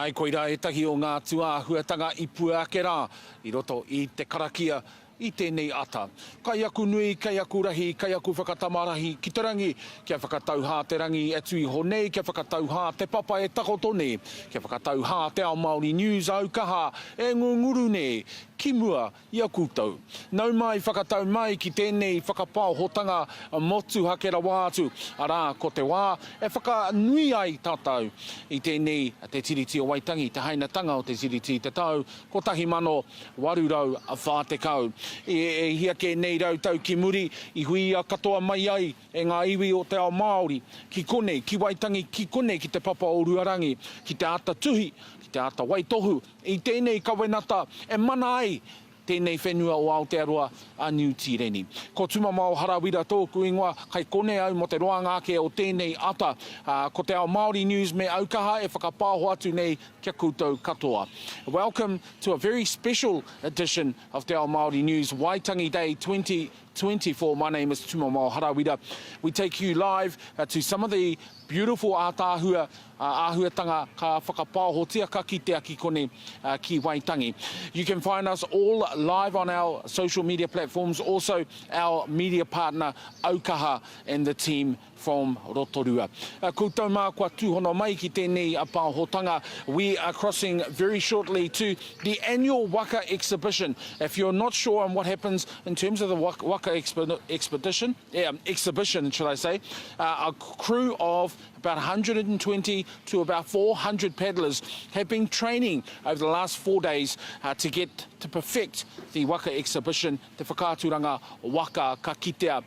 Ai koira e tahi o ngā tuāhuatanga I Puakera, I roto I te karakia, I tēnei ata. Kai aku nui, kai aku rahi, kai aku whakatamarahi ki te rangi, kia whakatauhā te rangi e tui honei, kia whakatauhā te papa e takotone, kia whakatauhā te ao Māori News Aukaha, e ngunguru ne, ki mua I a koutou. Nau mai whakatau mai ki tēnei whakapāhotanga motu hakera wā atu, arā ko te wā e whakanui ai tātou I tēnei te tiriti o Waitangi, te hainatanga o te tiriti te tau, ko tahi mano warurau a whātekau. E hia ke nei rau tau ki muri, I hui a katoa mai ai e ngā iwi o te ao Māori, ki kone, ki Waitangi, ki kone, ki te papa o Ruarangi, ki te ata tuhi, ki te ata waitohu, I tēnei kawenata e mana ai, tēnei whenua o Aotearoa a New Tireni. Ko tumamao harawira tōku ingoa, kai kone au mo te roa ngāke o tēnei ata, ko te ao Māori News me Aukaha e whakapāho atu nei kia koutou katoa. Welcome to a very special edition of te ao Māori News Waitangi Day 2024. My name is Tumamao Harawira. We take you live to some of the beautiful ātāhua, āhuatanga ka whakapāhotia ka ki te aki kone ki Waitangi. You can find us all live on our social media platforms, also our media partner Aukaha and the team from Rotorua. Koutou mā kua tūhono mai ki tēnei a pāhotanga. We are crossing very shortly to the annual Waka exhibition. If you're not sure on what happens in terms of the Waka exhibition, should I say, a crew of about 120 to about 400 paddlers have been training over the last 4 days to perfect the Waka exhibition, te whakāturanga Waka ka kitea,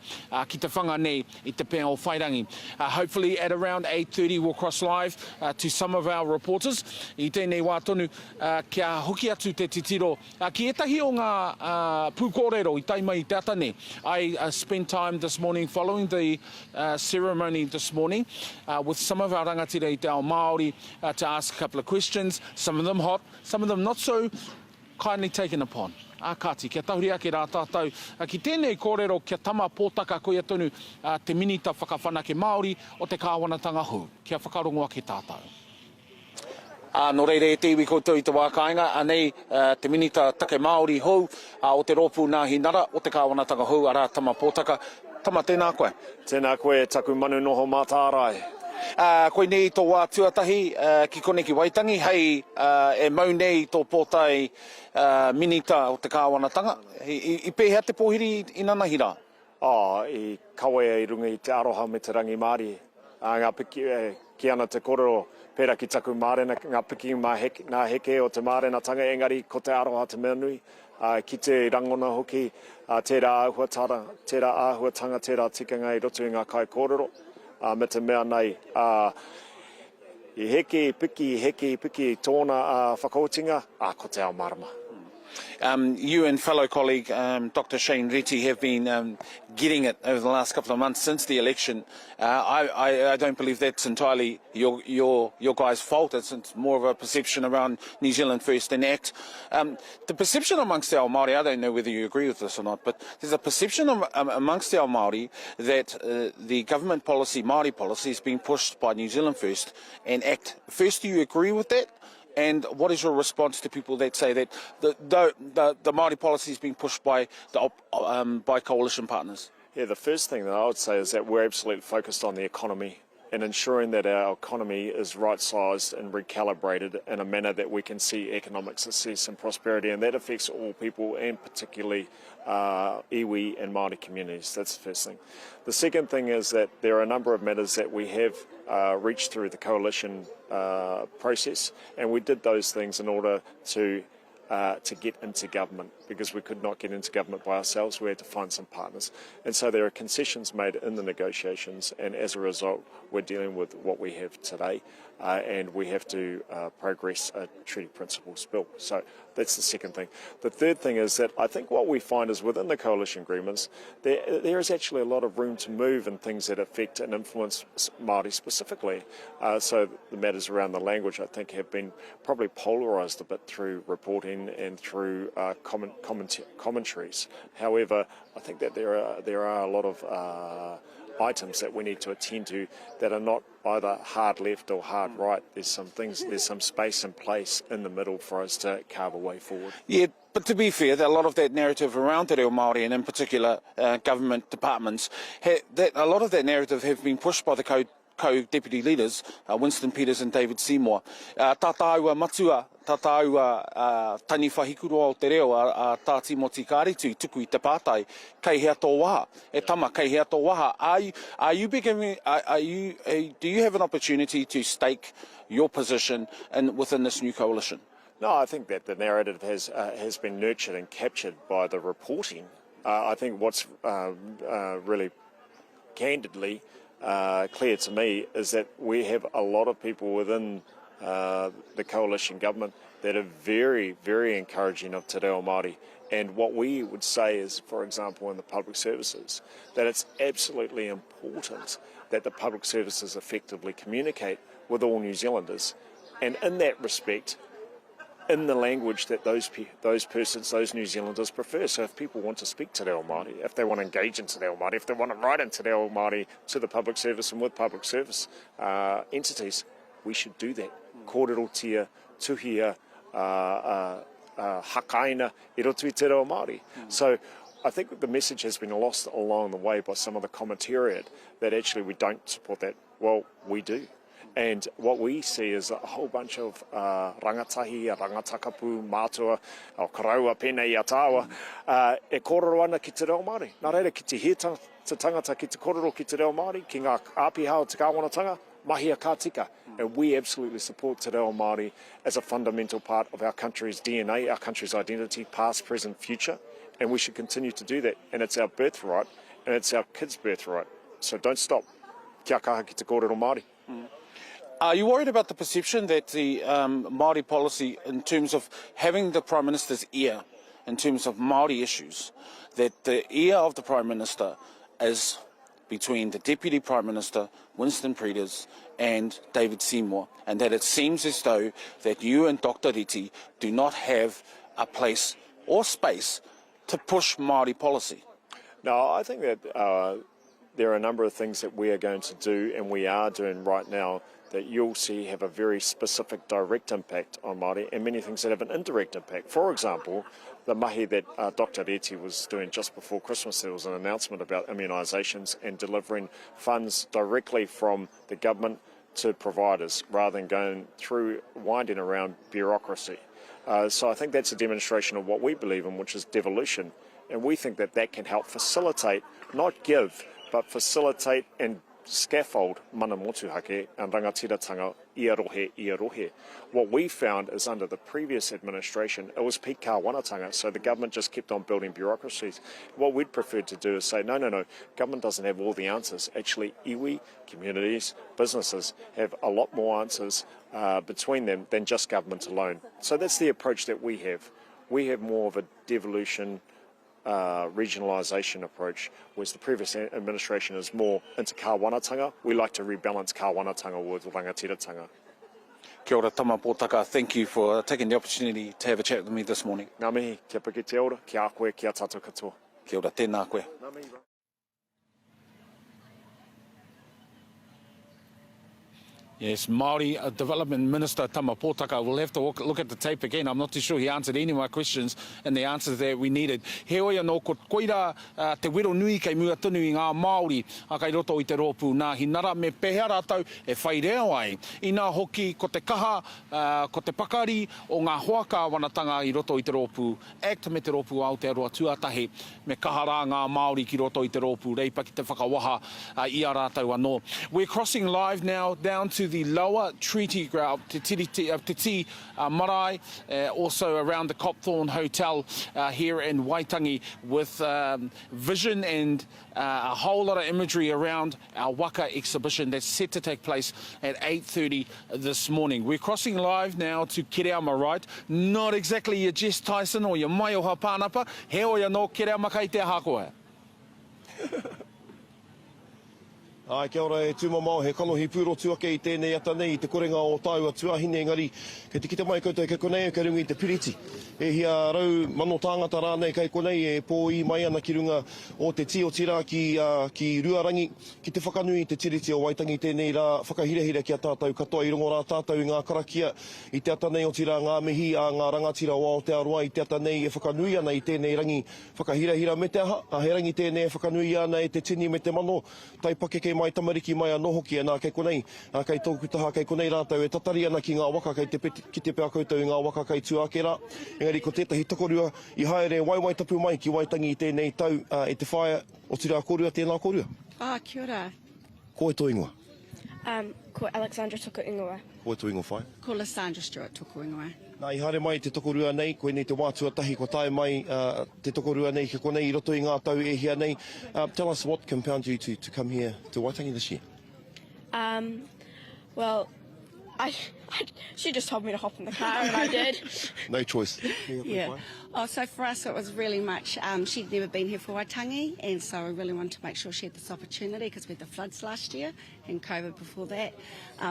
ki te whanga nei I te pēo whairangi. Hopefully at around 8:30 we'll cross live to some of our reporters. I tēnei wā tonu kia hoki atu te titiro. Ki etahi o ngā Pūkōrero I taima I te atane. I spent time this morning following the ceremony this morning with some of our rangatira I te ao Māori to ask a couple of questions, some of them hot, some of them not so kindly taken upon. Kāti, kia tauri ake rā tātou. Ki tēnei kōrero kia tama pōtaka koe atonu te minita whakawhanake Māori o te kāwanatanga hu. Kia whakarongo ake tātou. No reire e te iwi koutou I te wākainga, anei te minita take Māori hou o te rōpū nā hinara o te kāwanatanga hu, arā tama pōtaka. Tama tēnā koe. Tēnā koe, taku manu noho mātārai. Koe nei tō wā tuatahi ki kone ki Waitangi, hei e mau nei tō pōtai minita o te kāwanatanga. I pēhea te pōhiri I nana hira? I kawe I runga I te aroha me te rangi Māori. Ngā piki ki ana te kōrero pēra ki taku mārena, ngā piki nā heke o te mārena tanga, engari ko te aroha te mea nui. Ki te rangona hoki, tērā āhuatanga, tērā tikanga I roto I ngā kai kōrero. Me te mea nei, I heke piki tōna whakautinga, ko te ao marama. You and fellow colleague Dr. Shane Reti have been getting it over the last couple of months since the election. I don't believe that's entirely your guys' fault. It's more of a perception around New Zealand First and ACT. The perception amongst the ao Māori, I don't know whether you agree with this or not, but there's a perception amongst the ao Māori that the government policy, Māori policy, is being pushed by New Zealand First and ACT. First, do you agree with that? And what is your response to people that say that the Māori policy is being pushed by by coalition partners? Yeah, the first thing that I would say is that we're absolutely focused on the economy and ensuring that our economy is right-sized and recalibrated in a manner that we can see economic success and prosperity, and that affects all people and particularly iwi and Māori communities. That's the first thing. The second thing is that there are a number of matters that we have reached through the coalition process, and we did those things in order to get into government, because we could not get into government by ourselves. We had to find some partners. And so there are concessions made in the negotiations, and as a result we're dealing with what we have today, and we have to progress a treaty principles bill. So that's the second thing. The third thing is that I think what we find is within the coalition agreements there is actually a lot of room to move in things that affect and influence Māori specifically. So the matters around the language I think have been probably polarised a bit through reporting and through commentaries. However, I think that there are a lot of items that we need to attend to that are not either hard left or hard right. There's some space and place in the middle for us to carve a way forward. Yeah, but to be fair, a lot of that narrative around te reo Māori and in particular government departments, a lot of that narrative have been pushed by the co-deputy leaders, Winston Peters and David Seymour. Tātāua matua, tātāua tani whahikuroa o te reo a tā Timoti Kāretu, tuku I te pātai, kei hea tō waha, e tama kei hea tō waha. Do you have an opportunity to stake your position within this new coalition? No, I think that the narrative has been nurtured and captured by the reporting. I think what's really candidly clear to me is that we have a lot of people within the coalition government that are very, very encouraging of te reo Māori. And what we would say is, for example, in the public services, that it's absolutely important that the public services effectively communicate with all New Zealanders. And in that respect, in the language that those New Zealanders prefer. So if people want to speak te reo Māori, if they want to engage in te reo Māori, if they want to write in te reo Māori to the public service and with public service entities, we should do that. Kōrero tia, tuhia, hakaina, I roto I te reo Māori. So I think the message has been lost along the way by some of the commentariat that actually we don't support that. Well, we do. And what we see is a whole bunch of rangatahi, rangatakapu, mātua, Aotearoa, pēnei atāua, e kōrero ana ki te reo Māori. Nā reira, ki te hea te tangata ki te kōrero ki te reo Māori, ki ngā āpiha o te kāwanatanga, mahia kā tika. And we absolutely support te reo Māori as a fundamental part of our country's DNA, our country's identity, past, present, future. And we should continue to do that. And it's our birthright, and it's our kids' birthright. So don't stop. Kia kaha ki te kōrero Māori. Are you worried about the perception that the Māori policy, in terms of having the Prime Minister's ear, in terms of Māori issues, that the ear of the Prime Minister is between the Deputy Prime Minister, Winston Peters, and David Seymour, and that it seems as though that you and Dr. Reti do not have a place or space to push Māori policy? No, I think that there are a number of things that we are going to do and we are doing right now that you'll see have a very specific direct impact on Māori, and many things that have an indirect impact. For example, the mahi that Dr. Reti was doing just before Christmas, there was an announcement about immunisations and delivering funds directly from the government to providers rather than going through, winding around bureaucracy. So I think that's a demonstration of what we believe in, which is devolution. And we think that that can help facilitate, not give, but facilitate and scaffold mana motuhake and rangatiratanga I rohe. What we found is under the previous administration, it was peak kāwanatanga, so the government just kept on building bureaucracies. What we'd preferred to do is say, no, government doesn't have all the answers. Actually, iwi, communities, businesses have a lot more answers between them than just government alone. So that's the approach that we have. We have more of a devolution, regionalisation approach, whereas the previous administration is more into kāwanatanga. We like to rebalance kāwanatanga with rangatiratanga. Kia ora, tama pōtaka. Thank you for taking the opportunity to have a chat with me this morning. Ngā mihi, kia piki te ora, kia a koe, kia tātou katoa. Kia ora, tēnā koe. Ngā mihi. Yes, Māori Development Minister Tama Pōtaka. We'll have to look at the tape again. I'm not too sure he answered any of my questions and the answers that we needed. He oia no ko koira te wero nui kei mua tunu I ngā Māori a kai roto I te rōpū nā hinara me pehea rātau e whai reo ai. I nā hoki ko te kaha, ko te pakari o ngā hoaka wanatanga I roto I te rōpū. Act me te rōpū Aotearoa tuatahi me kaha rā ngā Māori ki roto I te rōpū. Reipa ki te whakawaha I a rātau anō. We're crossing live now down to the lower treaty ground, Te Titi Marae, also around the Copthorne Hotel here in Waitangi, with vision and a whole lot of imagery around our waka exhibition that's set to take place at 8:30 this morning. We're crossing live now to Kereama right, not exactly your Jess Tyson or your Maioha Pānapa, he oia no Kereama kei te hakoa. Ai, kia ora e tūmamau, he kalohi pūro tuake I tēnei ata nei, I te korenga o tāu a tuahine, engari, kei te kita mai koutou kei konei, kei runga I te piriti. E hia rau mano tāngata rānei kei konei, e pō I mai ana ki runga o te tio tira ki Ruarangi, ki te whakanui te tiriti o Waitangi tēnei rā, whakahirehira ki a tātou katoa I rongo rā tātou I ngā karakia, I te ata nei o tira ngā mihi a ngā rangatira o Aotearoa, I te ata nei e whakanui ana I tēnei rangi whakahirehira me te aha, a he rangi tēnei e whakanui ana e te tini me te mano, tai pake kei mai tamariki mai a noho ki ana kei konei, kei tōku taha kei konei rātou e tatari ana ki ngā waka kei ki te pēa koutou I ngā waka kei tuākera. Engari ko tētahi tokorua I haere waiwai tapu mai ki Waitangi I tēnei tau e te whaia o tira korua tēnā korua. Kia ora. Ko e tō ingoa? Ko Alexandra tuku ingoa. Ko e tō ingoa whai? Ko Lysandra Stewart tuku ingoa. Nā I haere mai te tokorua nei, koe nei te wātua tahi ko tae mai te tokorua nei ki konei I roto I ngā tau e hia nei. Tell us what compelled you to come here to Waitangi this year? Well, she just told me to hop in the car and I did. No choice. Yeah. So for us it was really much, she'd never been here for Waitangi, and so I really wanted to make sure she had this opportunity because we had the floods last year and COVID before that.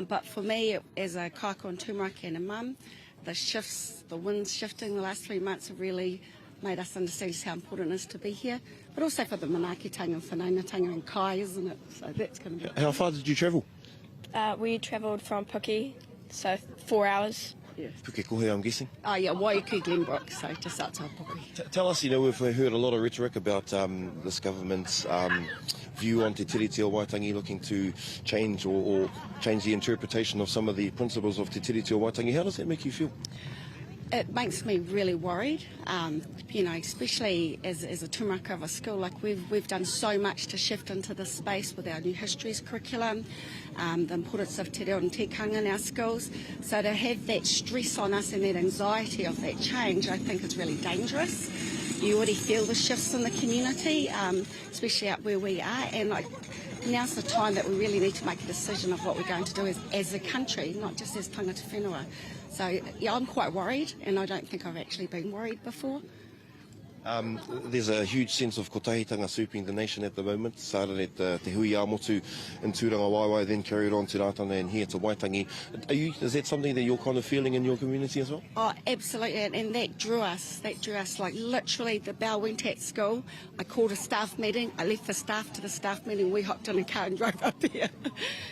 But for me, as a kaiko and tūmaraki and a mum, the shifts, the winds shifting the last 3 months have really made us understand how important it is to be here, but also for the manaakitanga and whanaungatanga and kai, isn't it? So that's going to be... How far did you travel? We travelled from Pūkōrero, so 4 hours. Yes. Pūkōrero, I'm guessing? Yeah, Waiuku, Glenbrook, so just outside Pūkōrero. Tell us, we've heard a lot of rhetoric about this government's view on Te Tiriti o Waitangi, looking to change or change the interpretation of some of the principles of Te Tiriti o Waitangi. How does that make you feel? It makes me really worried, especially as a tūmaka of a school. Like we've done so much to shift into this space with our new histories curriculum, the importance of te reo and tikanga in our schools. So to have that stress on us and that anxiety of that change, I think is really dangerous. You already feel the shifts in the community, especially out where we are, and now's the time that we really need to make a decision of what we're going to do as a country, not just as tangata whenua. So, yeah, I'm quite worried, and I don't think I've actually been worried before. There's a huge sense of kotahitanga sweeping the nation at the moment. Started at Te Hui Amotu in Tūranga Waiwai, then carried on to Rātana and here to Waitangi. Is that something that you're kind of feeling in your community as well? Oh, absolutely, and that drew us. Like literally, the bell went at school. I called a staff meeting. I left the staff to the staff meeting. We hopped in a car and drove up here.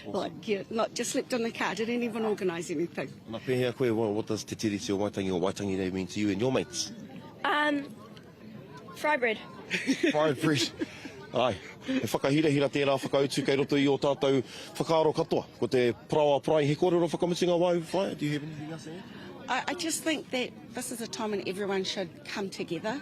Awesome. Not just slept in the car. Didn't even organise anything. Nā pēhea koe, what does Te Tiriti o Waitangi Day mean to you and your mates? Fry bread. Fried bread. Ai, e whakahirehira tērā whakautu kei roto I o tātou whakaaro katoa. Ko te prawa prai he kōrero whakamitinga wai whai. Do you have anything else to add? I just think that this is a time when everyone should come together.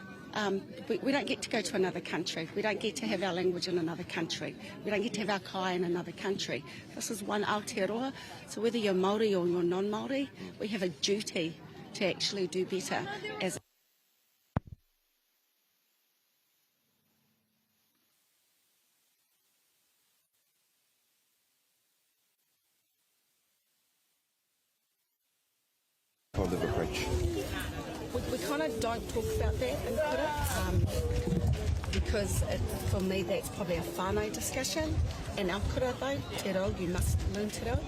We don't get to go to another country. We don't get to have our language in another country. We don't get to have our kai in another country. This is one Aotearoa. So whether you're Māori or you're non-Māori, we have a duty to actually do better as kind of approach. We kind of don't talk about that in kura, because for me that's probably a whānau discussion. In our kura though, te reo, you must learn te reo.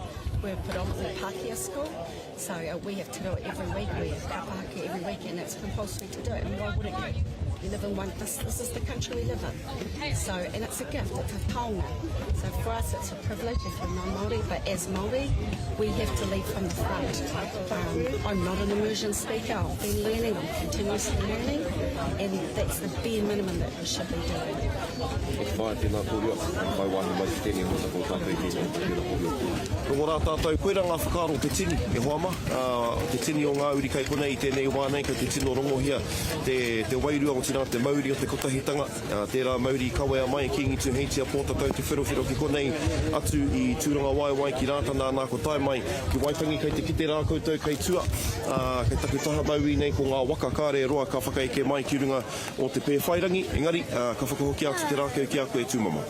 We're predominantly Pākehā school, so we have te reo every week, we have kapahaki every week, and it's compulsory to do it, and why wouldn't you? We live in this is the country we live in. So, and it's a gift, it's a taonga. So for us it's a privilege if we're non-Māori, but as Māori, we have to lead from the front. I'm not an immersion speaker, I've been learning, I'm continuously learning, and that's the bare minimum that we should be doing. Whai tēnā kōrua, mai wāhi mai te tēnei mōta ko tātou i tēnei kōrua. Rongo rā tātou, koe rā ngā whakaaro te tini, e hoama, te tini o ngā uri kei konei i tēnei wānei, kei te tino rongo hia, te wairua o tina te Māori o te kotahitanga, tērā Māori kawea mai, ki ngi tū heitia pōtatau te whirowhiro ki konei atu i Tūranga Waiwai ki Rātana nā ko tai mai, ki Waitangi kei te kite rā koutou kei tua, kei takutaha maui nei ko ngā waka kāre roa ka whakaeke mai ki runga o te pēwhairangi, engari, ka whakahoki atu te rākau ki a koe tūmama.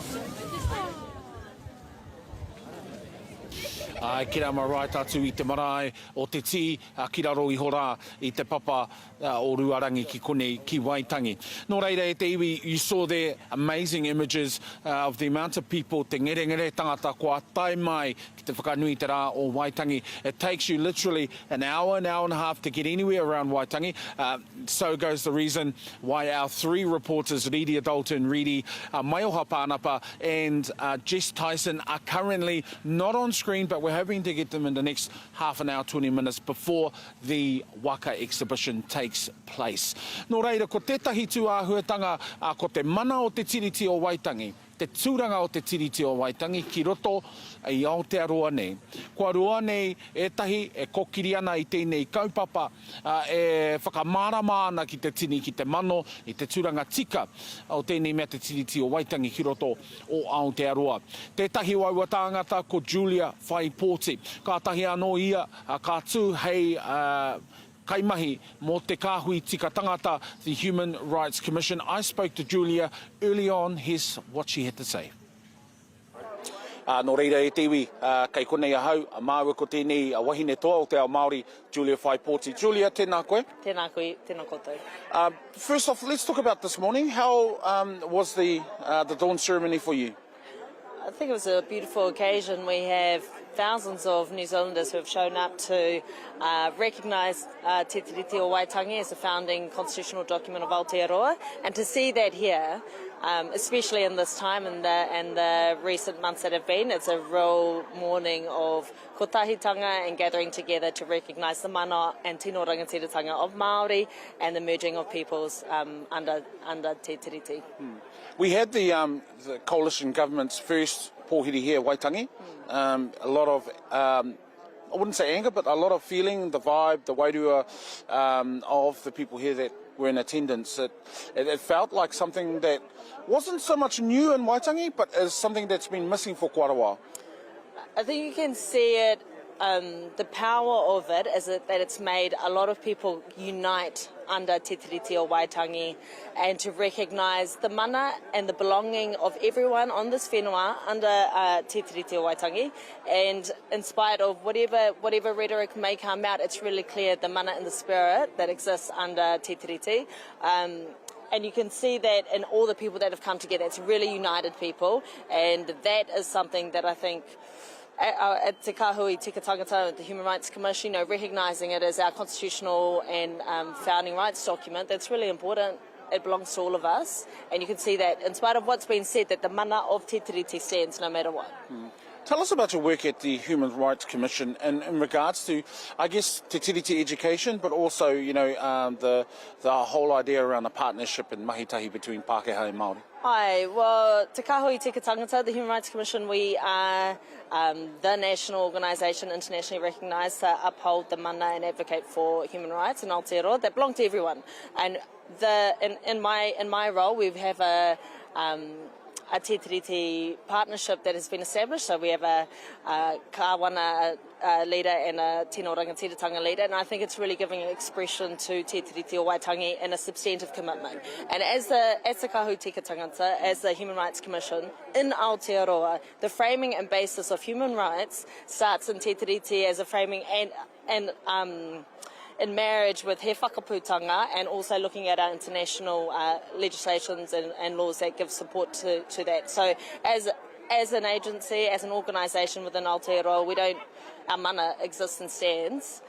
Ki rā marae tātu I te marae o te tī, ki raro I hora I te papa o Ruarangi ki konei ki Waitangi. Nō reira e te iwi, you saw there amazing images of the amount of people, te ngere tangata kua tai mai ki te whakanui te rā o Waitangi. It takes you literally an hour and a half to get anywhere around Waitangi. So goes the reason why our three reporters, Riri Adalton, Riri Maioha Pānapa and Jess Tyson are currently not on screen, but we're hoping to get them in the next half an hour, 20 minutes before the Waka exhibition takes place. Nō reira, ko tētahi tūāhuatanga, ko te mana o te tiriti o Waitangi, te tūranga o te tiriti o Waitangi ki roto I Aotearoa nei. Kua roa nei etahi e kokiri ana I tēnei kaupapa e whakamārama ana ki te tini ki te mano I te tūranga tika o tēnei mea te tiriti o Waitangi ki roto o Aotearoa. Tētahi waua tāngata ko Julia Whaipoti. Ka tahi anō ia ka tū hei kaimahi mō te kāhui tika tangata, the Human Rights Commission. I spoke to Julia early on. Here's what she had to say. Nō reira e te iwi, kei konei ahau, māua ko tēnei wahine toa o te ao Māori, Julia Whaipoti. Julia, tēnā koe? Tēnā koe, tēnā koutou. First off, let's talk about this morning. How was the dawn ceremony for you? I think it was a beautiful occasion. We have thousands of New Zealanders who have shown up to recognise Te Tiriti o Waitangi as a founding constitutional document of Aotearoa, and to see that here, especially in this time and the recent months that have been, it's a real morning of kotahitanga and gathering together to recognise the mana and tino rangatiratanga of Māori and the merging of peoples under Te Tiriti. We had the coalition government's first pōhiri here, Waitangi. A lot of, I wouldn't say anger, but a lot of feeling, the vibe, the wairua of the people here that were in attendance. It felt like something that wasn't so much new in Waitangi, but is something that's been missing for quite a while. I think you can see it, the power of it is that it's made a lot of people unite under Te Tiriti o Waitangi, and to recognise the mana and the belonging of everyone on this whenua under Te Tiriti o Waitangi. And in spite of whatever rhetoric may come out, it's really clear the mana and the spirit that exists under Te Tiriti. And you can see that in all the people that have come together. It's really united people, and that is something that I think at Te Kāhui Tika Tangata, the Human Rights Commission, recognising it as our constitutional and founding rights document, that's really important. It belongs to all of us, and you can see that in spite of what's been said, that the mana of Te Tiriti stands no matter what. Tell us about your work at the Human Rights Commission in regards to, I guess, Te Tiriti education, but also, the whole idea around the partnership and mahitahi between Pākehā and Māori. Hi, well, Te Kāhui Tika Tangata, the Human Rights Commission, we are the national organisation internationally recognised to uphold the mana and advocate for human rights in Aotearoa that belong to everyone. And in my role, we have a Te Tiriti partnership that has been established. So we have a Kāwana leader and a Tino Rangatiratanga leader, and I think it's really giving expression to Te Tiriti o Waitangi in a substantive commitment. And as the Kāhui Tika Tangata, as the Human Rights Commission in Aotearoa, the framing and basis of human rights starts in Te Tiriti as a framing and in marriage with he whakaputanga, and also looking at our international legislations and laws that give support to that. So as an agency, as an organisation within Aotearoa, our mana exists and stands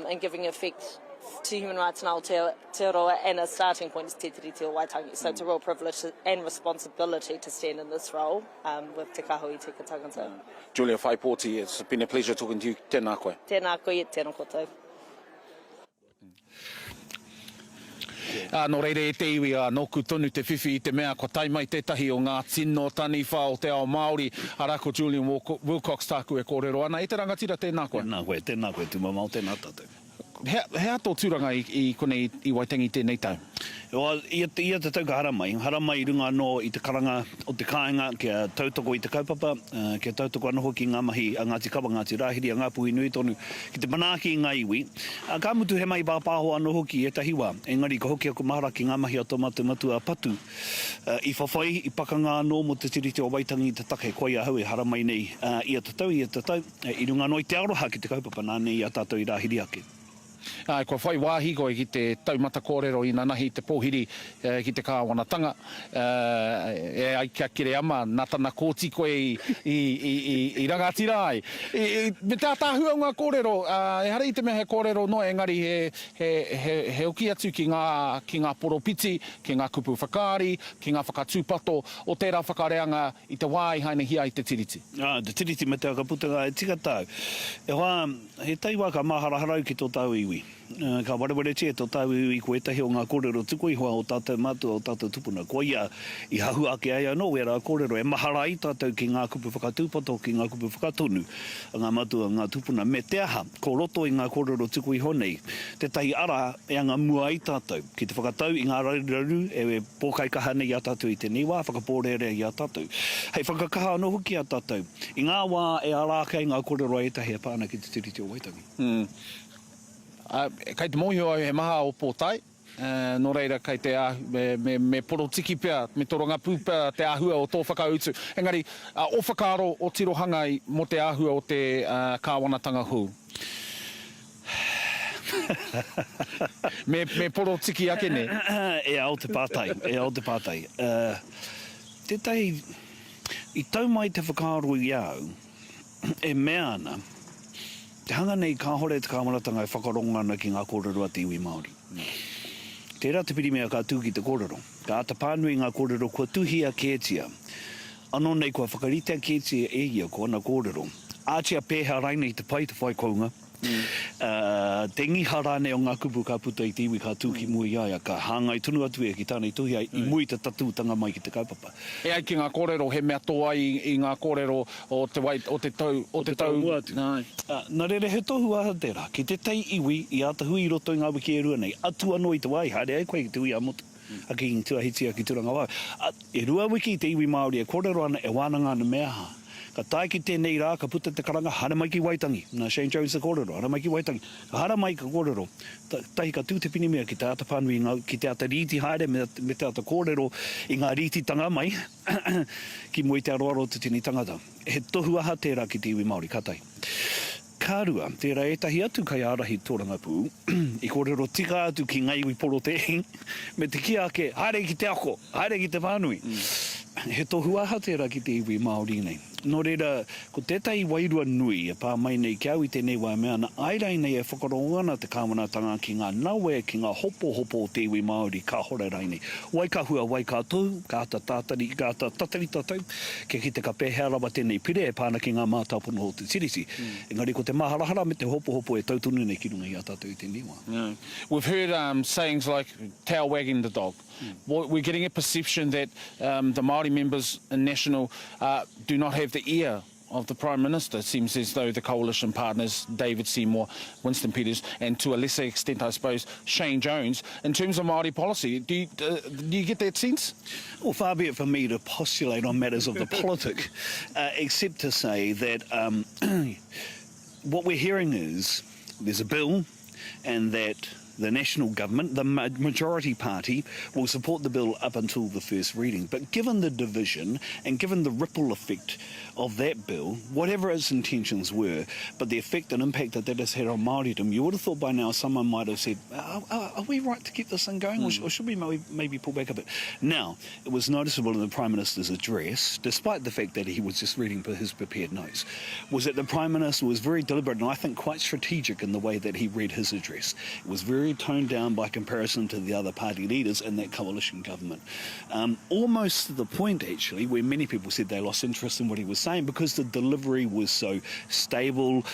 in giving effect to human rights in Aotearoa, and a starting point is Te Tiriti o Waitangi. So it's a real privilege and responsibility to stand in this role with Te Kāhui Tika Tangata. Julia Whaipoti, it's been a pleasure talking to you. Tēnā koe. Tēnā koe, tēnā koutou. Nō reire e te iwi nōku tonu te whiwhi I te mea ko taimai tētahi o ngā tino tani wha o te ao Māori. Ara ko Julian Wilcox tāku e kōrero ana. E te rangatira tēnā koe? Tēnā koe, tēnā koe, tūma mau tēnā tātou. Hea tō tūranga i konei i Waitangi tēnei tau? Ia te tau ka haramai runga no i te karanga o te kāinga kia tautoko i te kaupapa, kia tautoko anō hoki ngā mahi a Ngāti Kawa, Ngāti Rāhiri, a Ngā Puhi Nui tonu, ki te manaaki i ngā iwi. Ka mutu he mai pāpāho anō hoki e tahiwa, engari ka hoki ako mahara ki ngā mahi o tō matu a patu. I whawhai, i pakanga anō mo te tiriti o Waitangi te take koe a hau e haramai nei. Ia te tau, i runga no i te aroha ki te kaupapa, nānei i a tātou i Rāhiri ake. Kua whai wāhi koe ki te taumata kōrero i nanahi te pōhiri ki te kāwanatanga. E ai kia kere ama, nā tana kōti koe i rangatira ai. Me tā tāhua ngā kōrero, e hara i te mea he kōrero no, engari he uki atu ki ngā poropiti, ki ngā kupu whakaari, ki ngā whakatūpato, o tērā whakareanga i te wāi haina hia i te tiriti. Te tiriti me te akaputanga e tika tau. E hoa, he taiwa ka maharaharau ki tō tau iwi. Ka wareware tia tō tau iwi ko etahi o ngā kōrero tuku i hoa o tātou mātua o tātou tupuna. Ko ia i hahu ake ai anō wera kōrero e mahara i tātou ki ngā kupu whakatūpato, ki ngā kupu whakatonu, ngā mātua ngā tupuna. Me te aha, ko roto i ngā kōrero tuku i honei, te tahi ara e anga mua i tātou. Ki te whakatau i ngā raru e pōkai kaha nei a tātou i te niwa, whakapōrere i a tātou. Hei whakakaha anō hoki a tātou. I ngā wā e arāka i ngā kōrero e tahi a pāna ki te tiriti o Waitangi. Kei te mohi au he maha o pōtai, no reira kei te me porotiki pia, me toronga pūpea te āhua o tō whakautu. Engari, o whakaaro o tirohangai mo te āhua o te kāwanatanga hū. me porotiki ake ne? E ao te pātai. Te tai, i tau mai te whakaaro i au, e mea ana, te hanga nei ka hore te kāwanatanga e whakarongana ki ngā kōrero a te iwi Māori. Tērā te piri mea ka tū ki te kōrero. Ka ata pānui ngā kōrero kua tuhia kētia. Anō nei kua whakaritea kētia e ia ko ana kōrero. Ātia pēha raina i te pai te whai kounga. Te ngihara ne o ngā kupu ka puta i te iwi ka tūki mui ai ka hāngai tunu atu e ki tānei tuhi ai i mui te tatūtanga mai ki te kaupapa. E ai ki ngā kōrero he mea toa i ngā kōrero o te tau. Nā rere he tohu aha tērā, ki te tei iwi i ata hui i roto i ngā wiki e rua nei, atu anō i te wai, haere ai koe ki te hui a motu. A ki tuahiti a ki turanga wau. E rua wiki i te iwi Māori e kōrero ana e wānanga ana mea ha. Ka tae ki tēnei rā, ka puta te karanga, hara mai ki Waitangi. Nā Shane Jones a kōrero, hara mai ki Waitangi. Ka hara mai ka kōrero. Tahi ka tū te pini mea ki te ata pānui, ki te ata rīti haere, me te ata kōrero i ngā rīti tanga mai, ki mo i te aroaro te tini tangata. He tohu aha tērā ki te iwi Māori, ka tai. Ka rua, tērā e tahi atu kai arahi tōranga pū, i kōrero tika atu ki ngai iwi poro te me te kia ake, haere ki te ako, haere ki te pānui. He tohu aha tērā ki te iwi Māori nei. Nō reira, ko tētai wairua nui e pā mai nei ki au i tēnei wai mea na airai nei e whakarongoana te kāwanatanga ki ngā naue, ki ngā hopo o te iwi Māori ka hore rai nei. Wai ka hua, wai ka tau, ka ata tātari, ka ata tatari tātou, ke ki te ka pēhea rawa tēnei pire e pāna ki ngā mātāpuna o te tiriti. Engari ko te maharahara me te hopo e tautunu nei ki runga i a tātou i tēnei wā. We've heard sayings like tail wagging the dog. We're getting a perception that the Māori members in National do not have the ear of the Prime Minister. It seems as though the coalition partners, David Seymour, Winston Peters, and to a lesser extent, I suppose, Shane Jones, in terms of Māori policy, do you get that sense? Well, far be it for me to postulate on matters of the politic, except to say that what we're hearing is there's a bill and that the national government, the majority party, will support the bill up until the first reading. But given the division and given the ripple effect of that bill, whatever its intentions were, but the effect and impact that has had on Māoridom, you would have thought by now someone might have said, are we right to keep this thing going, or should we maybe pull back a bit? Now, it was noticeable in the Prime Minister's address, despite the fact that he was just reading his prepared notes, was that the Prime Minister was very deliberate and I think quite strategic in the way that he read his address. It was very toned down by comparison to the other party leaders in that coalition government. Almost to the point, actually, where many people said they lost interest in what he was saying because the delivery was so stable.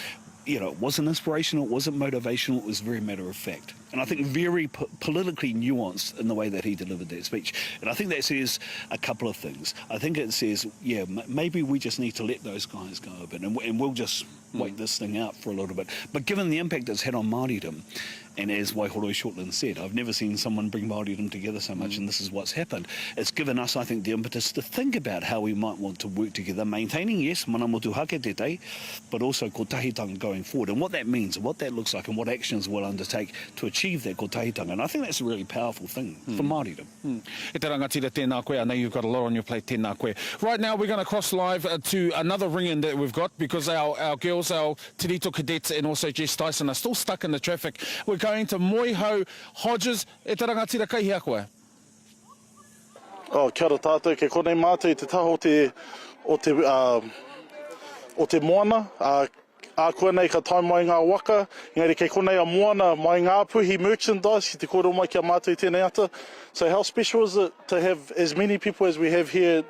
You know, it wasn't inspirational, it wasn't motivational, it was very matter of fact. And I think very politically nuanced in the way that he delivered that speech. And I think that says a couple of things. I think it says, yeah, maybe we just need to let those guys go a bit and we'll just wait this thing out for a little bit. But given the impact it's had on Māoridom, and as Waihoroi Shortland said, I've never seen someone bring Māoridom together so much, and this is what's happened. It's given us, I think, the impetus to think about how we might want to work together, maintaining, yes, mana motu hake te te, but also kotahitanga going forward, and what that means, and what that looks like, and what actions we'll undertake to achieve that kotahitanga. And I think that's a really powerful thing for Māoridom. E te rangatira tēnā koe, I know you've got a lot on your plate, tēnā koe. Right now we're going to cross live to another ring-in that we've got, because our girls, our Tirito cadets and also Jess Tyson are still stuck in the traffic. We're going to Moiho Hodges. E te rangatira kai hea koe? Kia ora tātou, ke konei mātou i te taho o te moana, a koe nei ka tai mai ngā waka, engari ke konei a moana mai ngā puhi merchandise, ki te kōrero mai kia mātou i tēnei ata. So how special is it to have as many people as we have here at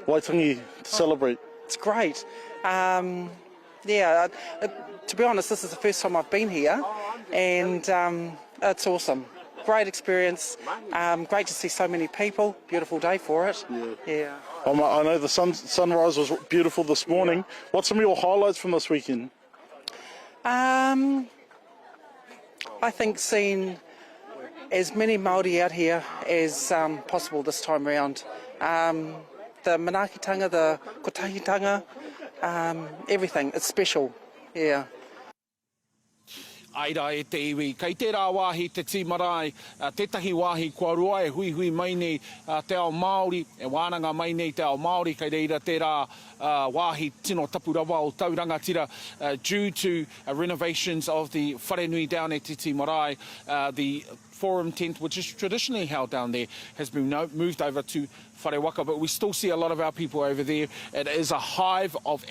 Waitangi to celebrate? It's great. To be honest, this is the first time I've been here, and it's awesome. Great experience. Great to see so many people. Beautiful day for it. Yeah. I know the sunrise was beautiful this morning. What's some of your highlights from this weekend? I think seeing as many Māori out here as possible this time round. The manaakitanga, the kotahitanga, everything. It's special. Yeah. Aira e te iwi. Kei tērā wāhi te tīmarae, tētahi wāhi kua roa e hui mai nei te ao Māori, e wānanga mai nei te ao Māori, kei reira tērā wāhi tino tapurawa o taurangatira. Due to renovations of the wharenui down e te tīmarae, the forum tent, which is traditionally held down there, has been moved over to Wharewaka, but we still see a lot of our people over there. It is a hive of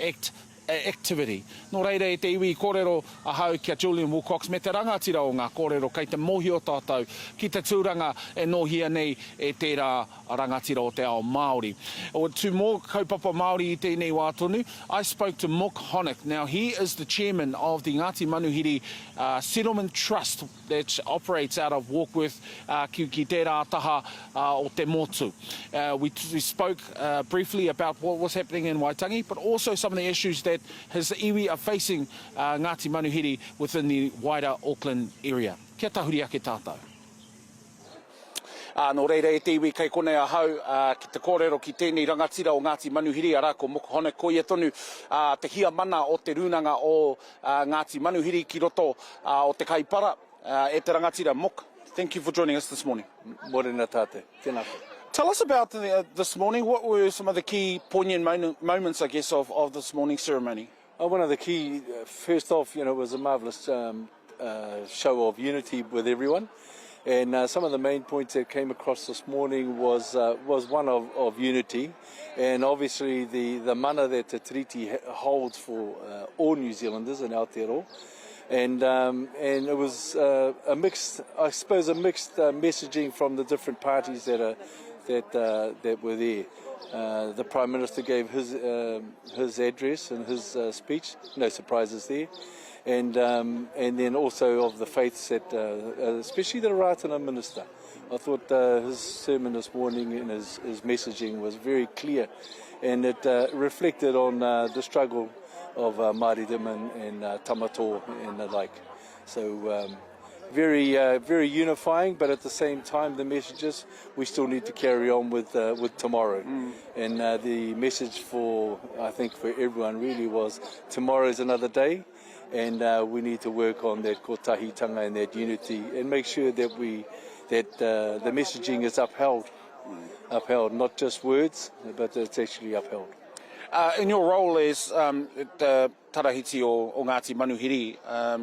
activity. Nō reira e te iwi kōrero a hau kia Julian Wilcox me te rangatira o ngā kōrero kei te mohi o tātou ki te tūranga e nohia nei e tērā rangatira o te ao Māori. O to more kaupapa Māori i tēnei wā tonu, I spoke to Mook Honek. Now he is the chairman of the Ngāti Manuhiri Settlement Trust that operates out of Warkworth ki tērā taha o te motu. We spoke briefly about what was happening in Waitangi, but also some of the issues that his iwi are facing Ngāti Manuhiri within the wider Auckland area. Kia tahuri ake tātou. Nō reira e te iwi kei konei a hau ki te kōrero ki tēnei rangatira o Ngāti Manuhiri ara ko Mook Honek ko ia tonu te hia mana o te runanga o Ngāti Manuhiri ki roto o te kaipara e te rangatira Mook. Thank you for joining us this morning. Morena tate. Tēnā koe. Tell us about this morning. What were some of the key poignant moments, I guess, of this morning's ceremony? One of the key, first off, it was a marvellous show of unity with everyone. And some of the main points that came across this morning was one of unity. And obviously the mana that the treaty holds for all New Zealanders in Aotearoa. And it was a mixed messaging from the different parties that were there. The Prime Minister gave his address and his speech, no surprises there, and then also of the faiths that, especially the Ratana Minister. I thought his sermon this morning and his messaging was very clear, and it reflected on the struggle of Māoridom and Tamato and the like. So very unifying, but at the same time the messages we still need to carry on with tomorrow. And the message I think for everyone really was tomorrow is another day, and we need to work on that kotahitanga and that unity and make sure that the messaging is upheld, not just words, but it's actually upheld. In your role as the tarahiti o Ngāti Manuhiri,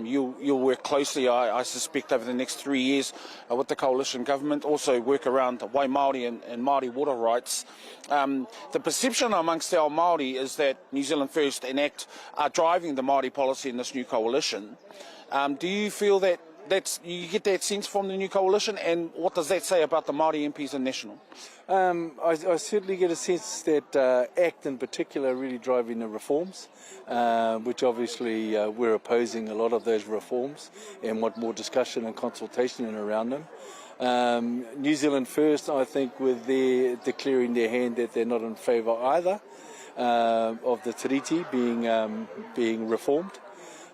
you'll work closely, I suspect, over the next 3 years with the coalition government, also work around Wai Māori and Māori water rights. The perception amongst our Māori is that New Zealand First and ACT are driving the Māori policy in this new coalition. Do you feel that you get that sense from the new coalition, and what does that say about the Māori MPs in National? I certainly get a sense that ACT in particular are really driving the reforms, which obviously we're opposing a lot of those reforms and want more discussion and consultation in around them. New Zealand First, I think, with their declaring their hand that they're not in favour either of the tiriti being reformed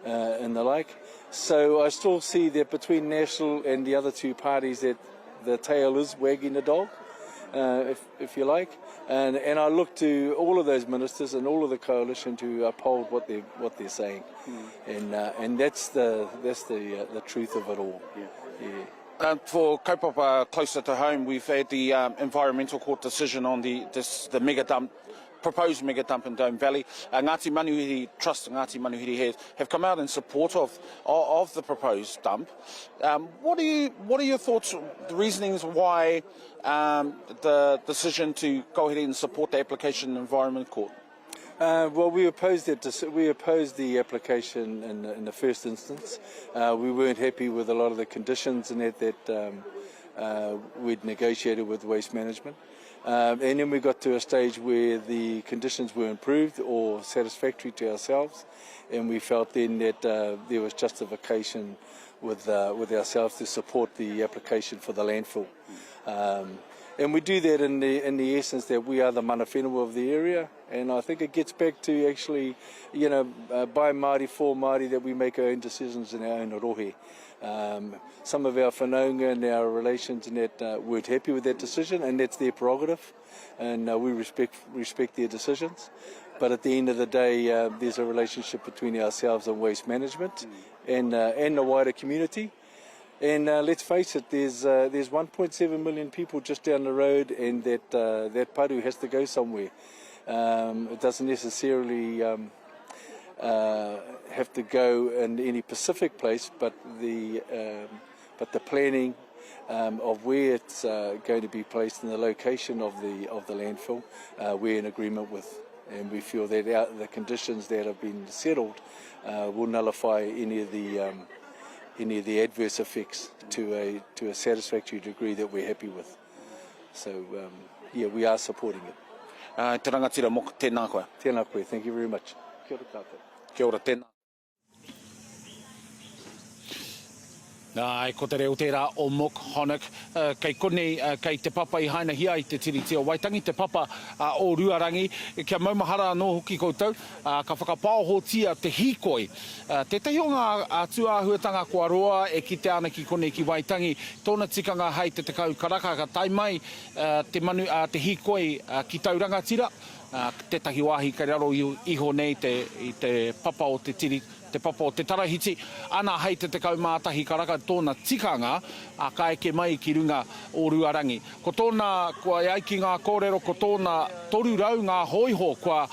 and the like. So I still see that between National and the other two parties that the tail is wagging the dog, if you like. And I look to all of those ministers and all of the coalition to uphold what they're saying. And that's the truth of it all. Yeah. For kaupapa closer to home, we've had the environmental court decision on the mega dump, proposed mega dump in Dome Valley. Ngāti Manuhiri Trust and Ngāti Manuhiri have come out in support of the proposed dump. What are your thoughts, the reasonings why the decision to go ahead and support the application in the Environment Court? Well, we opposed the application in the first instance. We weren't happy with a lot of the conditions in it that we'd negotiated with Waste Management. And then we got to a stage where the conditions were improved or satisfactory to ourselves, and we felt then that there was justification with ourselves to support the application for the landfill. And we do that in the essence that we are the mana whenua of the area, and I think it gets back to actually, by Māori, for Māori, that we make our own decisions in our own rohe. Some of our whanaunga and our relations in that weren't happy with that decision, and that's their prerogative, and we respect their decisions. But at the end of the day, there's a relationship between ourselves and Waste Management and the wider community. And let's face it, there's 1.7 million people just down the road, and that paru has to go somewhere. It doesn't necessarily have to go in any specific place, but the planning of where it's going to be placed and the location of the landfill, we're in agreement with, and we feel that the conditions that have been settled will nullify any of the adverse effects to a satisfactory degree that we're happy with. So we are supporting it. Te rangatira moko, tēnā koe. Tēnā koe, thank you very much. Kia ora tātou. Kia ora, tēnā. Ko te reo tērā o Mok Honik, kei konei, kei te papa I haina hia I te tiriti o Waitangi, te papa o Ruarangi, kia maumahara anō hoki koutou, ka whakapāohotia te hīkoi. Te tehi o ngā tuāhuatanga kua roa e kite ana ki konei ki Waitangi, tōna tikanga hei te tekau karaka ka tai mai, te hīkoi ki taurangatira, tētahi wāhi ka raro iho nei I te papa o te tiri, te papa o te tarahiti, ana hei te tekau mātahi karaka tōna tikanga, ka eke mai ki runga o Ruarangi. Ko tōna, kua iai ki ngā kōrero, ko tōna toru rau ngā hoiho, kua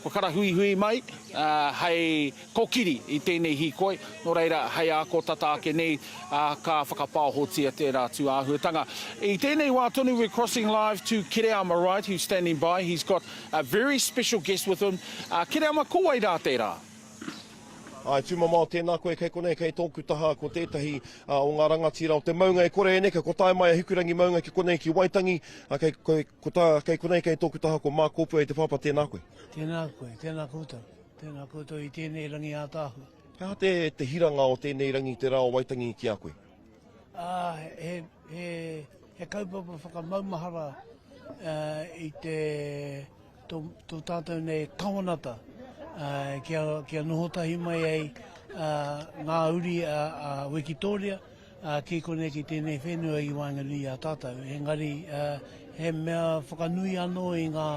karahui mai, hei kokiri I tēnei hīkoi, no reira hei a ko tata ake nei, ka whakapāohotia tērā tuāhuatanga. I tēnei wā tonu, we're crossing live to Kireama Wright, who's standing by. He's got a very special guest with him. Kireama, ko wai rā tērā? Ai, tūmama o tēnā koe, kei konei, kei tōku taha ko tētahi o ngā rangatira o te maunga e kore e neka, ko tae mai a hikurangi maunga ki konei ki Waitangi, kei konei, kei tōku taha ko mākōpua e te papa, tēnā koe. Tēnā koe, tēnā koutou I tēnei rangi ātāhu. Kā te hiranga o tēnei rangi te rā o Waitangi ki a koe? He kaupapa whakamaumahara I te tō tātou nei kawanata. Kia nohotahi mai ai ngā uri a Wikitoria, ki konei ki tēnei whenua I Wāngarui a tātou. Engari, he mea whakanui anō I ngā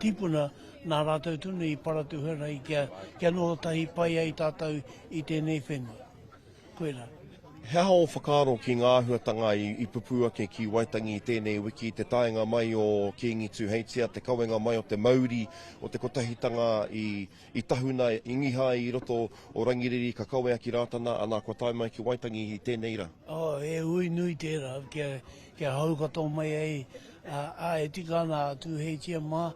tipuna nā rātou tunu I paratuhara I kia nohotahi pai ai tātou I tēnei whenua. Koe rā. He hao whakaaro ki ngā āhuatanga I pupu ake ki Waitangi I tēnei wiki, te taenga mai o Kiengi Tūheitia, te kauenga mai o te Māori, o te kotahitanga I tahuna ingiha I roto o rangiriri ka kaue aki rātana, anā kua tae mai ki Waitangi I tēnei rā. E ui nui tērā, kia haukato mai ai e tika ana tu hei tia mā,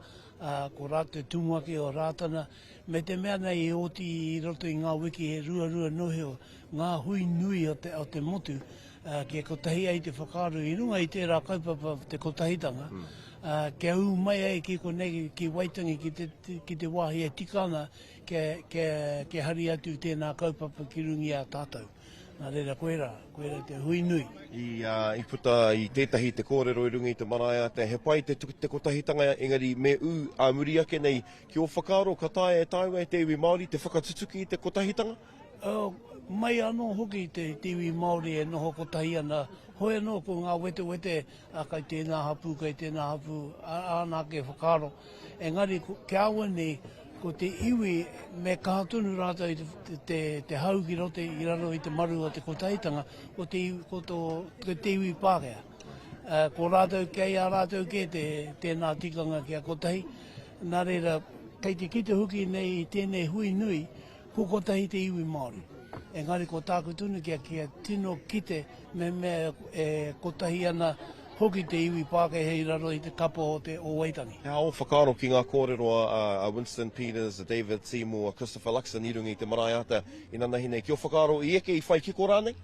ko rāte tūmake o rātana, me te mea nei e oti I roto I ngā wiki he rua noheo, ngā hui nui o te motu, kia kotahi ai te whakaaro I runga I tērā kaupapa te kotahitanga. Kia hu mai ai ki konei ki Waitangi ki te wāhi e tikana ke hari atu tēnā kaupapa ki rungi a tātou. Nā reira koera te hui nui. I puta I tētahi te kōrero I rungi te maraea, he pai te kotahitanga engari me a muri ake nei ki o whakaaro ka tae e tāua e te iwi Māori te whakatutuki I te kotahitanga? Mai anō hoki te iwi Māori e noho kotahi ana. Hoi anō ko ngā wete kai tēnā hapu, ānā ke whakaaro. Engari ke awa nei ko te iwi me kātunu rātou I te hau ki rote I raro I te maru o te kotahitanga, ko te iwi Pākehā. Ko rātou kei a rātou ke tēnā tikanga kia kotahi. Nā reira, kei te kite huki nei I tēnei hui nui, ko kotahi te iwi Māori. Engari ko tāku tunu kia tino kite me e kotahi ana hoki te iwi Pākehā I raro I te kapo o Waitangi. Hea o whakaaro ki ngā kōrero a Winston Peters, a David Seymour, a Christopher Luxon I rungi te maraeata I nana hinei. Ki o whakaaro I eke I whai kiko rānei?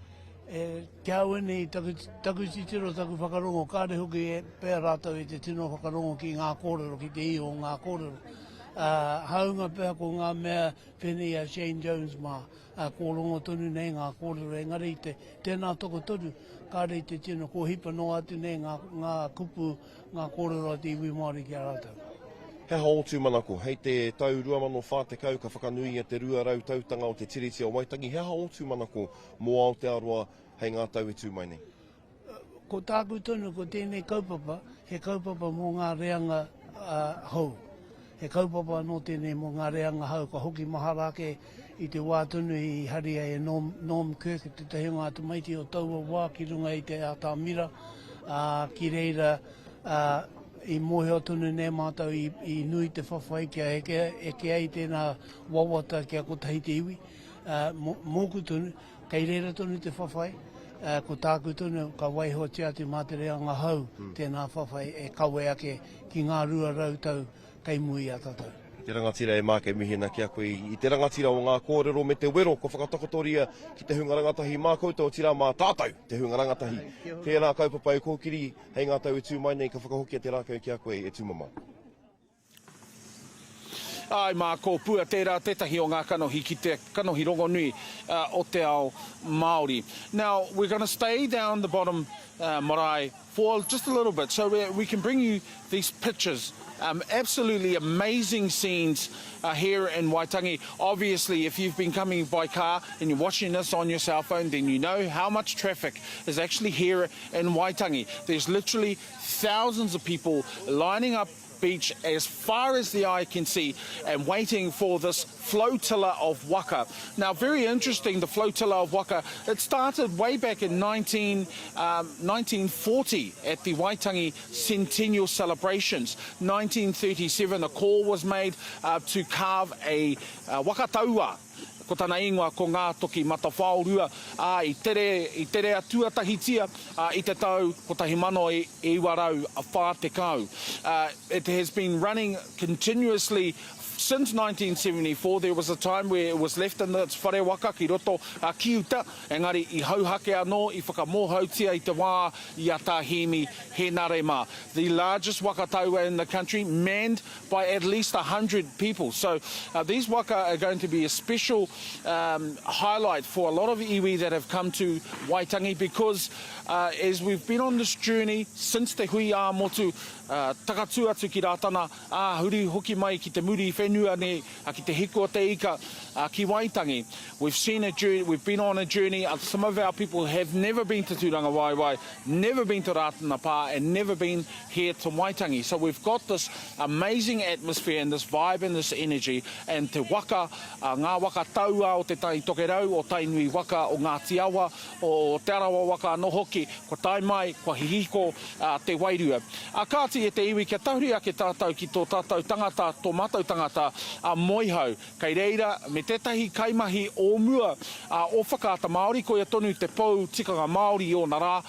Kia aue nei taku titiro taku whakarongo, kāre hoki e pēr rātou I te tino whakarongo ki ngā kōrero, ki te I o ngā kōrero. Haunga pēr ko ngā mea whenei a Shane Jones mā, kōrongo tonu nei ngā kōrero, engari I tēnā toko tonu, kāre I te tino ko hipa no atu nei ngā kupu, ngā kōrero te iwi Māori ki a rātou. He haotu manako, hei te tau 2004 ka whakanui a te ruarau tautanga o te tiriti o Waitangi, he haotu manako mō Aotearoa hei ngā tau e tū mai nei? Ko tāku tonu, ko tēnei kaupapa, he kaupapa mō ngā reanga hou. He kaupapa no tēnei mō ngā reanga hau, ka hoki maharake I te wā tonu I haria e Norm Kirk, te tahinga atu maiti o taua wā ki runga I te Atamira, ki reira I moheo tonu ne mātau I nui te whawhai kia eke ai tēnā wawata kia kotahi te iwi. Mōku tonu, kei reira tonu te whawhai, ko tāku tonu ka waiho tia te mātereanga hau tēnā whawhai e kawe ake ki ngā rua rautau kei mui a tātou. Te rangatira e māke mihina ki a koe I te rangatira o ngā kōrero me te wero ko whakatakotoria ki te hunga rangatahi mā koutou tira mā tātou te hunga rangatahi. Tēnā kaupapa e kōkiri hei ngā tau e tū mai nei ka whakahokia te rākau ki a koe e tūmama. Ai mā ko pua tērā tētahi o ngā kanohi ki te kanohi rongonui o te ao Māori. Now, we're going to stay down the bottom marae for just a little bit so we can bring you these pictures. Absolutely amazing scenes here in Waitangi. Obviously, if you've been coming by car and you're watching this on your cell phone, then you know how much traffic is actually here in Waitangi. There's literally thousands of people lining up beach as far as the eye can see and waiting for this flotilla of waka. Now, very interesting, the flotilla of waka, it started way back in 1940 at the Waitangi Centennial celebrations. 1937, a call was made to carve a waka taua. Ko tana ingoa ko ngā toki matawhaurua I tere atua tahitia I te tau ko tahi mano e warau a whātekau. It has been running continuously since 1974. There was a time where it was left in its whare waka ki roto ki uta, engari I hauhake anō I whakamohautia I te wā I a tāhimi he narema. The largest waka taua in the country, manned by at least 100 people. So these waka are going to be a special highlight for a lot of iwi that have come to Waitangi because as we've been on this journey since te hui a motu takatu atu ki rātana huri hoki mai ki te muri whenua ne ki te hiko te ika ki Waitangi. We've seen a journey, we've been on a journey. Some of our people have never been to Tūranga Waiwai, never been to Rātana Pā and never been here to Waitangi. So we've got this amazing atmosphere and this vibe and this energy and te waka, ngā waka taua o te tai tokerau, o tai nui waka o ngā tiawa, o te arawa waka no hoki, ko tai mai, ko hihiko te wairua. Kāti e te iwi kia tauria ke tātou ki tō tātou tangata, tō mātou tangata a moihau. Kei reira, me tētahi kaimahi o mua o whakaata Māori, ko ia tonu te pou tikanga Māori o nā rā.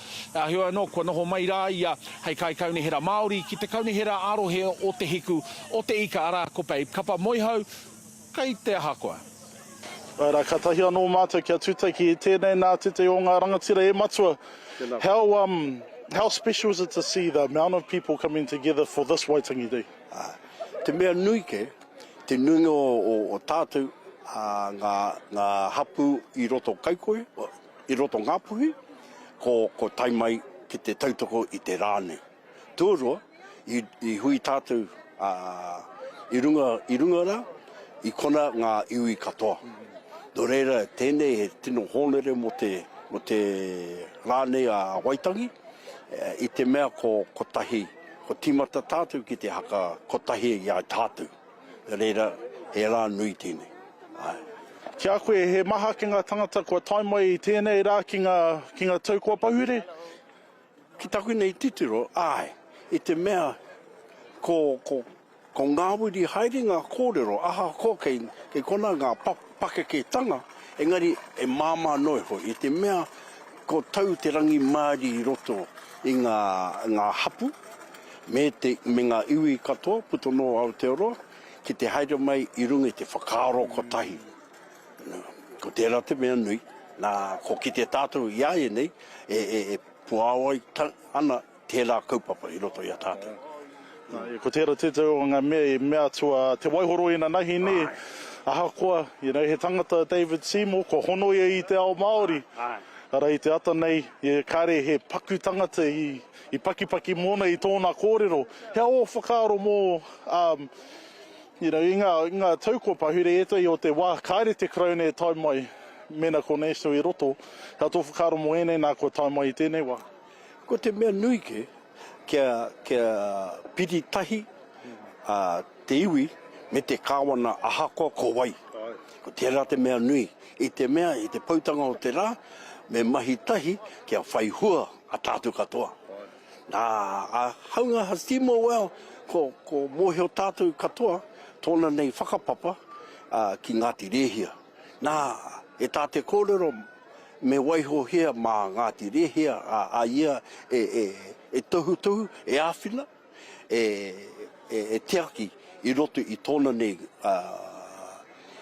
Heo anō, kua noho mai rā ia hei kai kaunihera Māori, ki te kaunihera arohe o te hiku, o te ika ara ko Babe Kapa moihau, kei te aha koa. Aira, ka tahi anō mātou kia tūtaiki i tēnei nā te o ngā rangatira e matua. How special is it to see the amount of people coming together for this Waitangi Day? Te mea nui ke, te nuinga o tātou ngā hapu i roto kaikoi, i roto ngāpuhi, ko taimai ki te tautoko i te rāne. Tūroa, i hui tātou i runga rā, i kona ngā iwi katoa. Nō reira, tēnei he tino hōnere mo te rāne a Waitangi, i te mea ko tahi, ko timata tātou ki te haka, ko tahi i a tātou. Reira, he rā nui tēnei. Kia koe, he maha ki ngā tangata kua taimai i tēnei rā ki ngā taukua pahure? Ki taku nei titiro, i te mea ko ngāwiri haere ngā kōrero, aha ko kei kona ngā pakeketanga, engari e māma noi ho, i te mea ko tau te rangi Māori i roto i ngā hapu, me ngā iwi katoa, puto no Aotearoa, ki te haere mai i runga i te whakaaro ko tahi. Ko tērā te mea nui, ko ki te tātou ia e nei, e puawai ana tērā kaupapa i roto i a tātou. Ko tērā te tau o ngā mea tua te waihoro i nā nahi ne, aha koa, he tangata David Seymour, ko hono ia i te ao Māori. Ara i te ata nei, kare he paku tangata i paki mōna i tōna kōrero. Hea o whakaaro mō, i ngā taukua pahure e tai o te wā, kaere te kraune e tai mai, mena ko National i roto. Hea tō whakaaro mō enei nā ko tai mai i tēnei wā. Ko te mea nui ke, kia piri tahi te iwi me te kāwana ahakoa ko wai. Ko tērā te mea nui. I te mea, i te pautanga o te rā, me mahi tahi kia whai hua a tātou katoa. Nā, haunga hastimo wau, ko mōheo tātou katoa, tōna nei whakapapa ki Ngāti Rehia. Nā, e tā te kōrero me waiho hea mā Ngāti Rehia a ia e tohu, e āwhina, e teaki i roto i tōna nei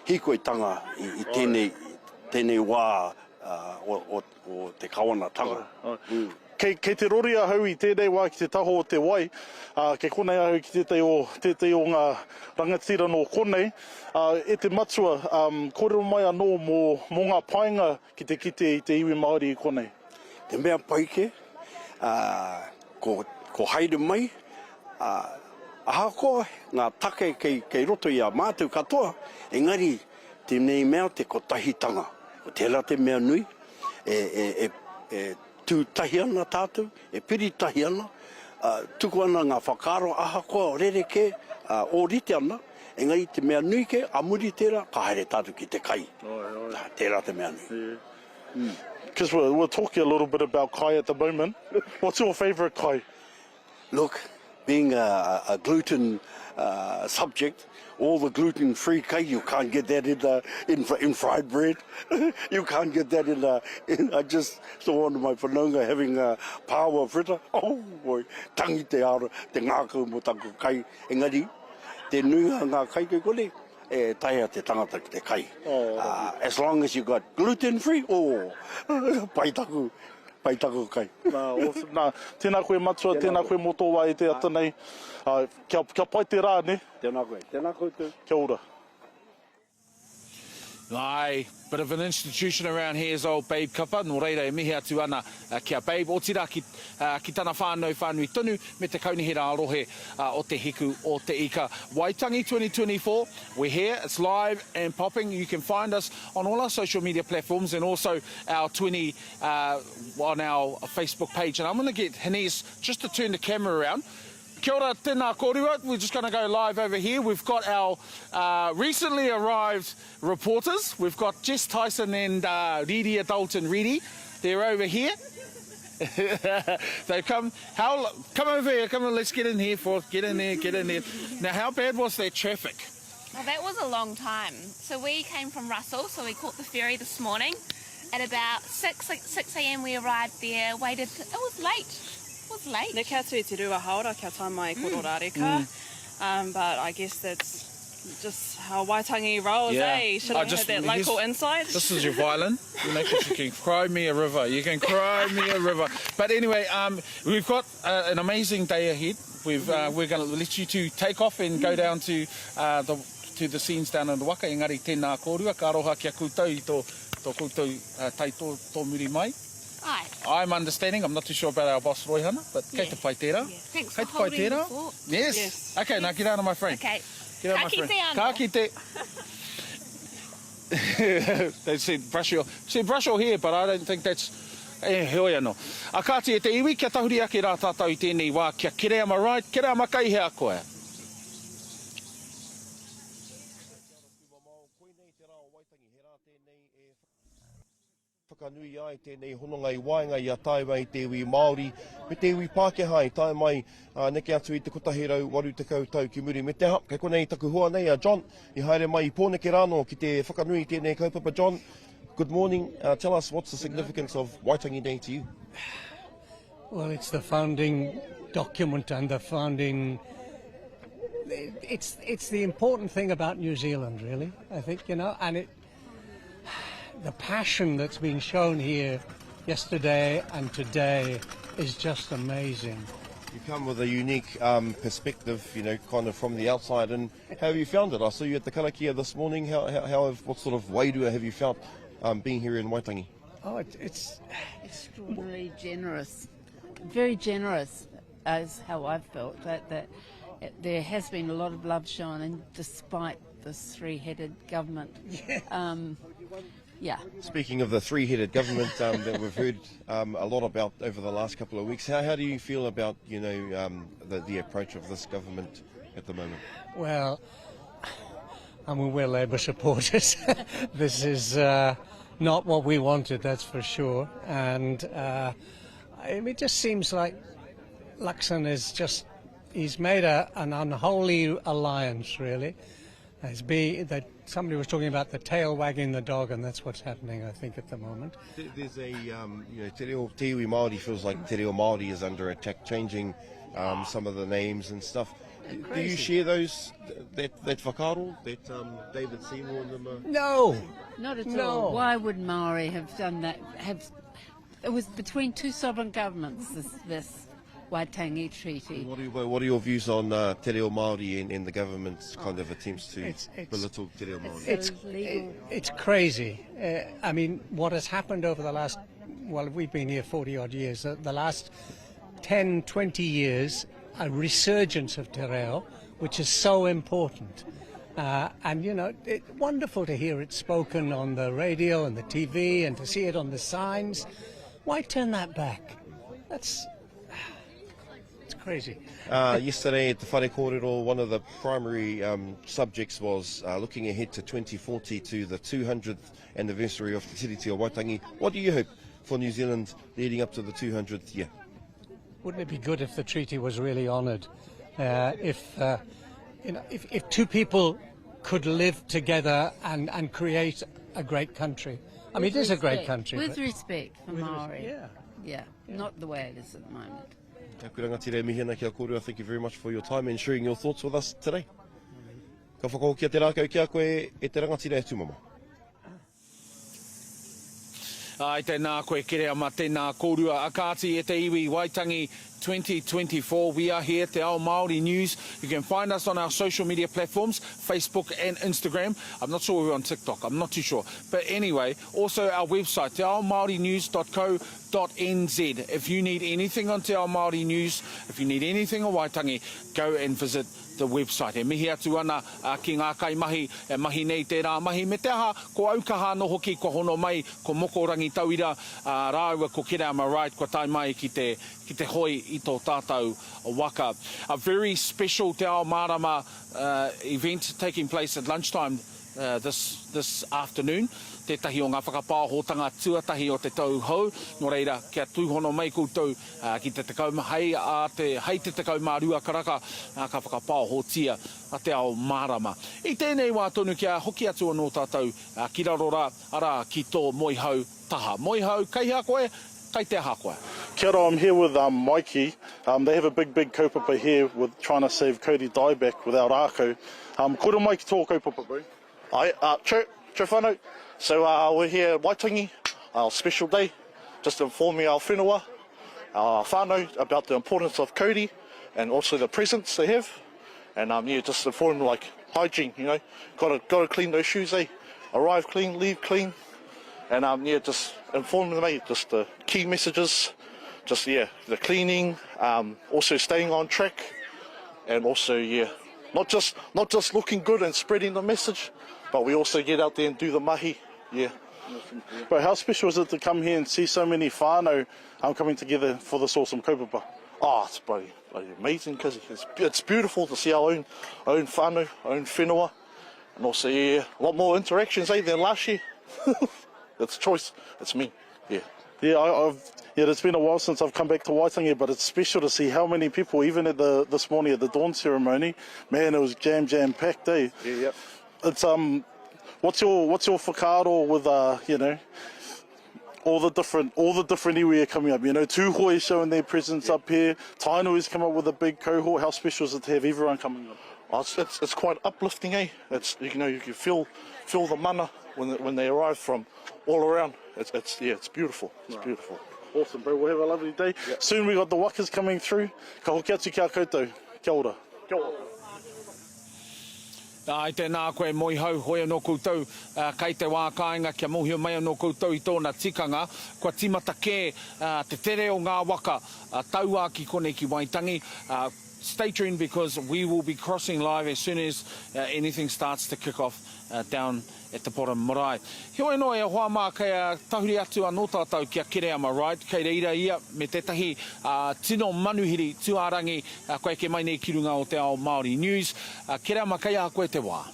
hikoitanga i tēnei wā o te kawanatanga. Kei te rori ahau i tēnei wā ki te taho o te wai, kei konei ahau ki te o ngā rangatira no konei, e te matua, kōrero mai anō mō ngā painga ki te kite i te iwi Māori i konei. Te mea paike, ko haere mai, ahako ngā take kei roto i a mātou katoa, engari tēnei mea te kotahitanga. O tērā te mea nui, e tūtahi ana tātou, e piri tahi ana, tuku ana ngā whakaaro ahakoa o rereke, o rite ana, engari te mea nui ke, amuri tērā, ka haere tātou ki te kai. Tērā te mea nui. Because we're talking a little bit about kai at the moment. What's your favourite kai? Look, being a gluten subject, all the gluten-free kai, you can't get that in fried bread. You can't get that I just saw one of my whanonga having a power fritter. Oh boy, tangi te ara, te ngākau mo tango kai. Engari, te nuinga ngā kai kei kone, e taia te tangata ki te kai. As long as you got gluten-free, paitaku kai. Awesome. Tēnā koe matua, tēnā koe motowa i te ata nei. Kia pai te rā, ne? Tēnā koe tū. Kia ora. Ai, bit of an institution around here is old Babe Kapa. Nō reira e mihi atu ana kia Babe. O tira ki tana whānau whānui tonu me te kaunihera arohe o te hiku o te ika. Waitangi 2024, we're here, it's live and popping. You can find us on all our social media platforms and also our on our Facebook page. And I'm going to get Hanese just to turn the camera around. Kia ora, tēnā kōrua. We're just going to go live over here. We've got our recently arrived reporters. We've got Jess Tyson and Riria Dalton Reedy. They're over here. They come over here, come on, let's get in here, get in there. Now, how bad was that traffic? Well, that was a long time. So we came from Russell, so we caught the ferry this morning. At about 6 a.m. we arrived there, waited, it was late. Ne kia tui te rua haora kia tai mai kororareka. But I guess that's just how Waitangi rolls, eh? Should I have that local insight? This is your violin. You know, 'cause you can cry me a river. You can cry me a river. But anyway, we've got an amazing day ahead. We're going to let you two take off and go down to the scenes down in the waka. Engari, tēnā kōrua, ka aroha kia koutou i tō koutou tai tō muri mai. Aye. I'm understanding. I'm not too sure about our boss, Roihana, but kei te pai tērā. Thanks Kei for te pai holding the tērā. fort. Yes. Okay, now get out of my frame. Okay. Get out of my frame. Ka kite. They said brush your hair, but I don't think that's... hoi anō. A kāti e te iwi, kia tahuri ake rā tātou i tēnei wā, kia kere ama right, kere ama kai hea koe. Whakanui ai tēnei hononga i waenga i a tāua i te iwi Māori, me te iwi Pākehā i tāi mai neke atu i te kotahirau waru te kautau ki muri. Me te hap, kei konei taku hoa nei a John, i haere mai i pōneke rāno ki te whakanui tēnei kaupapa John. Good morning. Tell us what's the significance of Waitangi Day to you? Well, it's the founding document and the founding... It's the important thing about New Zealand, really, I think, you know, and the passion that's being shown here yesterday and today is just amazing. You come with a unique perspective, you know, kind of from the outside, and how have you found it? I saw you at the karakia this morning. What sort of wairua have you felt being here in Waitangi? Oh, it's extraordinarily generous, very generous, is how I've felt. That there has been a lot of love shown, and despite this three-headed government. Yeah. Speaking of the three-headed government that we've heard a lot about over the last couple of weeks, how do you feel about, you know, the approach of this government at the moment? Well, I mean, we're Labour supporters. This is not what we wanted, that's for sure. And it just seems like Luxon is he's made an unholy alliance, really. Somebody was talking about the tail wagging the dog, and that's what's happening, I think, at the moment. There's a, you know, Te Reo Māori feels like Te Reo Māori is under attack, changing some of the names and stuff. Do you share that whakaaro that David Seymour and them No! Not at all. Why would Māori have done that? It was between two sovereign governments, this Waitangi Treaty. What are your views on Te Reo Māori and the government's kind of attempts to belittle Te Reo Māori? It's crazy. I mean, what has happened over the last, well, we've been here 40-odd years, the last 10, 20 years, a resurgence of Te Reo, which is so important. And, you know, it's wonderful to hear it spoken on the radio and the TV and to see it on the signs. Why turn that back? It's crazy. Yesterday at the Pūkōrero, one of the primary subjects was looking ahead to 2040 to the 200th anniversary of Te Tiriti o Waitangi. What do you hope for New Zealand leading up to the 200th year? Wouldn't it be good if the treaty was really honoured? If two people could live together and create a great country. I mean, it is a great country. With respect for Māori. Yeah. Not the way it is at the moment. Thank you very much for your time and sharing your thoughts with us today. Ka whakahokia te rākau kia koe e te rangatira e tūmama. Ai tēnā koe kere ama tēnā kōrua akāti e te iwi Waitangi 2024. We are here, Te Ao Māori News. You can find us on our social media platforms, Facebook and Instagram. I'm not sure we're on TikTok, I'm not too sure. But anyway, also our website, teaomaorinews.co.nz. If you need anything on Te Ao Māori News, if you need anything on Waitangi, go and visit the website. E mihi atu ana ki ngā kai mahi, e mahi nei tērā mahi. Me te aha, ko Aukaha no hoki, ko hono mai, ko moko rangi tauira, rāua ko kere ama right, ko tai mai ki te hoi i tō tātou waka. A very special Te Ao Marama event taking place at lunchtime this afternoon. Tētahi o ngā whakapāhotanga tuatahi o te tau hau. Nō reira, kia tūhono mai koutou ki te tekau hei te tekau mārua karaka ka whakapāhotia a te ao mārama. I tēnei wā tonu kia hoki atu anō tātou ki rarora ara ki tō moihau taha. Moihau, kei hea koe, kei te aha koe. Kia ora, I'm here with Mikey. They have a big kaupapa here with trying to save Cody dieback without Ako. Kura mai ki tō kaupapa, bro? Ai, true whanau. So we're here at Waitangi, our special day, just informing our whenua, our whānau about the importance of Cody and also the presents they have. And just inform them like hygiene, you know, gotta clean those shoes, arrive clean, leave clean. And just inform them, just the key messages, just the cleaning, also staying on track, and also not just looking good and spreading the message, but we also get out there and do the mahi. Yeah. But how special is it to come here and see so many whānau coming together for this awesome kaupapa? Oh, it's bloody amazing, because it's beautiful to see our own whānau, own whenua, and also a lot more interactions than last year. It's choice, it's me. Yeah, it's been a while since I've come back to Waitangi, but it's special to see how many people, even at this morning at the dawn ceremony. Man, it was jam packed, eh? Yeah. It's what's your whakaaro with all the different iwi are coming up, you know, tūhoi showing their presence up here, Tainoi's come up with a big cohort. How special is it to have everyone coming up? Oh, it's quite uplifting, eh? It's you can feel the mana when they arrive from all around. It's beautiful. It's beautiful. Awesome, bro. We'll have a lovely day. Yeah. Soon we got the wakas coming through. Ka hoki atu kia koutou. Kia ora. Kia ora. Ai tēnā koe moihau hoi anō koutou kei te wā kāinga kia mohio mai anō koutou I tōna tikanga. Kua timata kē te tere o ngā waka taua ki konei ki Waitangi. Stay tuned because we will be crossing live as soon as anything starts to kick off down at the bottom marae. Hoi no e hoa mā kei tahuri atu anō tātou kia kere ama right. Kei reira ia me tētahi tino manuhiri tuarangi koe ke mai nei ki runga o te ao Māori News. Kere ama kei a koe te wā.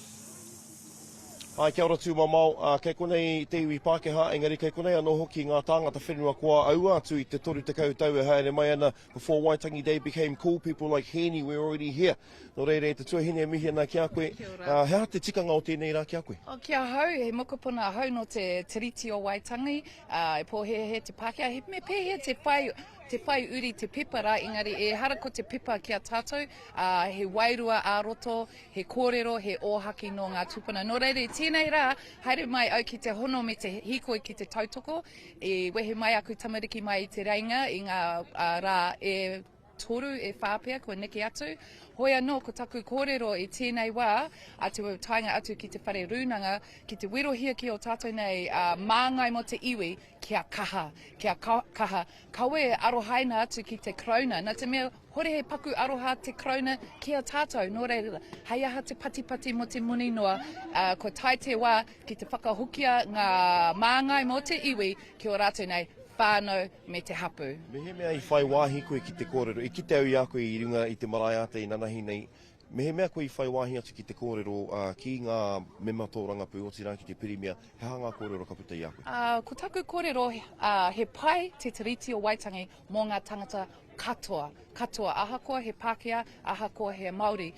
Ai, kia ora tū mamau, kei konei te iwi Pākehā, engari kei konei anō hoki ngā tāngata whenua kua aua atu I te toru te kautau e haere mai ana. Before Waitangi Day became cool, people like Henny were already here. Nō reire te tuahine e mihi ana kia koe. Hea te tikanga o tēnei rā kia koe? O kia hau, he mokopuna hau no te tiriti o Waitangi, e pōhea te Pākehā, he me pēhea te whai uri te pepa rā, engari e harako te pepa kia tātou, he wairua ā-roto, he kōrero, he ōhaki no ngā tupuna. Nō reire, tēnei rā, haere mai au ki te hono me te hikoi ki te tautoko, e wehe mai aku tamariki mai I te reinga, I ngā rā e toru e whāpea kua neke atu. Hoi anō ko taku kōrero I tēnei wā, atu tainga atu ki te whare rūnanga, ki te wirohia ki o tātou nei māngai mo te iwi, kia kaha. Kawe e arohaina atu ki te krauna, nā te mea hore he paku aroha te krauna kia tātou, nō reira, hei aha te pati mo te muni noa, ko tai te wā ki te whakahukia ngā māngai mo te iwi, ki o rātou nei, whānau me te hapu. Mehe mea I whai wāhi koe ki te kōrero, I kite au I a koe I runga I te marae ate I nanahi nei. Mehe mea koe I whai wāhi atu ki te kōrero ki ngā mema tō rangapū o tirā ki te pirimia, he hanga kōrero ka puta I a koe? Ko taku kōrero he pai te tiriti o Waitangi mō ngā tangata katoa, ahakoa he Pākehā, ahakoa he Māori.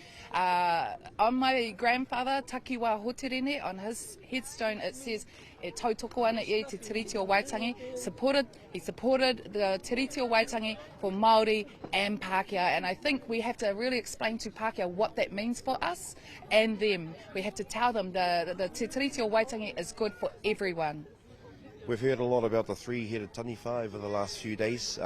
On my grandfather, Takiwā Hoterene, on his headstone it says, e tautoko ana I te tiriti o Waitangi, he supported the tiriti o Waitangi for Māori and Pākehā, and I think we have to really explain to Pākehā what that means for us and them. We have to tell them the tiriti o Waitangi is good for everyone. We've heard a lot about the three-headed taniwha over the last few days.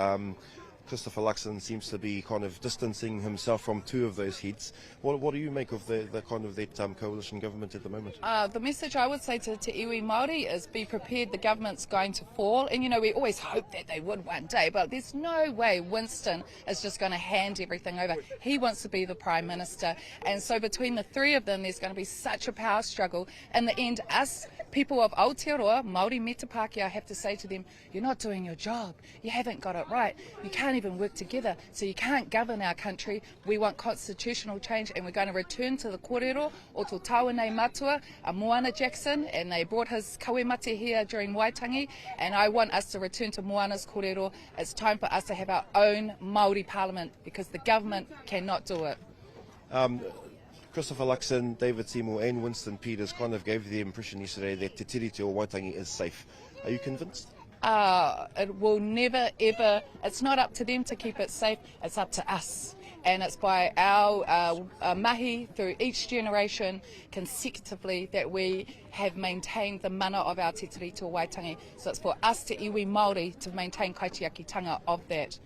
Christopher Luxon seems to be kind of distancing himself from two of those heads. What do you make of the kind of that coalition government at the moment? The message I would say to iwi Māori is be prepared, the government's going to fall. And you know, we always hope that they would one day, but there's no way Winston is just going to hand everything over. He wants to be the Prime Minister. And so between the three of them, there's going to be such a power struggle. In the end, us people of Aotearoa, Māori Meta Pākehā, have to say to them, you're not doing your job, you haven't got it right, you can't even work together, so you can't govern our country. We want constitutional change, and we're going to return to the kōrero o tō tāwanei matua, a Moana Jackson, and they brought his kawemate here during Waitangi, and I want us to return to Moana's kōrero. It's time for us to have our own Māori parliament, because the government cannot do it. Christopher Luxon, David Seymour and Winston Peters kind of gave the impression yesterday that Te Tiriti o Waitangi is safe. Are you convinced? It will never ever, it's not up to them to keep it safe, it's up to us. And it's by our mahi through each generation consecutively that we have maintained the mana of our Te Tiriti o Waitangi. So it's for us te iwi Māori to maintain kaitiakitanga of that.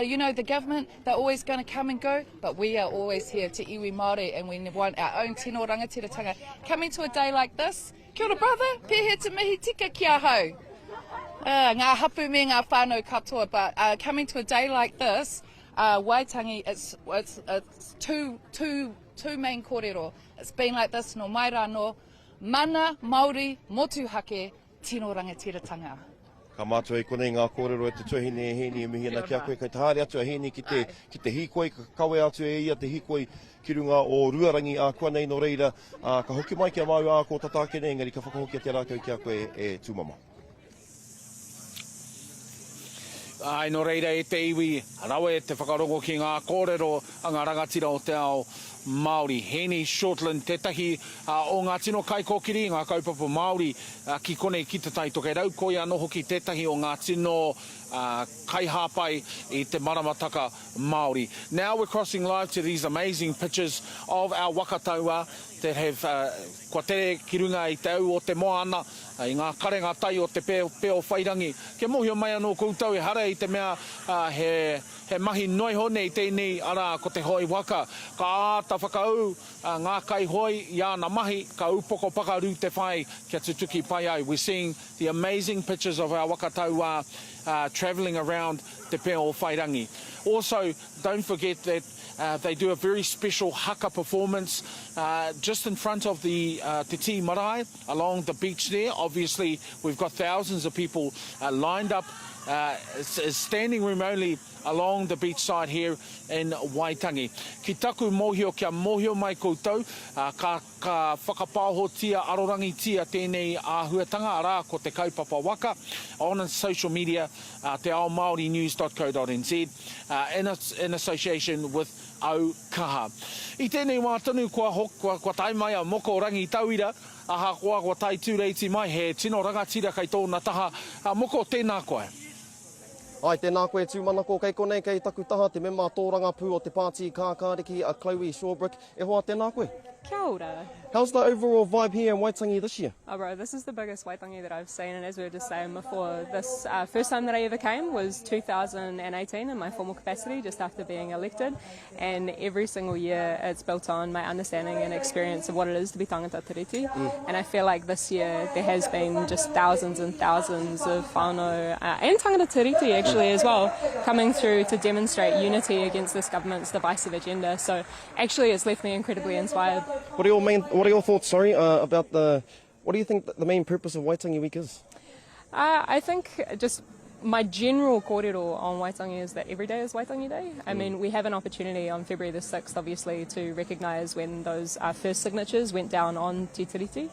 You know, the government, they're always going to come and go, but we are always here te iwi Māori, and we want our own tino rangatiratanga. Coming to a day like this, kia ora brother, pēhea te mihi tika kia hau. Ngā hapu me ngā whānau katoa, but coming to a day like this, Waitangi, it's two main kōrero. It's been like this no mai rāno, mana, Māori, motu hake, tino rangatiratanga. Ka mātua e konei ngā kōrero e te tuhine e hēni e mihi ana kia koe, kei te haere atu a hēni ki te hikoi, ka kawe atu e ia te hikoi ki runga o ruarangi a kua nei no reira, ka hoki mai kia mau a ko tatake nei, engari ka whakahoki a te rākau kia koe e tūmama. Ai no reira e te iwi, rawe te whakarongo ki ngā kōrero a ngā rangatira o te ao Māori. Hēni Shortland, tētahi o ngā tino kaikōkiri, ngā kaupapa Māori ki konei ki te taitoke rau, ko ia no hoki tētahi o ngā tino kaihāpai i te maramataka Māori. Now we're crossing live to these amazing pictures of our wakataua that have kua tere ki runga i te au o te moana, i ngā karenga tai o te peo whairangi. Ke mohio mai anō koutou e hara i te mea he mahi noi hone i tēnei ara ko te hoi waka. Ka āta whakau ngā kai hoi i ana mahi, ka upoko pakaru te whai kia tutuki pai ai. We're seeing the amazing pictures of our wakataua travelling around te peo whairangi. Also, don't forget that they do a very special haka performance just in front of the Te Tii Marae along the beach there. Obviously, we've got thousands of people lined up, standing room only along the beach side here in Waitangi. Ki taku mohio kia mohio mai koutou, ka whakapāhotia arorangi tia tēnei āhuatanga arā ko te kaupapa waka on social media, te aomaorinews.co.nz, in association with Aukaha. I tēnei wā tonu kua tai mai a moko rangi tauira, aha kua tai tūreiti mai he tino rangatira kai tōna taha, moko tēnā koe. Ai, tēnā koe tūmana ko kei konei kei taku taha, te mema tōranga pū o te pāti kākāriki a Chloe Shawbrick. E hoa tēnā koe. Kia ora. How's the overall vibe here in Waitangi this year? Oh bro, this is the biggest Waitangi that I've seen, and as we were just saying before, this first time that I ever came was 2018 in my formal capacity, just after being elected, and every single year it's built on my understanding and experience of what it is to be tangata tiriti, and I feel like this year there has been just thousands and thousands of whānau and tangata tiriti actually as well, coming through to demonstrate unity against this government's divisive agenda, so actually it's left me incredibly inspired. What are your thoughts, about what do you think the main purpose of Waitangi Week is? I think just my general kōrero on Waitangi is that every day is Waitangi Day. I mean, we have an opportunity on February the 6th, obviously, to recognise when those first signatures went down on Te Tiriti.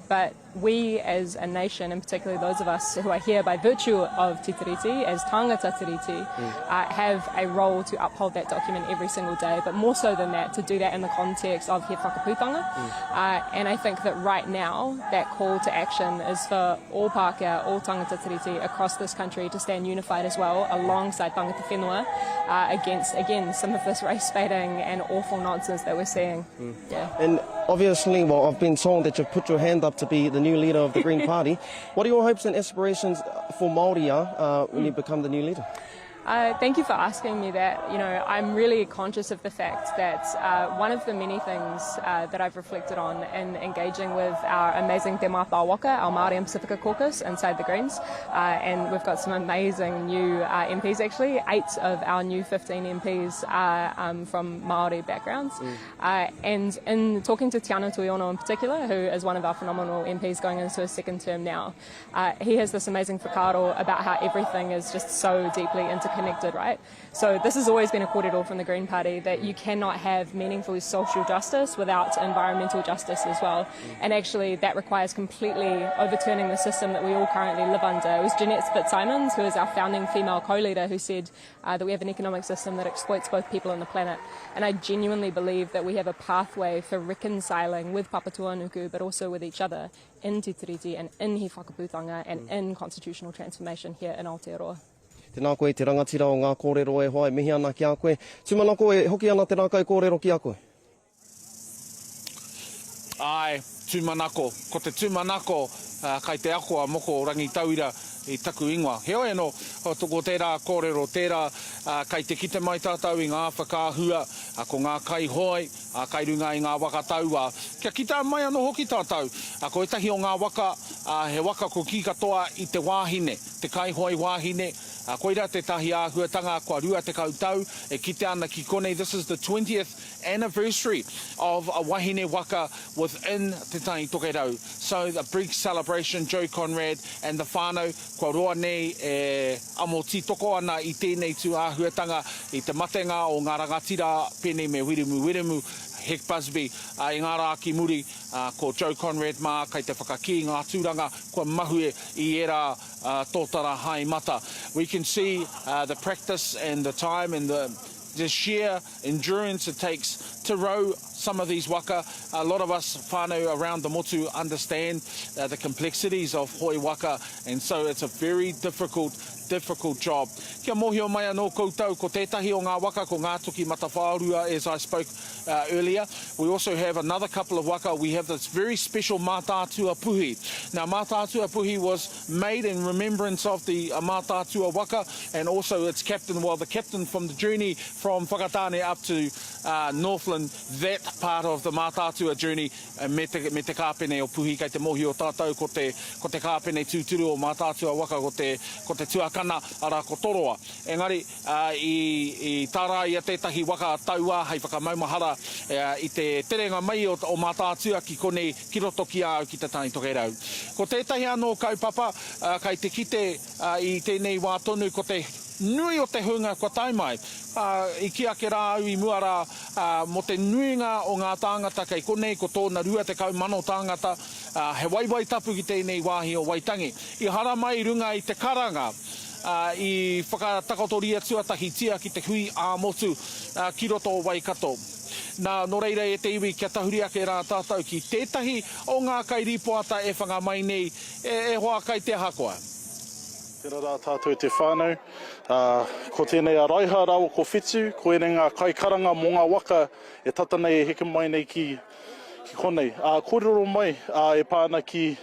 But we as a nation, and particularly those of us who are here by virtue of Te Tiriti, as tangata tiriti, have a role to uphold that document every single day, but more so than that, to do that in the context of he whakaputanga. And I think that right now, that call to action is for all Pākehā, all tangata tiriti across this country to stand unified as well, alongside tangata whenua, against, again, some of this race baiting and awful nonsense that we're seeing. Yeah. And obviously, well, I've been told that you've put your hand up to be the new leader of the Green Party. What are your hopes and aspirations for Māori when you become the new leader? Thank you for asking me that. You know, I'm really conscious of the fact that one of the many things that I've reflected on in engaging with our amazing Te Mātā Waka, our Māori and Pacifica caucus inside the Greens, and we've got some amazing new MPs actually. 8 of our new 15 MPs are from Māori backgrounds. And in talking to Te Anō Tuiono in particular, who is one of our phenomenal MPs going into his second term now, he has this amazing whakaaro about how everything is just so deeply interconnected, right? So this has always been a kōrero from the Green Party, that you cannot have meaningful social justice without environmental justice as well. And actually that requires completely overturning the system that we all currently live under. It was Jeanette Fitzsimons, who is our founding female co-leader, who said that we have an economic system that exploits both people and the planet. And I genuinely believe that we have a pathway for reconciling with Papatuanuku, but also with each other in Te Tiriti and in He Whakaputanga and in constitutional transformation here in Aotearoa. Tēnā koe te rangatira o ngā kōrero e hoa, e mihi ana ki a koe. Tūmana koe, hoki ana tēnā kai kōrero ki a koe. Ai, tūmanako. Ko te tūmanako, kai te akoa moko rangi tauira i taku ingoa. Heo no, ko tērā kōrero, tērā kai te kite mai tātou i ngā whakāhua, ko ngā kai hoi, kai runga i ngā waka taua. Kia kita mai anō hoki tātou, ko etahi o ngā waka, he waka ko ki katoa i te wāhine, te kai hoi wāhine, koira te tahi āhuatanga, kua rua te kautau, e kite ana ki konei. This is the 20th anniversary of a wahine waka within te tangi tokerau. So a big celebration, Joe Conrad and the whānau, kua roa nei e amo titoko ana i tēnei tū āhuatanga i te matenga o ngā rangatira pēnei me wiremu, Heck Busby, i ngā rā ki muri, ko Joe Conrad mā, kai te whakaki ngā tūranga, kua mahue i era tōtara hai mata. We can see the practice and the time and the sheer endurance it takes to row some of these waka. A lot of us whānau around the motu understand the complexities of hoi waka, and so it's a very difficult job. Kia mohio mai anō koutou, ko tētahi o ngā waka, ko ngā tuki matawhārua, as I spoke earlier. We also have another couple of waka. We have this very special Mātātua Puhi. Now, Mātātua Puhi was made in remembrance of the Mātātua waka, and also its captain, well, the captain from the journey from Whakatane up to Northland, that part of the Mātātua journey, me te kāpene o Puhi, kei te mohi o tātou, ko te kāpene tūturu o Mātātua waka, ko te tuakana ara ko toroa. Engari, i tāra ia tētahi waka taua, hei whakamaumahara, i te terenga mai o Mātātua ki konei ki roto ki au ki te tāni tokerau. Ko tētahi anō kaupapa, kai te kite i tēnei wā tonu, ko te nui o te hunga kua taimai. I ki ake rā au i muara mo te nuinga o ngā tāngata kei konei, ko tōna rua te kaumano tāngata, he waiwai tapu ki tēnei wāhi o Waitangi. I hara mai runga i te karanga, i whakatakatoria tuatahi tia ki te hui āmotu ki roto o Waikato. Nā, no reira e te iwi kia tahuri ake rā tātou ki tētahi o ngā kairipoata e whanga mai nei, e hoa kai te hakoa. Tēnā rā tātou te whānau. Ko tēnei a raiha rau ko whetū, ko ene ngā kaikaranga mō ngā waka e tata nei e heke mai nei ki konei. Kōrero mai e pāna ki,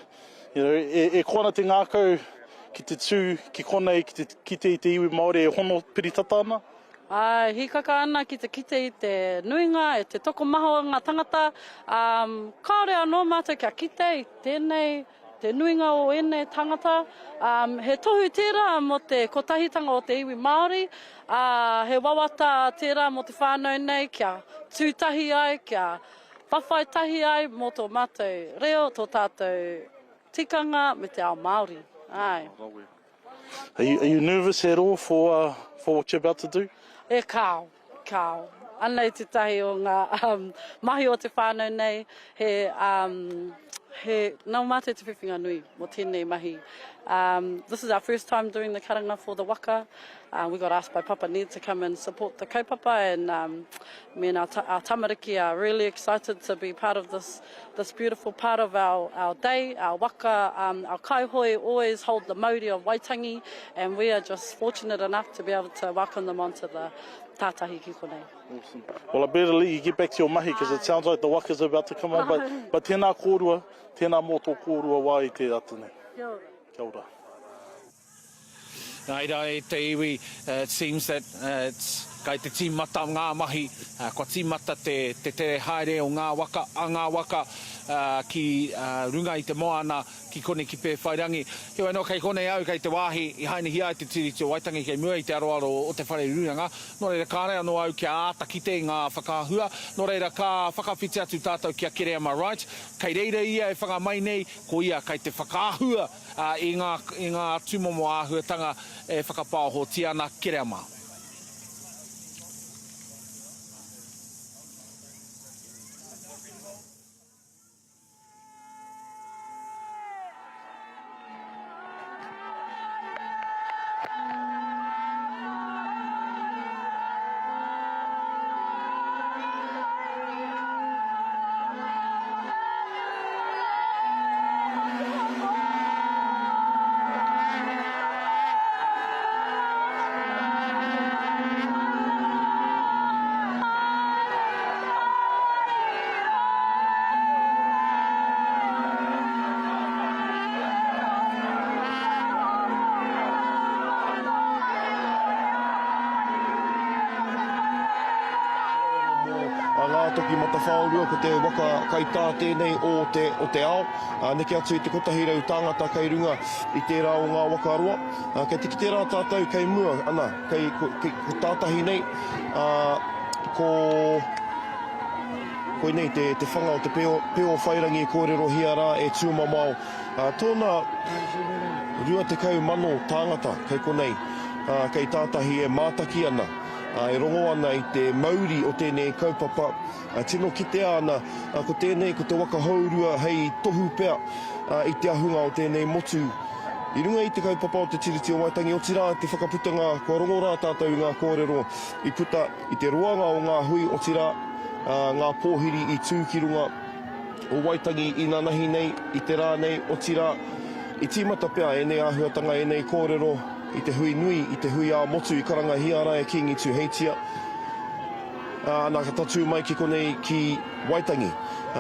e koana te ngākau ki te tū, ki konei, ki te iwi Māori e hono piri tata ana? Hikaka ana ki te kite i te nuinga, e te toko maho ngā tangata. Kāore anō mātou kia kite i tēnei, te nuinga o ene tangata. He tohu tērā mo te kotahitanga o te iwi Māori. He wawata tērā mo te whānau nei, kia tūtahi ai, kia whawhai tahi ai mo tō mātou reo, tō tātou tikanga me te ao Māori. Ai. Are you nervous at all for what you're about to do? E kāo. Anei te tahi o ngā mahi o te whānau nei, he nau mātou te whiwhinga nui mo tēnei mahi. This is our first time doing the karanga for the waka. We got asked by Papa Ned to come and support the kaupapa, and me and our tamariki are really excited to be part of this beautiful part of our day. Our waka, our kaihoi always hold the mauri of Waitangi, and we are just fortunate enough to be able to welcome them onto the tātahi ki konei. Awesome. Well, I better let you get back to your mahi, because it sounds like the waka's about to come on, but tēnā kōrua, tēnā mō tō kōrua wā i te atanei. Kia ora. Nā ira e te iwi, it seems that it's kai te tīmata ngā mahi, kua tīmata te haere o ngā waka, ki runga i te moana, ki kone ki pē whairangi. Hewa no kai kone au kai te wāhi, i haine hia te tiriti o Waitangi kei mua i te aroaro o te whare runanga. Nō reira kāre anō au kia āta ki te ngā whakahua, nō reira ka whakawhiti atu tātou kia kere am I right. Kai reira ia e whakamai nei, ko ia kai te whakahua i ngā tūmomo āhuatanga e whakapāho tiana kere ama. Toki mata whaurua ko te waka kai tā tēnei o te ao. Neke atu i te kotahirau tāngata kai runga i te rā o ngā waka aroa. Kei tiki te rā tātou kai mua ana, ko tātahi nei. Ko nei te whanga o te peo whairangi kōrero hia rā e tūmamao. Tōna rua te kau mano tāngata kai konei. Kei tātahi e mātaki ana. E rongo ana i te Māori o tēnei kaupapa. Tino kitea ana, ko tēnei, ko te waka haurua hei tohu pea i te ahunga o tēnei motu. I runga i te kaupapa o te tiriti o Waitangi, o tira te whakaputanga, kua rongo rā tātou ngā kōrero i puta i te ruanga o ngā hui, o tira ngā pōhiri i tūkirunga o Waitangi i nanahi nei, i te rā nei, o tira i tīmata pea e nei āhuatanga, e nei kōrero, i te hui nui, i te hui a motu i karanga hiara e kingi tu heitia. Nā ka tatu mai ki konei ki Waitangi.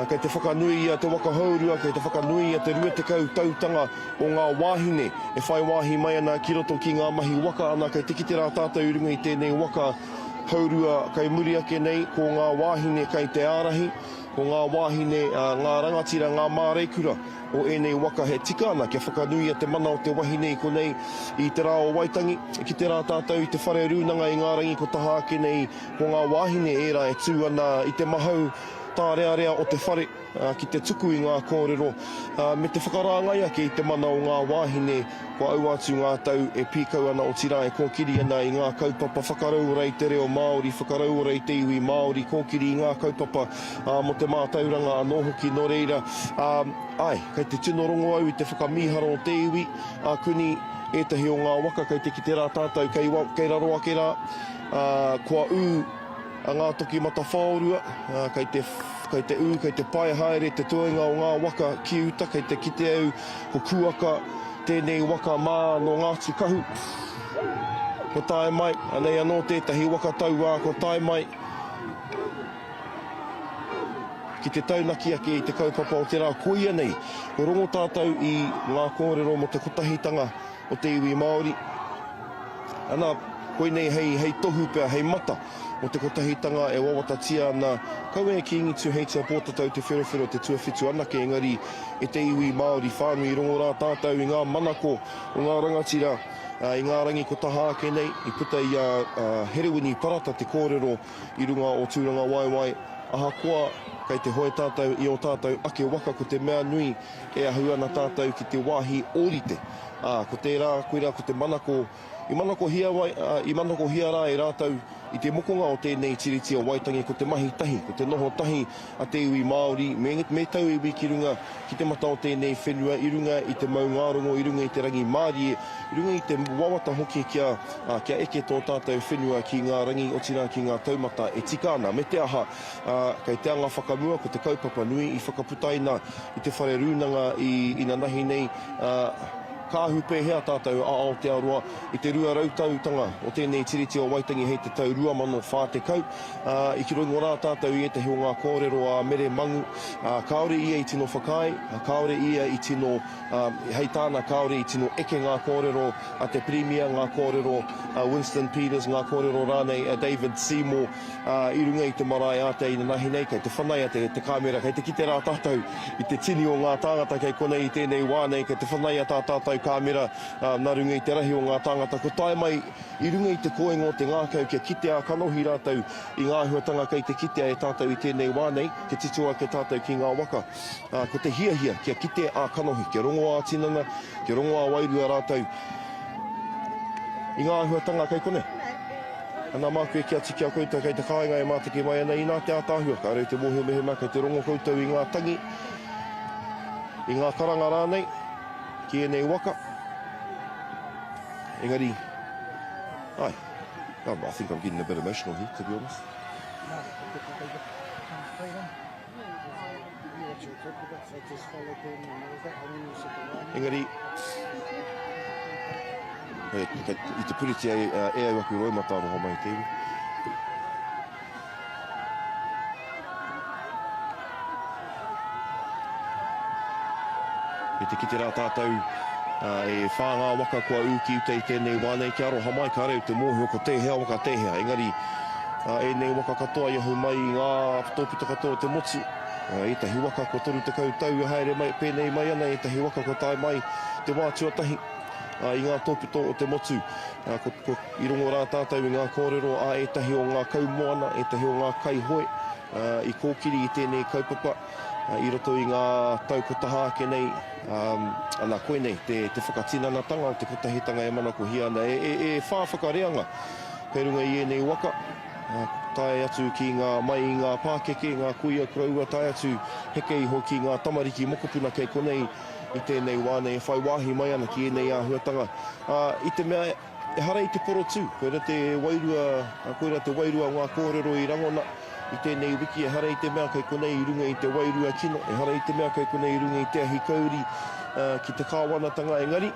Kei te whakanui ia te waka haurua, kei te whakanui ia te rua te kau tautanga o ngā wāhine. E whai wāhi mai ana ki roto ki ngā mahi waka ana, kei tiki te rā tātou runga i tēnei waka haurua kai muri ake nei, ko ngā wāhine kai te ārahi, ko ngā wāhine, ngā rangatira, ngā māreikura o enei waka he tika ana kia whakanui a te mana o te wahine i konei i te rā o Waitangi. Ki te rā tātou i te whare rūnanga i ngā rangi ko taha ake nei, ko ngā wāhine e rā e tū ana i te mahau tā rea rea o te whare ki te tuku i ngā kōrero. Me te whakarāngai ake i te mana o ngā wāhine, ko au atu ngā tau e pīkau ana o tira e kōkiri ana i ngā kaupapa whakarauora i te reo Māori, whakarauora i te iwi Māori, kōkiri i ngā kaupapa mo te mātauranga anō hoki no reira. Kei te tino rongo au i te whakamihara o te iwi, kuni etahi o ngā waka, kei te ki te rā tātou, kei raro ake rā, kua ngā toki mata whaorua, kei te pai haere, te tuainga o ngā waka ki uta, kei te kite au, ko kuaka, tēnei waka mā no ngātu kahu. Ko tae mai, anei anō tētahi waka tauā, ko tae mai. Ki te taunaki ake i te kaupapa o te rā koia nei, ko rongo tātou i ngā kōrero mo te kotahitanga o te iwi Māori. Ana, koe nei hei tohu pia, hei mata o te kotahitanga e wawatatia ana kau e ki ingi tu heitia pōtatau te wherewhero te tuawhitu anake engari e te iwi Māori whānui rongo rā tātou i ngā manako o ngā rangatira i ngā rangi ko taha ake nei i puta i Herewini parata te kōrero i runga o tūranga waiwai. Ahakoa kei te hoe tātou i o tātou ake waka ko te mea nui e ahu ana tātou ki te wāhi ōrite. Ko te rā, koe rā ko te manako I manako hia rā e rātau i te mokonga o tēnei tiriti o Waitangi ko te mahi tahi, ko te noho tahi a te iwi Māori, me tau iwi ki runga ki te mata o tēnei whenua, i runga i te maungārongo, i runga i te rangi Māori, i runga i te wawata hoki kia eke tō tātou whenua ki ngā rangi o tira ki ngā taumata e tika ana. Me te aha, kei te anga whakamua ko te kaupapa nui i whakaputaina i te whare rūnanga i nanahi nei, kāhu pēhea tātou a Aotearoa I te rua rautautanga o tēnei tiriti o Waitangi hei te tau 2040. I ki rongo rā tātou I te heo ngā kōrero a mere mangu. Kaore ia I tino whakai, kaore ia I tino hei tāna kaore I tino eke ngā kōrero a te Premier, ngā kōrero Winston Peters, ngā kōrero rānei David Seymour, I runga I te marae a te ina nahi nei, kei te whanai a te kāmera, kei te kite rā tātou I te tini o ngā tāngata kei konei I tēnei wānei, kei te whanai a tā tātou kāmera, nā runga I te rahi o ngā tāngata. Ko tae mai I runga I te koenga o te ngākau kia kite a kanohi rātou I ngā huatanga kei te kite e tātou I tēnei wānei, ke titua ke tātou ki ngā waka. Ko te hiahia kia kite a kanohi, kia rongo a tinanga, kia rongo a wairua rātou I ngā huatanga kei konei. Ana māku e kia tiki a koutou kei te kāinga e mātiki mai ana I nā te ātāhua. Ka reo te mōhio mehema kei te rongo koutou I ngā tangi, I ngā karanga rānei, ki enei waka. Engari, I think I'm getting a bit emotional here, to be honest. Engari, I te puriti e au aku roi mataro ho mai tewi. E te kite rā tātou e whāngā waka kua uki ute I tēnei wānei ki aroha mai ka reo te mōhio ko tehea waka tehea. Engari, e nei waka katoa I ahu mai I ngā tōpita katoa te motu. E tahi waka ko toru te kautau e haere mai, pēnei mai ana, e tahi waka ko tae mai te wā tuatahi. I ngā tōpito o te motu. I rongo rā tātou I ngā kōrero a e tahi o ngā kaumoana, e tahi o ngā kaihoe, I kōkiri I tēnei kaupapa, I roto I ngā taukotaha ke nei, ana koe nei, te whakatinanatanga o te kotahitanga e mana ko hia ana, e whāwhakareanga, kei runga I nei waka, tae atu ki ngā mai I ngā pākeke, ngā kuia kraua, tae atu heke iho ki ngā tamariki mokopuna kei konei, I tēnei wānei, e whai wāhi mai ana ki enei āhuatanga. I te mea, e hara I te poro tū, koera te wairua ngā kōrero I rangona, I tēnei wiki, e hara I te mea kei konei I runga I te wairua kino, e hara I te mea kei konei I runga I te ahi kauri ki te kāwanatanga engari,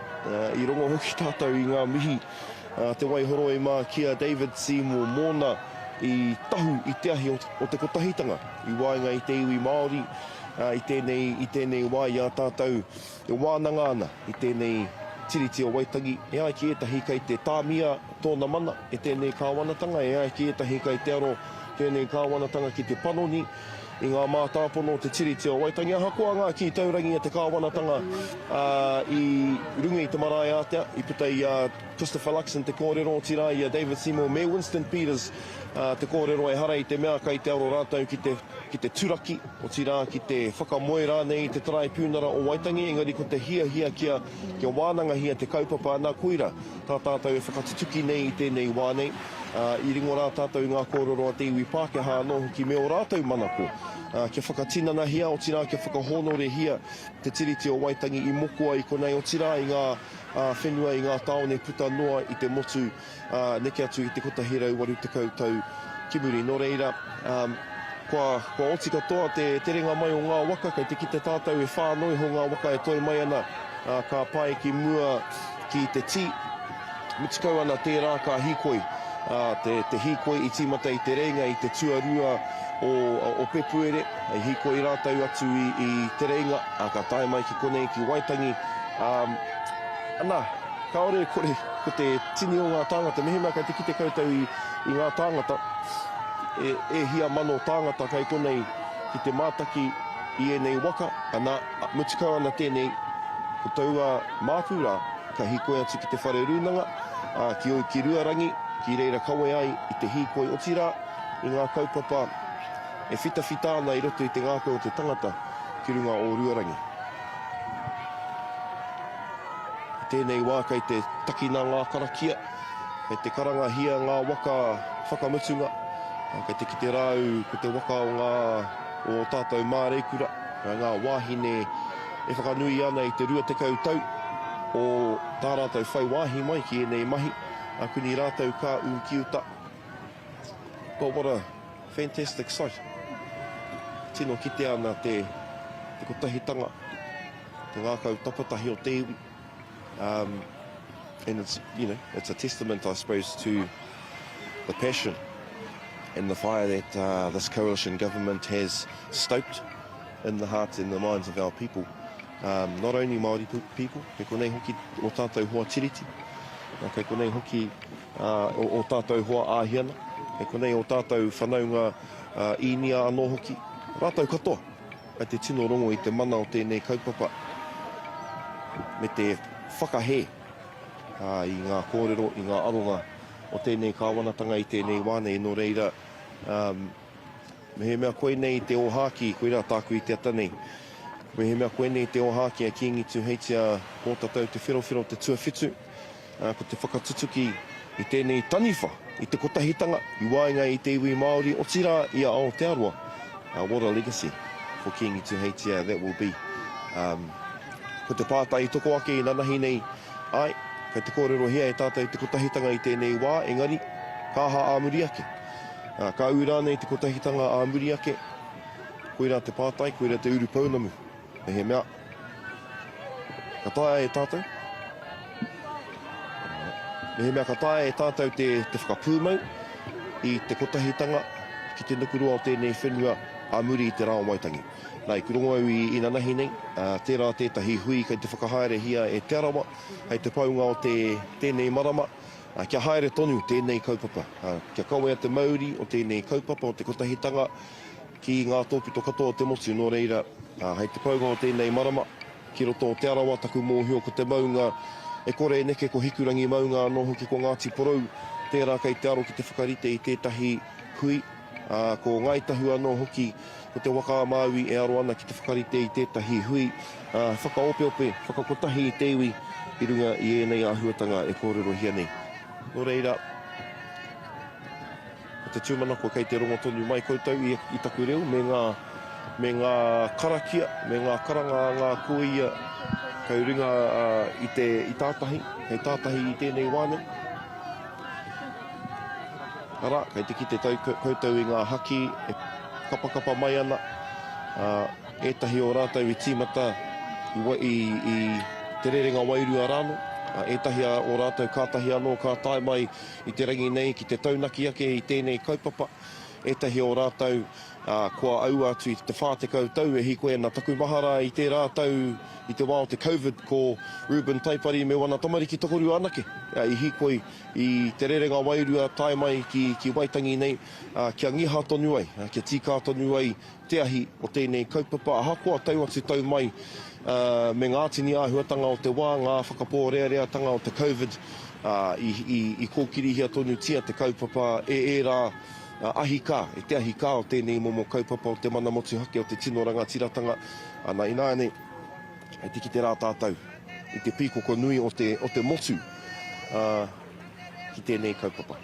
I rongo hoki tātou I ngā mihi, te waihoro e mā kia David Seymour mōna I tahu I te ahi o te kotahitanga, I wainga I te iwi Māori, I tēnei wā I a tātou e wānanga ana I tēnei tiriti o Waitangi. E ai ki etahi kei te tāmia tōna mana e tēnei kāwanatanga, e ai ki etahi kei te aro tēnei kāwanatanga ki te panoni I ngā mātāpono o te tiriti o Waitangi. Hakoa ngā ki taurangi e te kāwanatanga I runga I te marae ātea, I puta I Christopher Luxon te kōrero o tira, I David Seymour me Winston Peters te kōrero e hara I te mea kei te aro rātou ki te turaki o tira, ki te whakamoe rānei I te tarai pūnara o Waitangi, engari ko te hia kia wānanga hia te kaupapa nā koira, tā tātou e whakatutuki nei I tēnei wānei. I ringo rā tātou ngā kōrero a te iwi Pākehā anō ki meo rātou manako. Kia whakatinana hia o tira, kia whakahonore hia te tiriti o Waitangi I mokoa I konei o tira I ngā whenua I ngā taone puta noa I te motu neke atu I te kotahirau waru te koutou kimuri. Nō reira, kua oti katoa te renga mai o ngā waka, kei te kite tātou e whānoi ho ngā waka e toi mai ana, ka pai ki mua ki te ti, mitikau ana tērā ka hikoi. Te hikoi I tīmata I te reinga I te tuarua o Pepuere, I hikoi rātau atu I te reinga, ka tae mai ki konei ki Waitangi. Ana, kaore kore ko te tini o ngā tāngata, mehema kei te kite koutou I ngā tāngata, e hia mano tāngata kei konei ki te mātaki I enei waka, ana mutikau ana tēnei, ko taua māpūra, ka hikoi atu ki te whare rūnanga, ki oi ki Ruarangi, ki reira kawe ai I te hikoi o tira, I ngā kaupapa e whitawhita ana I roto I te ngākau o te tangata ki runga o Ruarangi. Tēnei wā kei te takina ngā karakia, kei te karanga hia ngā waka whakamutunga, kei te kite rau ko te waka o tātou māreikura, ngā wāhine e whakanui ana I te rua te kautau, o tā rātou whai wāhi mai ki enei mahi, a kuni rātou ka ki uta. But what a fantastic sight. Tino kite ana te kotahitanga, te ngākau tapatahi o te iwi. And it's, you know, it's a testament, I suppose, to the passion and the fire that this coalition government has stoked in the hearts and the minds of our people. Not only Māori people, kei konei hoki o tātou hoa tiriti, kei konei hoki o tātou hoa āhiana, kei konei o tātou whanaunga inia anō hoki, rātou katoa, ai te tino rongo i te mana o tēnei kaupapa, me te whakahe i ngā kōrero, i ngā aronga o tēnei kāwanatanga i tēnei wānei no reira. Me he mea koe nei te ohaki, koe rā tāku i te atanei. Me he mea koe nei te ohaki a kiengi tu heitia o tatau te whirowhiro te tuawhitu, ko te whakatutuki i tēnei taniwha, i te kotahitanga, i waenga i te iwi Māori, o tira i a Aotearoa. What a legacy for kiengi tu heitia that will be. Ko te pātai i toko ake i nanahi nei, ai, kei te kōrero hea e tātou te kotahitanga i tēnei wā, engari, kāha āmuri ake. Ka ura nei te kotahitanga āmuri ake, koe rā te pātai, koe rā te uru paunamu. E he mea, ka taia e tātou. Me he mea ka taia e tātou te whakapūmau i te kotahitanga ki te nukurua o tēnei whenua āmuri i te rā o Waitangi. Nei, kurongo au i nanahi nei, tērā tētahi hui kei te whakahaere hia e te arawa, hei te paunga o tēnei marama, kia haere tonu tēnei kaupapa. Kia kawea te Māori o tēnei kaupapa o te kotahitanga ki ngā tōpito katoa o te motu no reira, hei te paunga o tēnei marama, ki roto o te arawa, taku mōhio ko te maunga, e kore e neke ko hikurangi maunga no hoki ko Ngāti Porou, tērā kei te aro ki te whakarite i tētahi hui, ko Ngaitahu anō hoki, ko te waka māui e aro ana ki te whakarite i tētahi hui, whakaopeope, whakakotahi i te iwi, i runga i ēnei āhuatanga e kōrero hia nei. Nō reira, te tūmanako kei te rongo tonu mai koutou i taku reo, me ngā karakia, me ngā karanga, ngā kōia, kei ringa i tātahi, kei tātahi i tēnei wānei. Ara, kei te ki te koutou i ngā haki, e kapakapa mai ana, ētahi o rātou i tīmata i te rerenga wairua rāno, ētahi o rātou kātahi anō kā tae mai i te rangi nei ki te taunaki ake i tēnei kaupapa, ētahi o rātou kua au atu i te whātekau tau e hikoe na taku mahara i te rātou i te wā o te COVID ko Ruben Taipari me wana tamariki tokoru anake. I hikoe i te rerenga wairua tae mai ki Waitangi nei, kia ngiha tonu ai, kia tika tonu ai te ahi o tēnei kaupapa. Ahakoa tau atu tau mai me ngā tini āhuatanga o te wā, ngā whakapōreareatanga o te COVID, i kōkiri hia tonu tia te kaupapa e rā ahi kā, e te ahi kā o tēnei momo kaupapa o te mana motu hake o te tino rangatiratanga. Ana i nāne, e tiki te rā tātou, i te pīkoko nui o te motu ki tēnei kaupapa.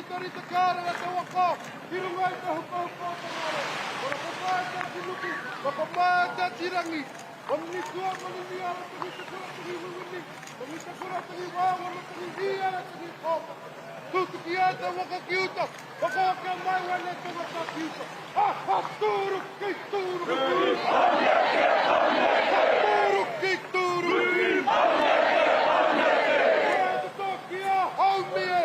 tori te kāra te waka. Hirungai te hukau kōtangaro. Ora komāta tinuki, wa komāta tirangi. Wani kua mani ni ala tangi te kura tangi wini. Wani te kura tangi wāwana tangi ni ala tangi kōpa. Tutuki ata waka kiuta. Waka waka mai wane te waka kiuta. Ha ha tūru ki tūru. Tūru ki tūru. Kia haumie.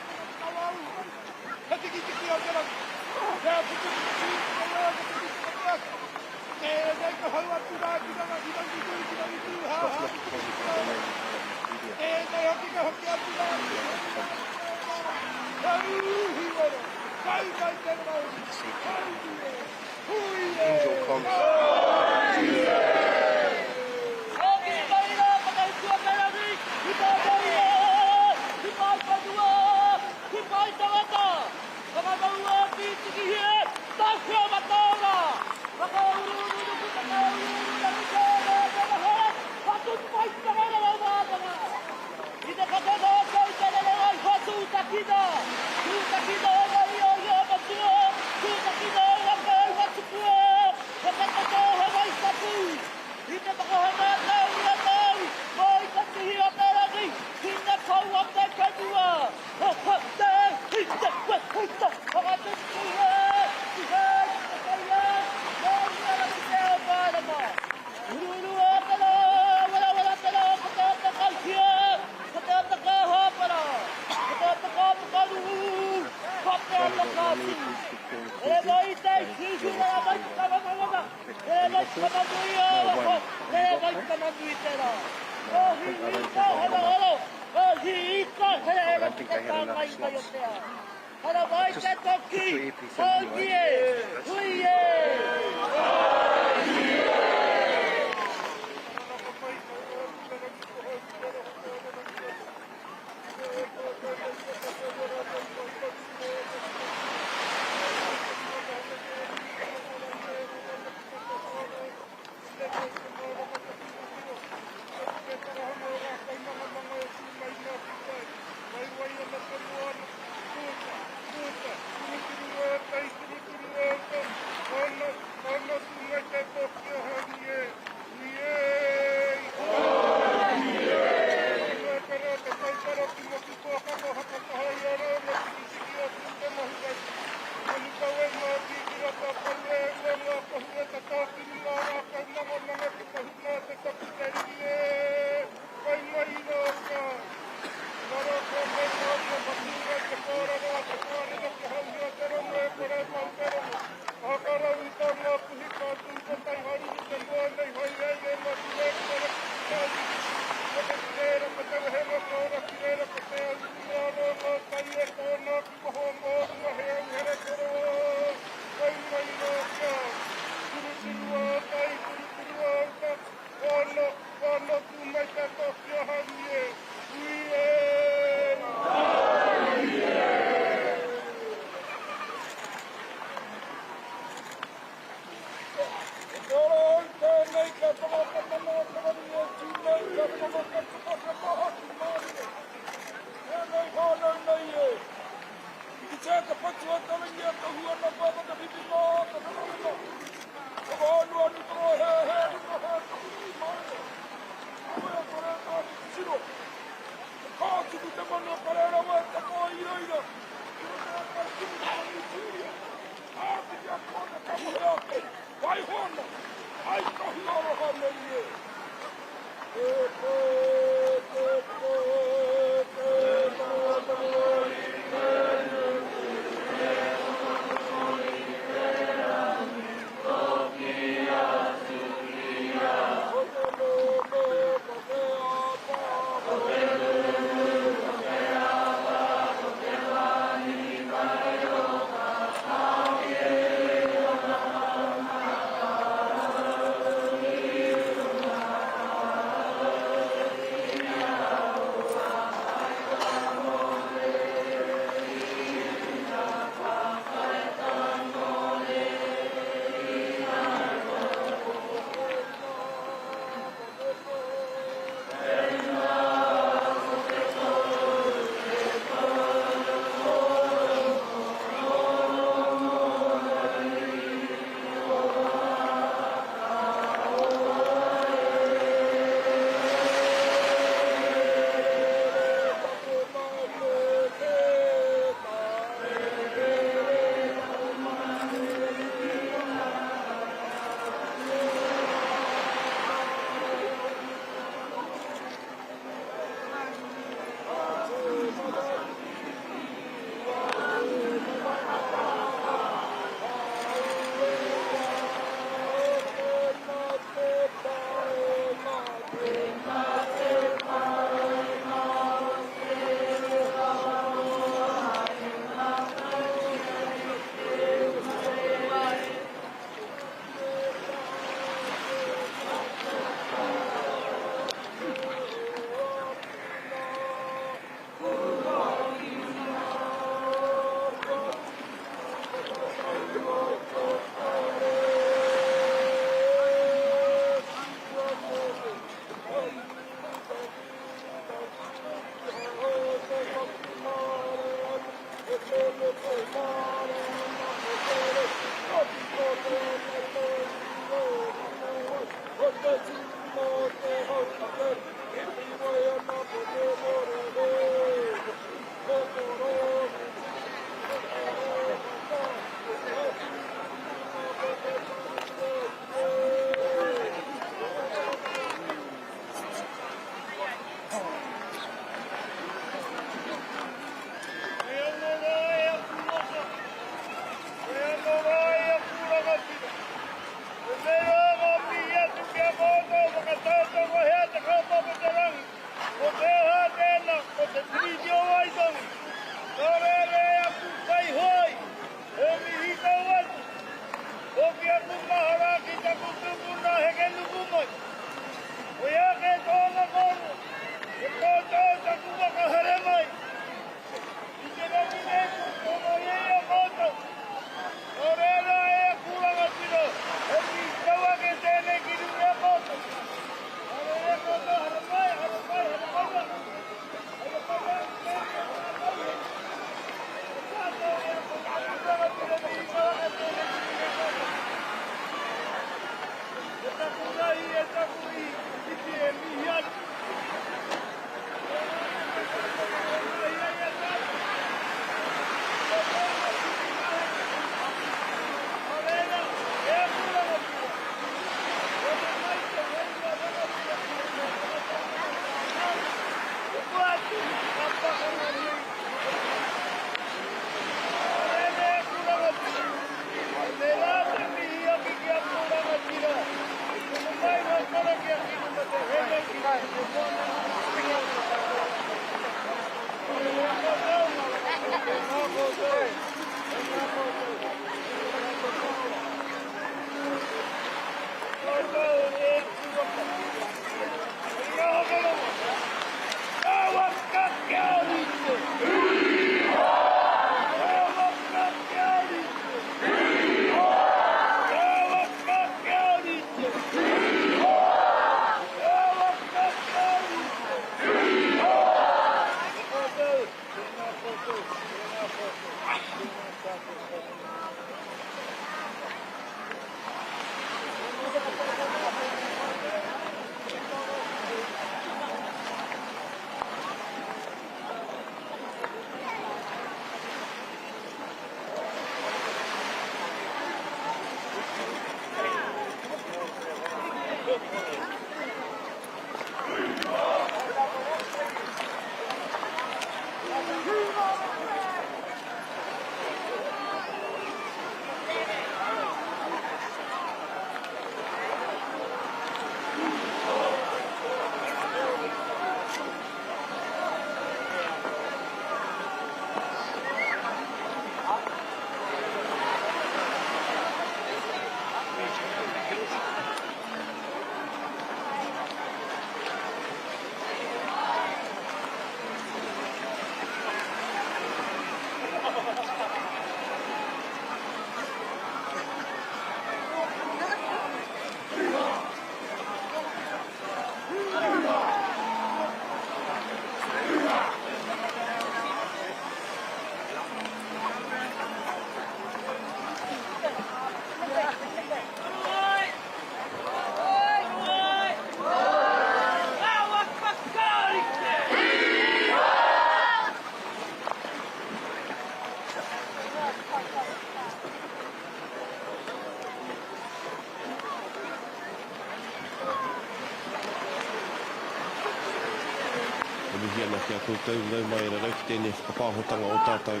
Hiana kia koutou nau mai rarau ki tēnei whakapāhotanga o tātou.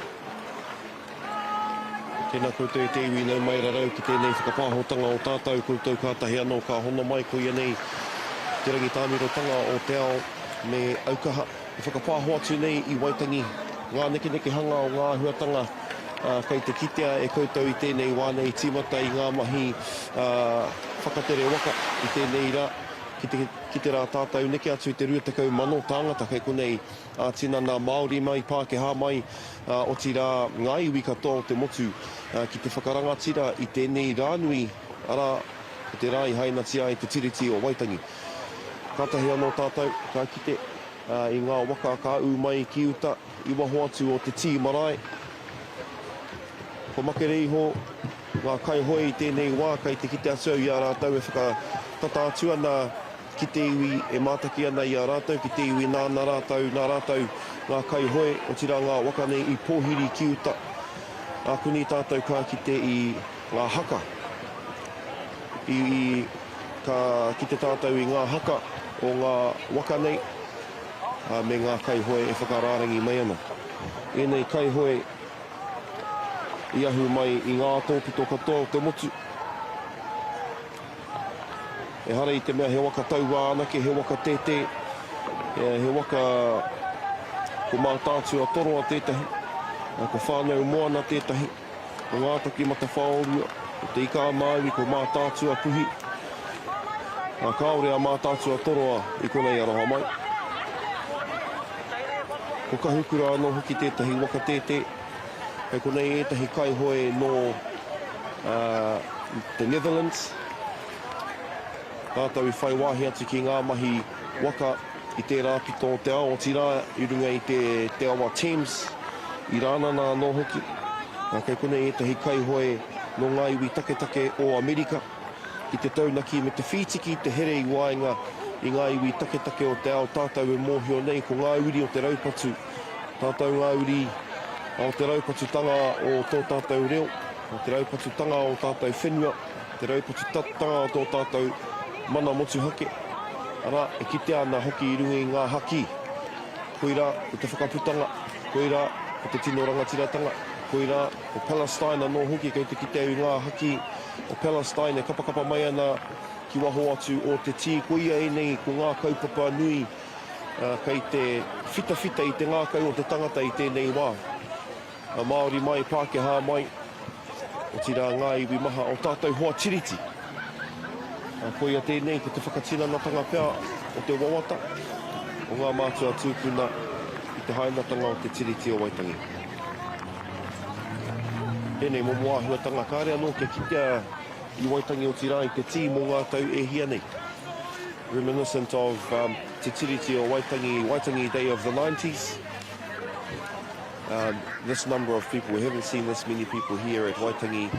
Tēnā koutou te iwi nau mai rarau ki tēnei whakapāhotanga o tātou. Koutou kātahi anō ka hono mai ko ianei te rangi tāmirotanga o te ao me Aukaha. I whakapāho atu nei I Waitangi. Ngā neke hanga o ngā huatanga kei te kitea e koutou I tēnei wānei tīmata I ngā mahi whakatere waka I tēnei rā. Ki te rā tātou neke atu I te ruatakau mano tāngata kei konei tinana Māori mai, Pākehā mai, o ti rā ngā iwi katoa o te motu ki te whakarangatira I tēnei rānui ara o te rā I hainatia I te tiriti o Waitangi. Kātahi anō tātou, ka kite I ngā waka ka u mai ki uta I waho atu o te tī marae. Ko makereiho, ngā kai hoi I tēnei wā kei te kite atu I a rātou e whakatata atu ana ki te iwi e mātaki ana I a rātou, ki te iwi nā rātou, ngā kai hoe, o tira ngā waka nei I pōhiri ki uta. Nā kuni tātou ka kite I ngā haka. Ka kite tātou I ngā haka o ngā waka nei, me ngā kai hoe e whakarārangi mai ana. E nei kai hoe I ahu mai I ngā tōpito katoa o te motu. E hara I te mea he waka taua anake, he waka tete, he waka ko mātātua toroa tētahi, ko whānau moana tētahi, ko ngātaki mata whaorua, ko te ika māui ko mātātua puhi. Nā kaore a mātātua toroa I konei aroha mai. Ko kahukura anō hoki tētahi waka tete, kei konei ētahi kai hoe no the Netherlands. Tātou I whai wāhi atu ki ngā mahi waka I te rāpito o te ao o tira I runga I te awa Thames I rānana anō hoki. Nā kei konei ētahi kai hoe no ngā iwi take o Amerika I te taunaki me te whitiki te here I wāinga I ngā iwi take o te ao tātou e mōhio nei ko ngā uri o te raupatu. Tātou ngā uri o te raupatutanga o tō tātou reo, o te raupatutanga o tātou whenua, te raupatutanga o tō tātou mana motu hake. Ara, e kite ana hoki I runga I ngā haki. Koira, o te whakaputanga. Koira, o te tino rangatiratanga. Koira, o Palestine anō hoki kei te kite I ngā haki. O Palestine e kapakapa mai ana ki waho atu o te tī. Ko ia e nei ko ngā kaupapa nui kei te whita I te ngākau o te tangata I tēnei wā. Māori mai, Pākehā mai. O tira ngā iwi maha o tātou hoa tiriti. Ko ia tēnei ko te whakatinanatanga pēr o te wawata o ngā mātua tūpuna I te hainatanga o te tiriti o Waitangi. Tēnei momo āhuatanga kāre anō ke kitea I Waitangi o tira I te tī mō ngā tau e hia nei. Reminiscent of te tiriti o Waitangi Day of the 90s. this number of people. We haven't seen this many people here at Waitangi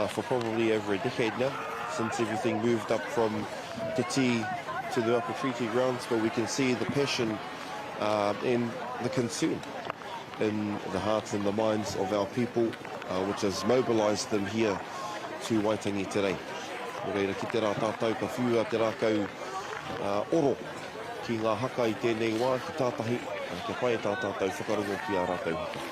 for probably over a decade now, since everything moved up from Te Ti to the upper treaty grounds, but we can see the passion and the concern in the hearts and the minds of our people, which has mobilised them here to Waitangi today. Reira ki te rā tātou ka whiua te rākau oro ki ngā haka i tēnei wā ki tātahi, ke whae tā tātou whakarongo ki a rākau haka.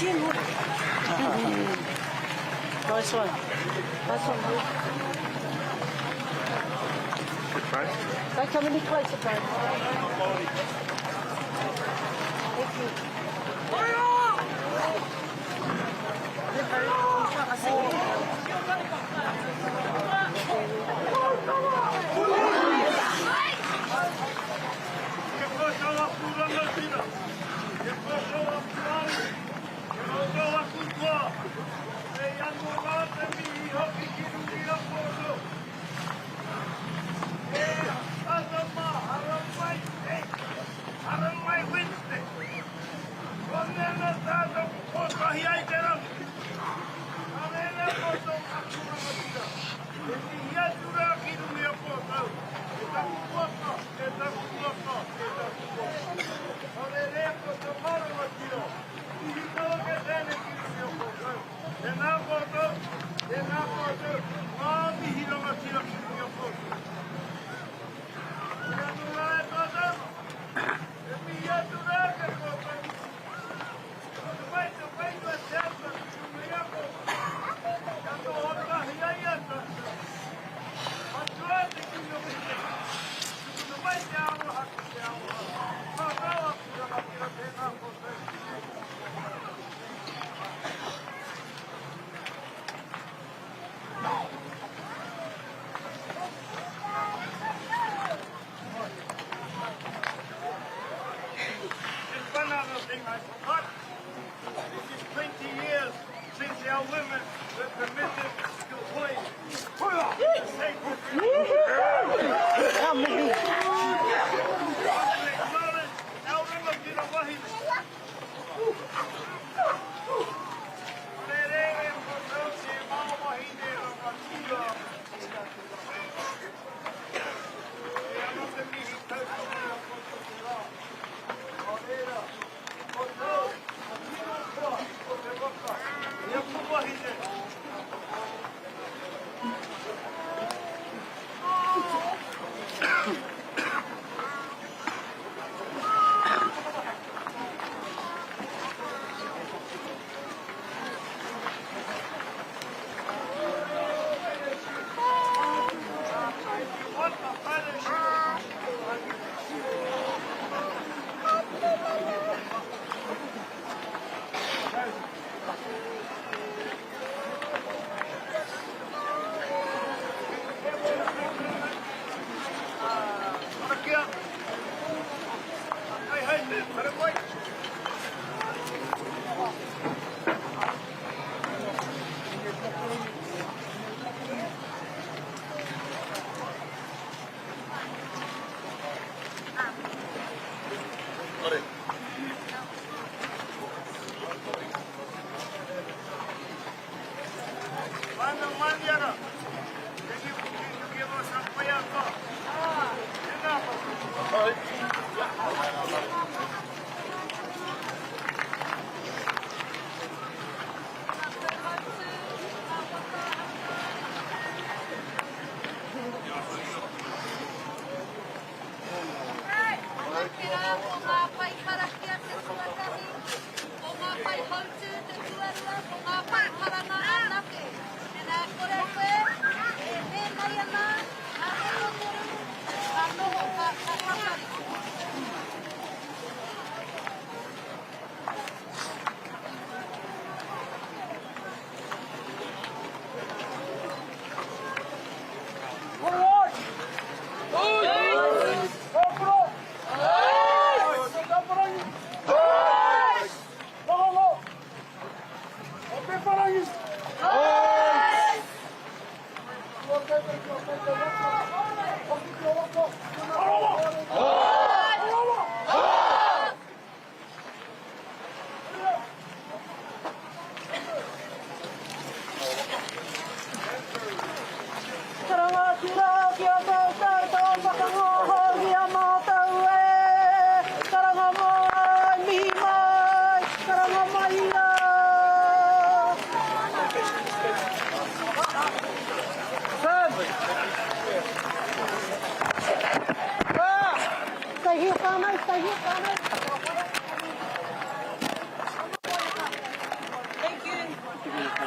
Nice one. Nice one. Don't come any closer, bro. Thank you.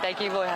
thank you boy.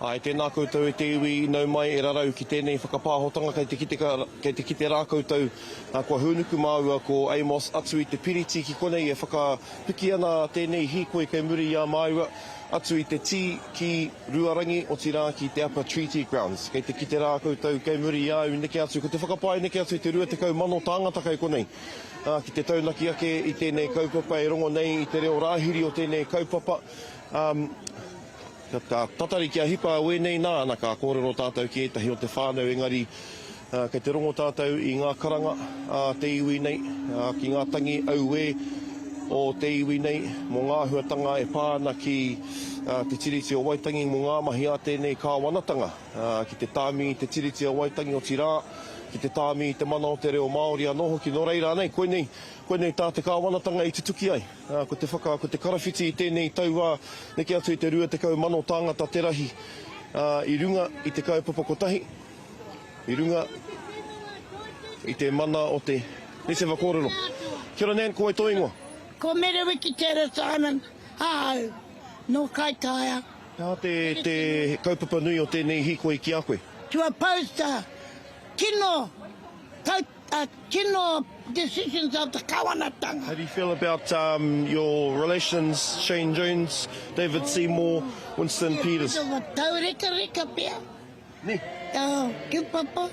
Ai, tēnā koutou e te iwi nau mai e rarau ki tēnei whakapāhotanga kei te kite rā koutou kua hunuku māua ko Amos atu i te piriti ki konei e whakapiki ana tēnei hīkoi kei muri i a māua atu i te tī ki Ruarangi o tirā ki te Upper Treaty Grounds. Kei te kite rā koutou kei muri i au neke atu, ko te whakapai neke atu i te 20 mano tāngata kei konei. Ki te taunaki ake i tēnei kaupapa e rongo nei i te reo rāhiri o tēnei kaupapa. Tatari kia hipa wēnei nā ana ka kōrero tātou ki etahi o te whānau engari kei te rongo tātou i ngā karanga te iwi nei ki ngā tangi auwe o te iwi nei mo ngā huatanga e pāna ki te tiriti o Waitangi mo ngā mahi a tēnei kāwanatanga ki te tāmi te tiriti o Waitangi o tirā ki te tāmi te mana o te reo Māori anō hoki no reira nei koenei tā te kāwanatanga i te tuki ai ko te karawhiti i tēnei taua neke atu i te 20 mano tāngata te rahi i runga i te kaupapa kotahi i runga i te mana o te Nese Pūkōrero. Kia ora Nan, ko ai tō ingoa? Ko mere wiki tere Simon, hau, no kai taia. Nā te kaupapa nui o tēnei hīkoi ki a koe? To oppose the kino decisions of the kawanatanga. How do you feel about your relations, Shane Jones, David Seymour, Winston Peters? Taureka pia. Ne? Ki papa,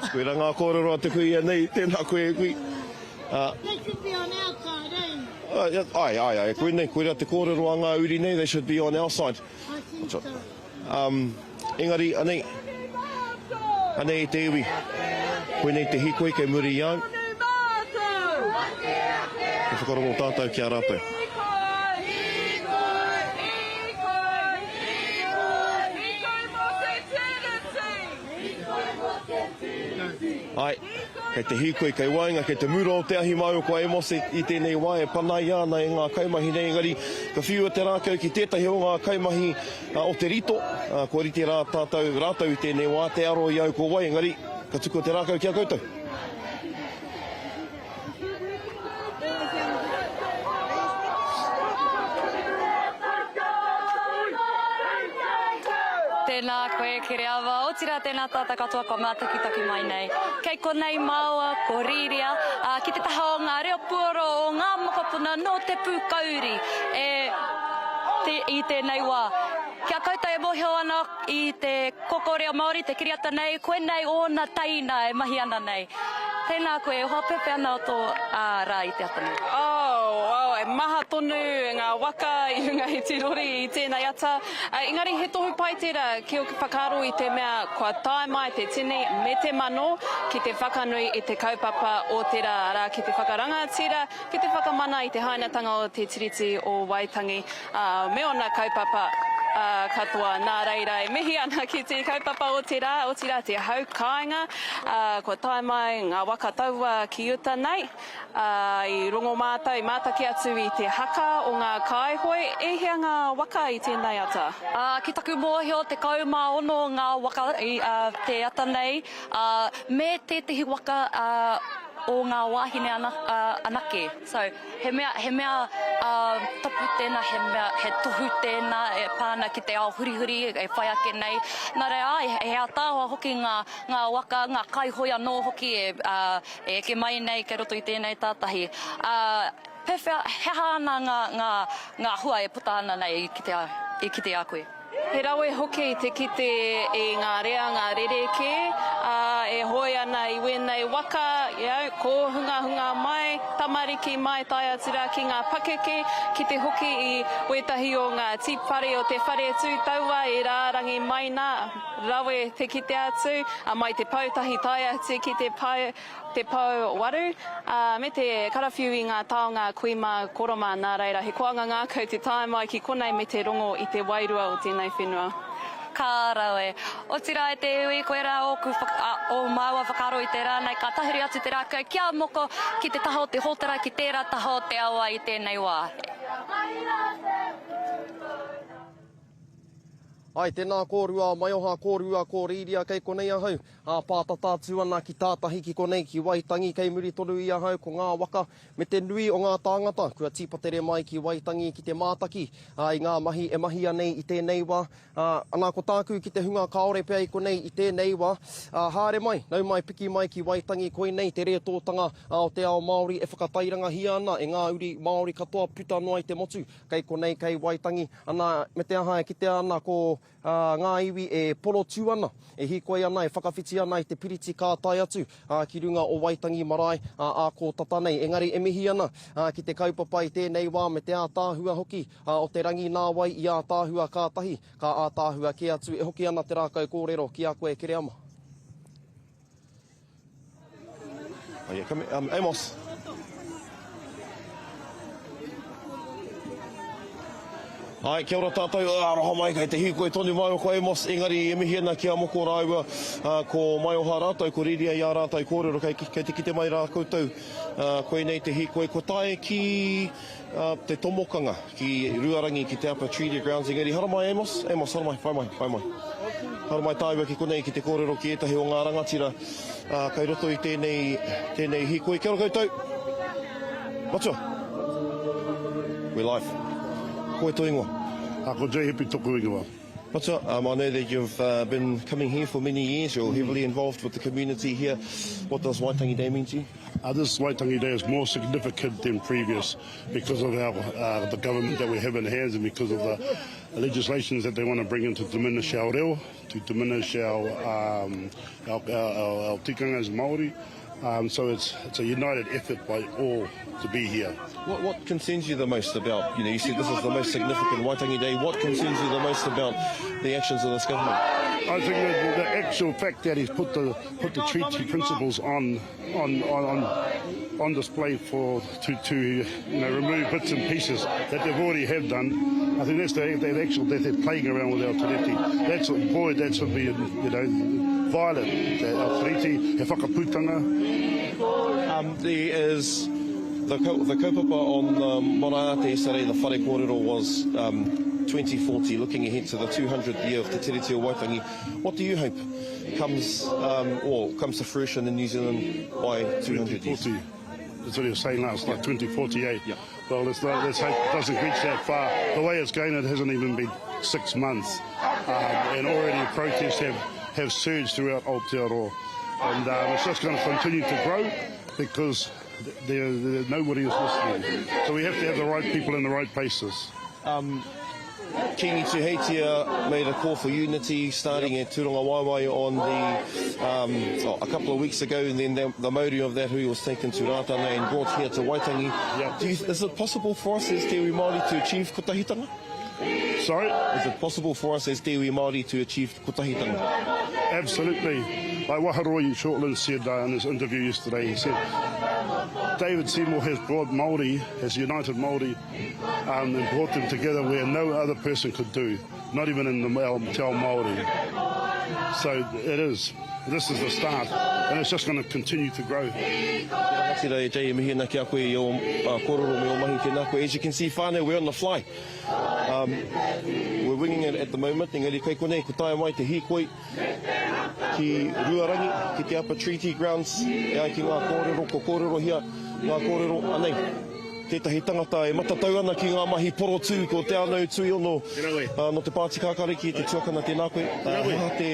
Koe ra ngā kōrero a te kui nei, tēnā koe e kui. They should be on our side, eh? Ai, koe ra te kōrero a ngā uri nei, they should be on our side. I think so. Engari, anei te iwi. Koe nei te hikoi kei muri i au. Ke whakarongo tātou ki a rātou. Ai, kei te hikoi kei wainga, kei te mura o te ahi mau ko Amos i tēnei wai e panai ana e ngā kaumahi nei engari. Ka whiua te rākau ki tētahi o ngā kaumahi o te rito. Ko rite rā rātau i tēnei wā te aro i au ko wai engari. Ka tuku te rākau ki a koutou. Tēnā koe ki rea awa, o tira tēnā tāta katoa ko mā taki mai nei. Kei konei maua, ko riria, ki te taha o ngā reo puoro o ngā mokopuna no te pūkauri i tēnei wā. Kia koutou e mohio ana i te Pūkōrero Māori, te kiriata nei, koe nei ōna taina e mahi ana nei. Tēnā koe, hoa pepe ana o tō rā i te ata nei. E maha tonu ngā waka i runga i tirori i tēnei ata. Engari he tohu pai tērā ki o whakaro i te mea kua tae mai te tini me te mano ki te whakanui i te kaupapa o tērā rā ki te whakarangatira, ki te whakamana i te hainatanga o te tiriti o Waitangi. Me ona kaupapa katoa nā reira e mihi ana ki te kaupapa o tērā te hau kāinga. Kua tae mai ngā waka taua ki uta nei. I rongo mātau, i mātaki atu i te haka o ngā kaihoi. E hea ngā waka i tēnei ata? Ki taku mōhio te kaumā ono ngā waka i te ata nei. Me tētahi waka o ngā wāhine anake. So, he mea tapu tēnā, he tohu tēnā, e pāna ki te ao hurihuri, e whai ake nei. Nā rea, he tāua hoki ngā waka, ngā kaihoi anō hoki e eke mai nei, ke roto i tēnei tātahi. Pewhia, heha ana ngā hua e puta ana nei i ki te a koe. He rawe hoki te kite e ngā rea, ngā rereke, e hoi ana I wēnei waka, ko hunga mai, tamariki mai tai atira ki ngā pakeke, ki te hoki I wētahi o ngā tīpare o te whare atu taua e rārangi mai nā, rawe te kite atu, mai te pautahi tai atu ki te pau waru, me te karawhiu I ngā taonga kuima koroma nā reira, he koanga ngākau te tae mai ki konei me te rongo I te wairua o tēnei whenua. Ka rawe. O tira e te iwi, koe rā o māua whakaro I te rānei, ka tahiri atu te rākau, kia moko ki te taho te hōtara, ki tērā taho te awa I tēnei wā. Ai, tēnā kōrua, maioha kōrua, kōrīria kei konei ahau. Pātata atu ana ki tātahi ki konei ki Waitangi, kei muri toru I ahau ko ngā waka. Me te nui o ngā tāngata, kua tīpatere mai ki Waitangi ki te mātaki. I ngā mahi e mahi anei I tēnei wā. Anā ko tāku ki te hunga kaore pia I konei I tēnei wā. Haere mai, nau mai piki mai ki Waitangi, koe nei te reatōtanga o te ao Māori e whakatairanga hi ana e ngā uri Māori katoa puta noa I te motu. Kei konei, kei Waitangi. Ana, me te aha e ki te ana ko ngā iwi e poro tū ana, e hikoe ana, e whakawhiti ana I te piriti kā tai atu, ki runga o Waitangi marae, a ko tata nei. Engari e mihi ana, ki te kaupapa I tēnei wā me te ātāhua hoki, o te rangi nāwai I ātāhua kātahi, ka ātāhua ki atu, e hoki ana te rākau kōrero ki a koe kere ama. Oh yeah, come here. Amos. Ai, kia ora tātou, aroha mai, kei te hikoe tonu mai o ko Amos, engari e mihi ana kia moko rāua ko mai o hā rātou, ko riria I ā rātou kōrero, kei te kite mai rā koutou, koe nei te hikoe, ko tae ki te tomokanga, ki Ruarangi, ki te Upper Treaty Grounds, engari, hara mai Amos, hara mai, whai mai. Hara mai tāua ki konei ki te kōrero ki etahi o ngā rangatira, kei roto I tēnei hikoe, kia ora koutou. Matua. We're live. Koe tō ingoa. Ko Jay Hippie tōku ingoa. Matua, I know that you've been coming here for many years. You're heavily involved with the community here. What does Waitangi Day mean to you? This Waitangi Day is more significant than previous because of the government that we have in hands and because of the legislations that they want to bring in to diminish our reo, to diminish our tikanga as Māori. So it's a united effort by all to be here. What concerns you the most about, you said this is the most significant Waitangi Day. What concerns you the most about the actions of this government? I think that the actual fact that he's put the treaty principles on display to remove bits and pieces that they've already have done. I think that's that they're playing around with our treaty. That's would be violent. Our treaty, he whakaputanga. There is the kaupapa on Maraate yesterday, the whare kōrero was 2040, looking ahead to the 200th year of Te Tiriti o Waitangi. What do you hope comes to fruition in New Zealand by 200 years? That's what he was saying last night, 2048. Yeah. Well, let's hope it doesn't reach that far. The way it's going, it hasn't even been 6 months. And already protests have surged throughout Aotearoa. And it's just going to continue to grow because nobody is listening. So we have to have the right people in the right places. Kingi Tuheitia made a call for unity starting at Turonga Waiwai on a couple of weeks ago, and then the Māori of that who was taken to Rātana and brought here to Waitangi. Yeah. Is it possible for us as Te Iwi Māori to achieve kotahitanga? Sorry? Is it possible for us as Te Iwi Māori to achieve kotahitanga? Absolutely. Like Waharoi Shortland said in his interview yesterday, he said, David Seymour has brought Māori, has united Māori, and brought them together where no other person could do, not even in the Te Ao Māori. So it is. This is the start, and it's just going to continue to grow. As you can see, whānau, we're on the fly. We're winging it at the moment. Engari kei konei, ko tae mai te hikoi ki Ruarangi, ki te Upper Treaty Grounds, e ai ki ngā kōrero, ko kōrero hia, ngā kōrero anei. tētahi tangata e matatau ana ki ngā mahi poro tū ko te anau tui ono no te Pāti Kākariki, te tuakana tēnā koe. Hea te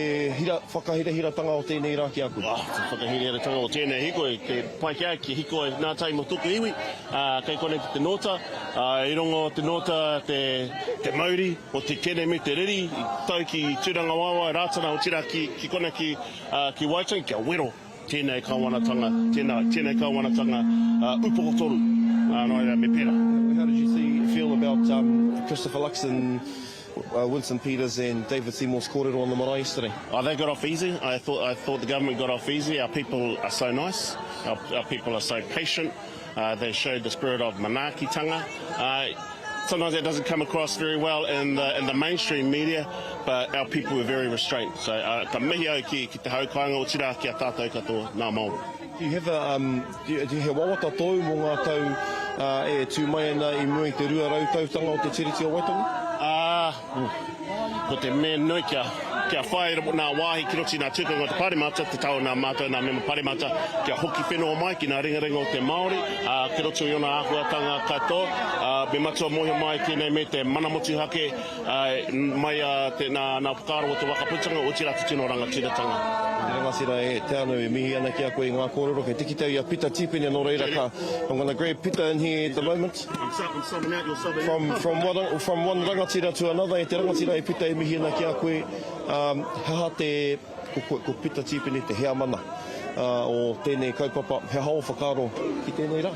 whakahirahira-tanga o tēnei rā ki a koe. Te whakahirahira-tanga o tēnei hiko e te paikea ki hiko e nā tai mo tuku iwi. Kei kone te nota, I rongo te nota te Māori o te kene me te riri, tau ki tūranga wawa, rātana o tira ki kone ki Waitangi, kia wero. Tēnei kāwanatanga, tēnei kāwanatanga upokotoru. Noia me pera. How did you feel about Christopher Luxon, Winston Peters and David Seymour's kōrero on the marae yesterday? Oh, they got off easy. I thought the government got off easy. Our people are so nice. Our people are so patient. They showed the spirit of manaakitanga. Sometimes that doesn't come across very well in the mainstream media, but our people were very restrained. So ka mihi au ki te haukainga o tira ki a tātou katoa nā Māori. Do you have do you have wawata tau mo ngā tau e tū mai ana I mua I te rua rau tautanga o te tiriti o Waitangi? Ko te mea nui kia whai nā wāhi ki roti nā tūkanga o te parimata, te tau nā mātou nā mema parimata, kia hoki whenua mai ki nā ringaringa o te Māori, ki roto I ona āhuatanga katoa, me matua mohi mai ki nei me te manamotu hake, mai nā Pūkōrero o te wakaputanga o tira te tino rangatiratanga. Rangatira e te anu e mihi ana ki a koe ngā kōrero, kei tiki tau I a Pita Tipene no reira ka. I'm going to grab Pita in here at the moment. I'm subbing out, you're subbing out. From one rangatira to another, e te rangatira e Pita e mihi ana ki a koe, haha te ko Pita Tipene te hea mana o tēnei kaupapa, he hao whakaro ki tēnei rā.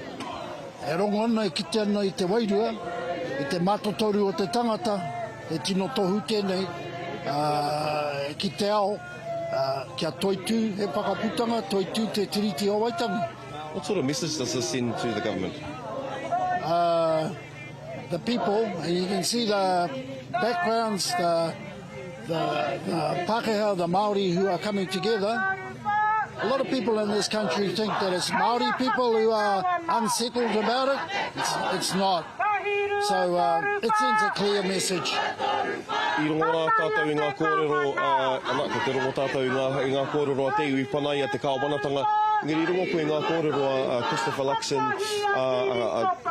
E rongo ana I kite ana I te wairua, I te mātotoru o te tangata, e tino tohu tēnei, ki te ao, kia toitu he whakaputanga, toitu te tiriti o Waitangi. What sort of message does this send to the government? The people, and you can see the backgrounds, the Pākehā, the Māori who are coming together. A lot of people in this country think that it's Māori people who are unsettled about it. It's not. So it sends a clear message. I rongo rā tātou I ngā kōrero, ana ko te rongo tātou I ngā kōrero a te iwi panai a te kāwanatanga. Ngeri rongo koe ngā kōrero a Christopher Luxon,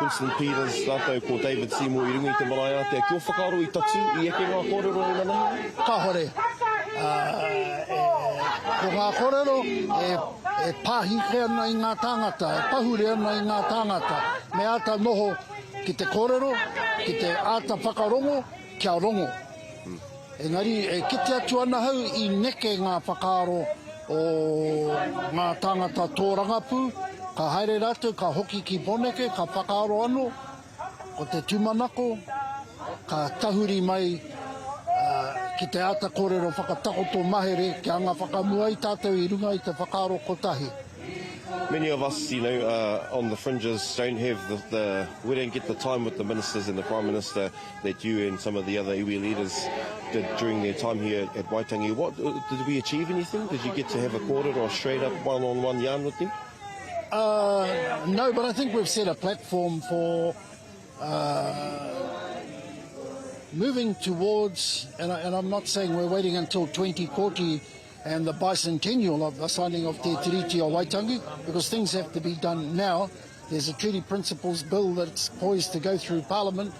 Winston Peters, tātou ko David Seymour I runga I te marae a te. Kia whakaro I tatu I eke ngā kōrero I ngā Ka hore. Ko ngā kōrero e pāhike ana I ngā tāngata, e pahure ana I ngā tāngata. Me ata noho ki te kōrero, ki te ata whakarongo, kia rongo. Engari, e kite atu ana hau I neke ngā whakaaro o ngā tāngata tōrangapū, ka haere rātou, ka hoki ki poneke, ka whakaaro anō, o te tūmanako, ka tahuri mai ki te ata kōrero whakatakoto mahere, ki anga whakamua I tātou I runga I te whakaaro kotahi. Many of us, on the fringes don't have we don't get the time with the ministers and the Prime Minister that you and some of the other iwi leaders did during their time here at Waitangi. Did we achieve anything? Did you get to have a kōrero or straight up one-on-one yarn with them? No, but I think we've set a platform for moving towards, and I'm not saying we're waiting until 2040 and the bicentennial of the signing of Te Tiriti o Waitangi, because things have to be done now. There's a treaty principles bill that's poised to go through Parliament.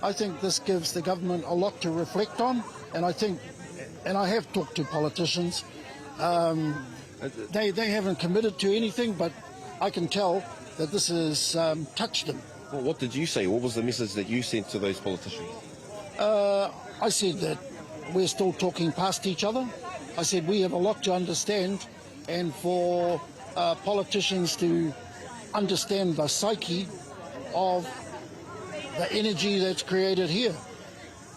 I think this gives the government a lot to reflect on, and I have talked to politicians. They haven't committed to anything, but I can tell that this has touched them. Well, what did you say? What was the message that you sent to those politicians? I said that we're still talking past each other. I said we have a lot to understand, and for politicians to understand the psyche of the energy that's created here.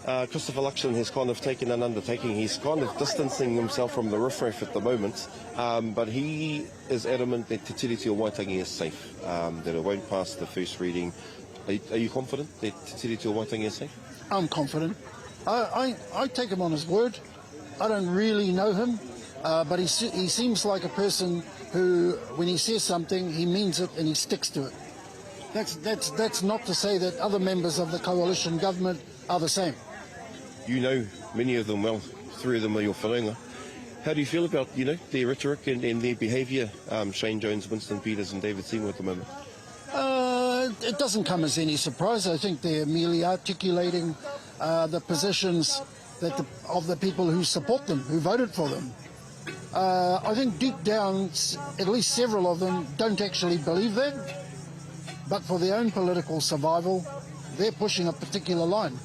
Christopher Luxon has kind of taken an undertaking. He's kind of distancing himself from the riffraff at the moment, but he is adamant that Te Tiriti o Waitangi is safe, that it won't pass the first reading. Are you confident that Te Tiriti o Waitangi is safe? I'm confident. I take him on his word. I don't really know him, but he seems like a person who, when he says something, he means it and he sticks to it. That's not to say that other members of the coalition government are the same. You know many of them well, 3 of them are your wharenga. How do you feel about, their rhetoric and their behaviour, Shane Jones, Winston Peters and David Seymour at the moment? it doesn't come as any surprise. I think they're merely articulating the positions of the people who support them, who voted for them. I think deep down, at least several of them don't actually believe that, but for their own political survival, they're pushing a particular line.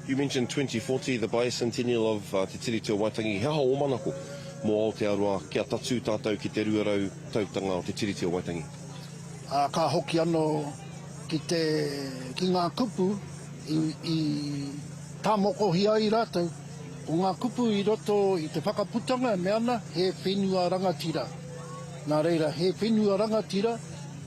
You mentioned 2040, the bicentennial of Te Tiriti o Waitangi. Hea o manako mō Aotearoa kia tatu tātou ki te ruarau tautanga o Te Tiriti o Waitangi? Ka hoki anō ki ngā kupu i tā moko hia i rātou. O ngā kupu i roto i te whakaputanga me ana he whenua rangatira. Nā reira, he whenua rangatira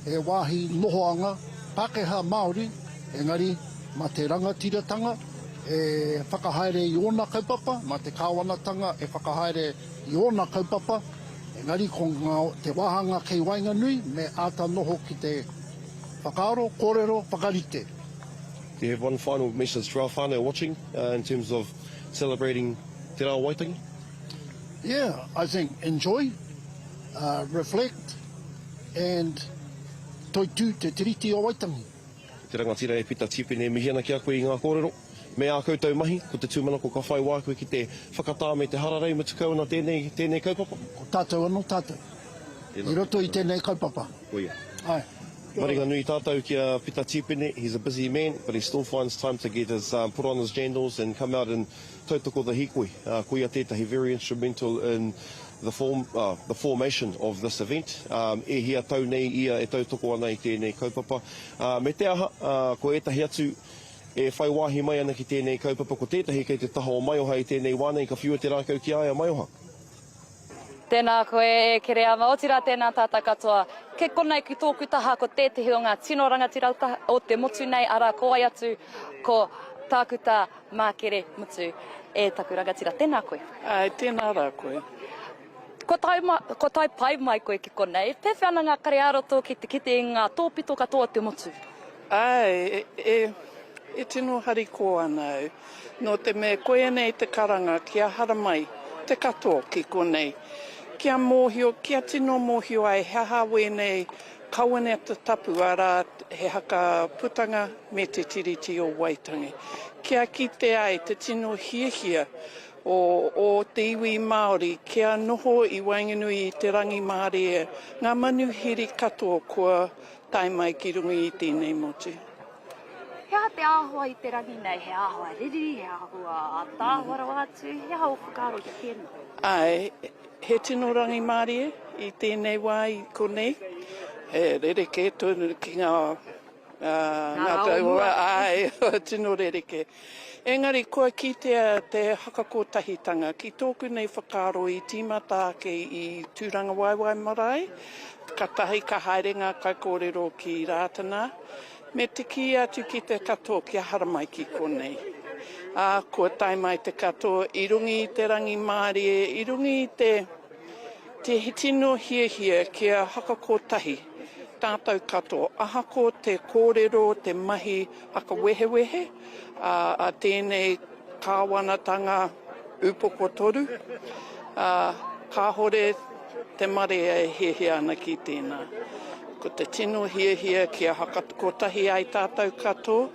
e wāhi nohoanga Pākehā Māori, engari ma te rangatiratanga e whakahaere i ōna kaupapa, ma te kāwanatanga e whakahaere i ōna kaupapa, engari ko te wāhanga kei Wainganui me āta noho ki te whakaaro, kōrero, whakarite. Do you have one final message for our whānau watching in terms of celebrating Te Rao Waitangi? Yeah, I think enjoy, reflect, and toitu te tiriti o Waitangi. Te rangatira e pita tipene mihiana ki a koe i ngā kōrero. Me a koutou mahi, ko te tūmanako ka whai wā koe ki te whakatā me te hararei me tukau na tēnei kaupapa. Ko tātou anō tātou. I roto i tēnei kaupapa. Oia. Ai. Maringa nui tātou ki a pita tipene. He's a busy man, but he still finds time to get his put on his jandals and come out and tautoko the hikoi. Koia tētahi very instrumental in the formation of this event. E hia tau nei ia e tautoko ana i tēnei kaupapa. Me te aha, ko etahi atu e whai wāhi mai ana ki tēnei kaupapa ko tētahi kei te taha o Maioha i tēnei wānei ka whiua te rākau ki aia Maioha. Tēnā koe e kere a maotira tēnā tāta katoa. Ke konei ki tōku taha ko tētahi o ngā tino rangatira o te motu nei ara ko ai atu ko tākuta mākere mutu e taku rangatira. Tēnā koe. Ai, tēnā rā koe. Ko tai pai mai koe ki konei. Pewhi ana ngā kare aroto ki te ngā tōpito katoa te motu. Ai, e tino hari ko ana au. No te me koe nei te karanga kia hara mai te katoa ki konei. Kia mōhio, kia tino mōhio ai he hawe nei kawane te tapu ara he haka putanga me te tiriti o Waitangi. Kia kite ai te tino hiehia o te iwi Māori, kia noho i Wainganui i te rangi Māori e ngā manuhiri katoa kua tai mai ki rungi i tēnei motu. Hea te āhua i te rangi nei, he āhua riri, he āhua tāwara atu, he āhua whakaro ki tēnā. Ai, he tino rangi Māori e i tēnei wā i konei. He rereke tonu ki ngā taua, ai, tino rereke. Engari, kua kitea te hakakotahitanga ki tōku nei whakaro i tīmata ke i tūranga waiwai marae, ka tahi ka haerenga kai kōrero ki rātana, me te ki atu ki te katoa kia hara mai ki konei. Kua tai mai te katoa, i rungi i te rangi Māori e, i rungi i te hitino hiehia kia hakakotahi, tātou katoa. Aha ko te kōrero, te mahi haka wehewehe, a tēnei kāwanatanga upoko toru, ka hore te marea e hiehia ana ki tēnā. Ko te tino hiehia kia hakakotahi ai tātou katoa,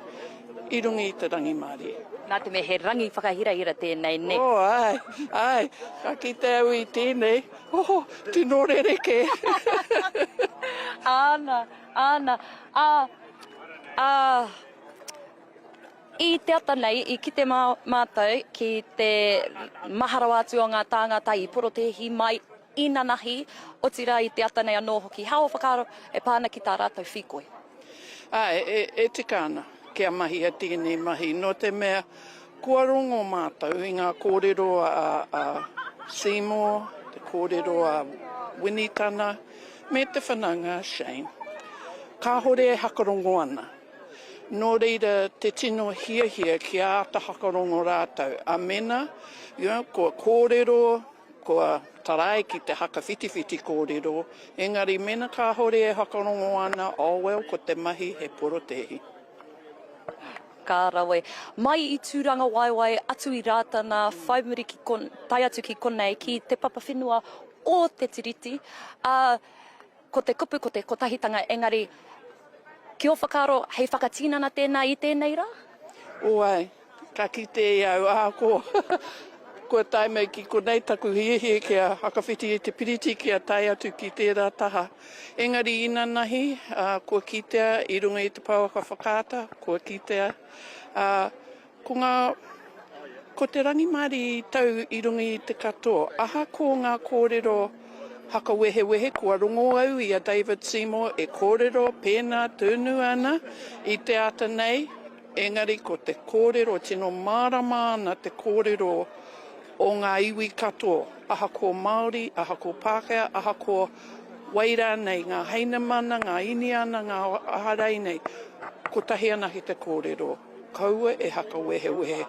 i rungi i te rangi Māori. Nā te me he rangi whakahira tēnei, ne? Ai, ka ki te au i tēnei, tino rereke. Ana. I te ata nei, i ki te mātou, ki te maharawa atu o ngā tāngata i porotehi mai ina nahi, o tira i te ata nei anō hoki. Hao whakaro e pāna ki tā rātou whikoe? E te kāna. Kia mahi a tēnei mahi. No te mea, kua rongo mātou i ngā kōrero a Seymour, te kōrero a Winitana, me te whananga Shane. Ka hore e hakarongo ana. Nō reira te tino hiehia ki āta hakarongo rātou. A mena, kua kōrero, kua tarai ki te haka whitiwhiti kōrero, engari mena ka hore e hakarongo ana, ko te mahi he porotehi. Ka rawe. Mai i tūranga waiwai atu i rātana, whaimuri tai atu ki konei, ki te papa whenua o te tiriti. Ko te kupu, ko te kotahitanga, engari Kia o whakaro, hei whakatinana tēnā i tēnei rā? Oai, ka kite au ko. Ko tai mai ki konei taku hiehie kia hakawhiti e te piriti kia tai atu ki tērā taha. Engari ina nahi, kua kitea i runga i te pauaka whakaata, kua kitea. Ko te rangi Māori tau i runga i te katoa. Aha ko ngā kōrero haka wehe, kua rongo au i a David Seymour e kōrero pēnā tūnu ana i te ata nei. Engari ko te kōrero, tino mārama ana te kōrero o ngā iwi katoa. Aha ko Māori, aha ko Pākehā, aha ko Waira nei, ngā heinamana, ngā iniana, ngā aharei nei. Ko tahi ana ki te kōrero. Kaua e haka wehe.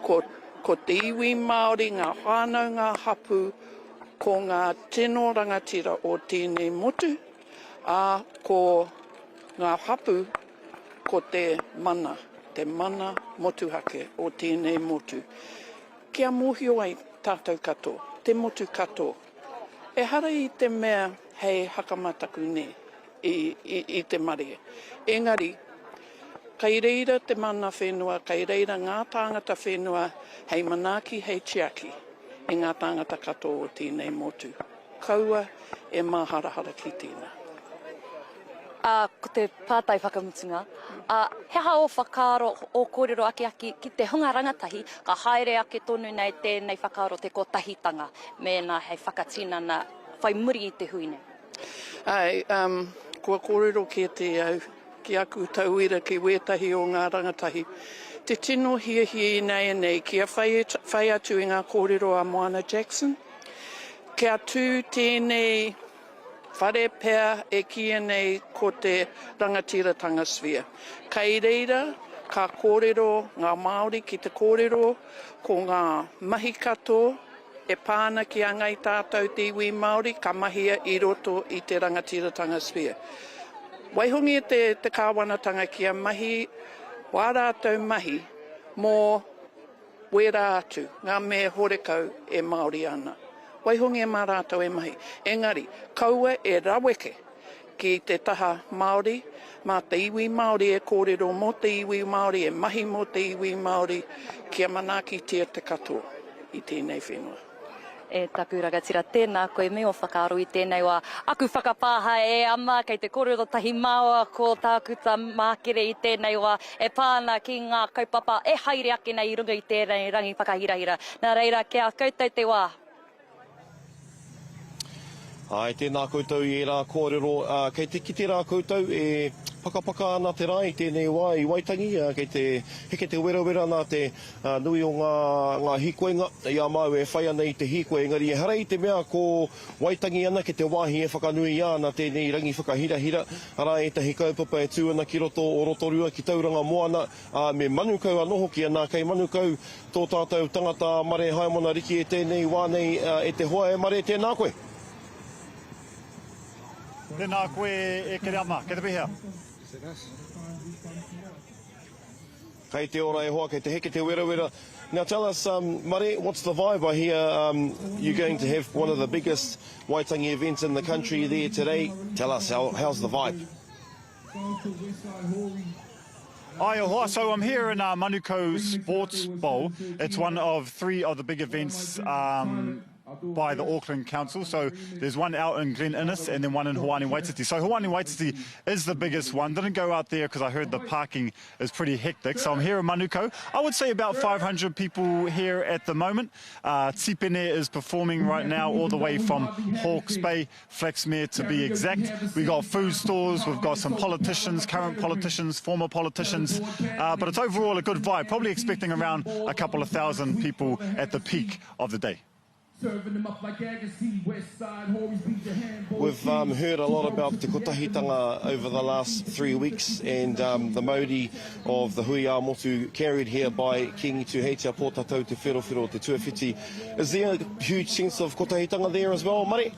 Ko te iwi Māori, ngā whānau, ngā hapu, ko ngā tino rangatira o tēnei motu, ko ngā hapu, ko te mana motuhake o tēnei motu. Kia mōhio ai tātou katoa, te motu katoa. E hara i te mea hei hakamataku ne i te mare. Engari, kai reira te mana whenua, kai reira ngā tāngata whenua, hei manaki, hei tiaki, e ngā tāngata katoa o tēnei motu. Kaua e māharahara ki tēnā. Ko te pātai whakamutunga, he hao whakaro o kōrero aki ki te hunga rangatahi, ka haere ake tonu nei tēnei whakaro te kotahitanga, mēnā hei whakatinana whai muri i te hui nei. Ai, kua kōrero ki te au, ki aku tauira ki wētahi o ngā rangatahi. Te tino hiehie nei, kia whai atu i ngā kōrero a Moana Jackson, kia tū tēnei whare pēr e kia nei ko te rangatiratanga sphere. Kei reira, ka kōrero ngā Māori ki te kōrero, ko ngā mahi katoa, e pāna ki a ngai tātou te iwi Māori, ka mahia i roto i te rangatiratanga sphere. Waihongi te kāwanatanga ki a mahi, wā rātou mahi, mō wera atu, ngā mea horekau e Māori ana. Waihongi e mā rātou e mahi. Engari, kaua e raweke ki te taha Māori, mā te iwi Māori e kōrero mō te iwi Māori, e mahi mō te iwi Māori, kia manaki tia te katoa i tēnei whenua. E taku rangatira tēnā koe me o whakaro i tēnei wā. Aku whakapāha e ama kei te kōrero tahi māua ko tākuta mākere i tēnei wā. E pāna ki ngā kaupapa e haere ake nei i runga i tēnei rangi whakahirahira. Nā reira, kia koutou te wā. Ai, tēnā koutou i rā kōrero. Kei te kite rā koutou e pakapaka ana te rā i tēnei wā i Waitangi. Kei te heke te werawera nā te nui o ngā hikoenga. Ia mau e whai ana i te hikoe. Engari e hara i te mea ko Waitangi ana ke te wāhi e whakanui ana tēnei rangi whakahirahira. Ara e tahi kaupapa e tūana ki roto o rotorua ki tauranga moana. Me manukau anoho ki ana kei manukau tō tātou tangata mare haimona riki e tēnei wā nei e te hoa e mare tēnā koe. Tēnā koe e kere ama, kei te pihea. Kei te ora e hoa, kei te heke te werawera. Now tell us, Mare, what's the vibe? I hear you're going to have one of the biggest Waitangi events in the country there today. Tell us, how's the vibe? Ai hoa, so I'm here in Manukau Sports Bowl. It's one of 3 of the big events by the Auckland Council. So there's one out in Glen Innes and then one in Hawani Waititi. So Hawani Waititi is the biggest one. Didn't go out there because I heard the parking is pretty hectic. So I'm here in Manukau. I would say about 500 people here at the moment. Tipene is performing right now all the way from Hawke's Bay, Flaxmere to be exact. We got food stores, we've got some politicians, current politicians, former politicians. But it's overall a good vibe. Probably expecting around a couple of thousand people at the peak of the day. We've heard a lot about te kotahitanga over the last 3 weeks and the Māori of the Hui a Motu carried here by King to Heitea Pōtatau te Wherowhero te Tuawhiti. Is there a huge sense of kotahitanga there as well, Mare?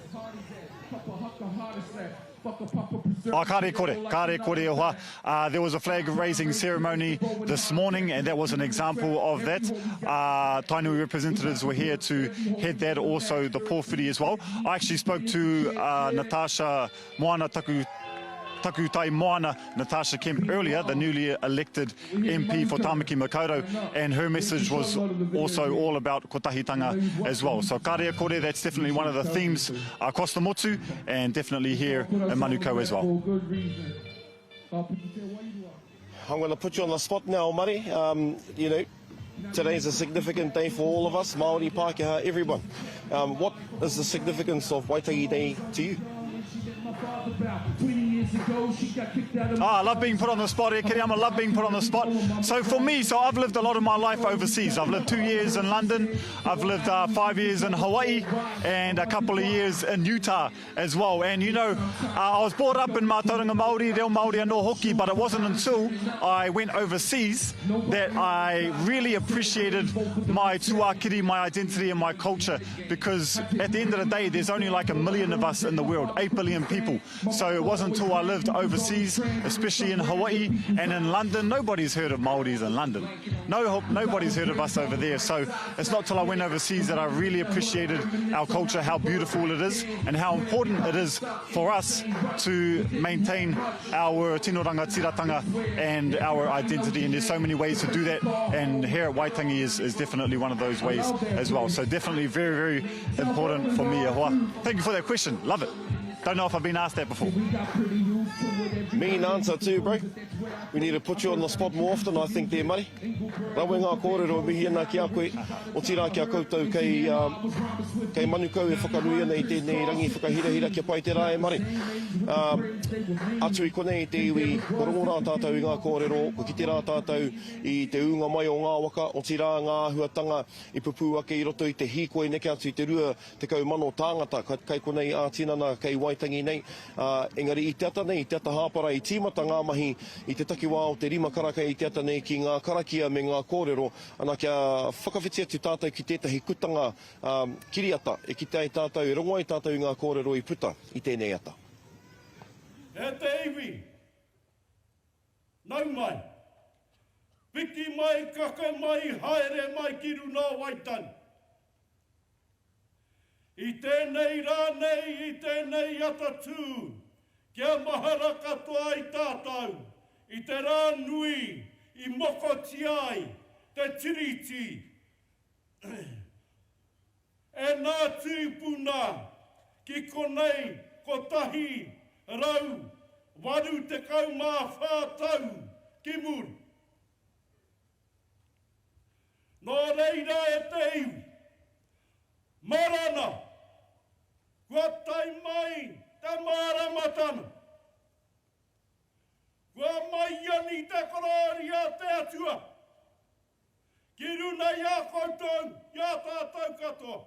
Kare kore e hoa. There was a flag raising ceremony this morning and that was an example of that. Tainui representatives were here to head that, also the pōwhiri as well. I actually spoke to Natasha Moana Taku takutai moana Natasha Kemp earlier, the newly elected MP for Tāmaki Makaurau, and her message was also all about kotahitanga as well. So karea kore, that's definitely one of the themes across the motu, and definitely here in Manukau as well. I'm going to put you on the spot now, Mari. You know, today's a significant day for all of us, Māori, Pākehā, everyone. What is the significance of Waitangi Day to you? I love being put on the spot here, Kiriama, love being put on the spot. So for me, I've lived a lot of my life overseas. I've lived 2 years in London, I've lived 5 years in Hawaii, and a couple of years in Utah as well. And you know, I was brought up in Mātauranga Māori, Reo Māori anō hoki, but it wasn't until I went overseas that I really appreciated my tuakiri, my identity and my culture, because at the end of the day, there's only like 1 million of us in the world, 8 billion people. So it wasn't until I lived overseas, especially in Hawaii and in London. Nobody's heard of Māoris in London. Nobody's heard of us over there. So it's not till I went overseas that I really appreciated our culture, how beautiful it is, and how important it is for us to maintain our tino rangatiratanga and our identity. And there's so many ways to do that. And here at Waitangi is definitely one of those ways as well. So definitely very, very important for me. Thank you for that question. Love it. Don't know if I've been asked that before. Mean answer too, bro. We need to put you on the spot more often, I think, there, Mari. Rawe ngā kōrero mihi ana ki a koe, o tira ki a koutou kei Manukau e whakanui ana I tēnei rangi whakahirahira kia pai te rā e Mari. Atu I konei te iwi, ko rongo rā tātou I ngā kōrero, ko ki te rā tātou I te unga mai o ngā waka, o tira ngā huatanga I pupu ake I roto I te hīkoi neke atu I te rua te kaumano tāngata, kei konei ātinana kei Waitangi nei. Engari I te ata nei, I te ata hāpara I tīmata ngā mahi I te takiwā o te rima karaka I te ata nei ki ngā karakia me ngā kōrero, ana kia whakawhiti atu tātou ki tētahi kutanga kiriata, e ki te ai tātou, e rongo ai tātou I ngā kōrero I puta I tēnei ata. E te iwi, nau mai, piki mai, kaka mai, haere mai ki runa Waitangi. I tēnei rānei, I tēnei ata tū, kia mahara katoa I tātou, I te rā nui, I moko tiai, te tiriti. E nā tūpuna, ki konei, ko tahi, rau, waru te kau mā whātau, ki muri. Nō reira e te iwi, marana, kua tai mai te māramatana. Kua mai ani te korori a te atua. Ki runa ia koutou, ia tātou katoa.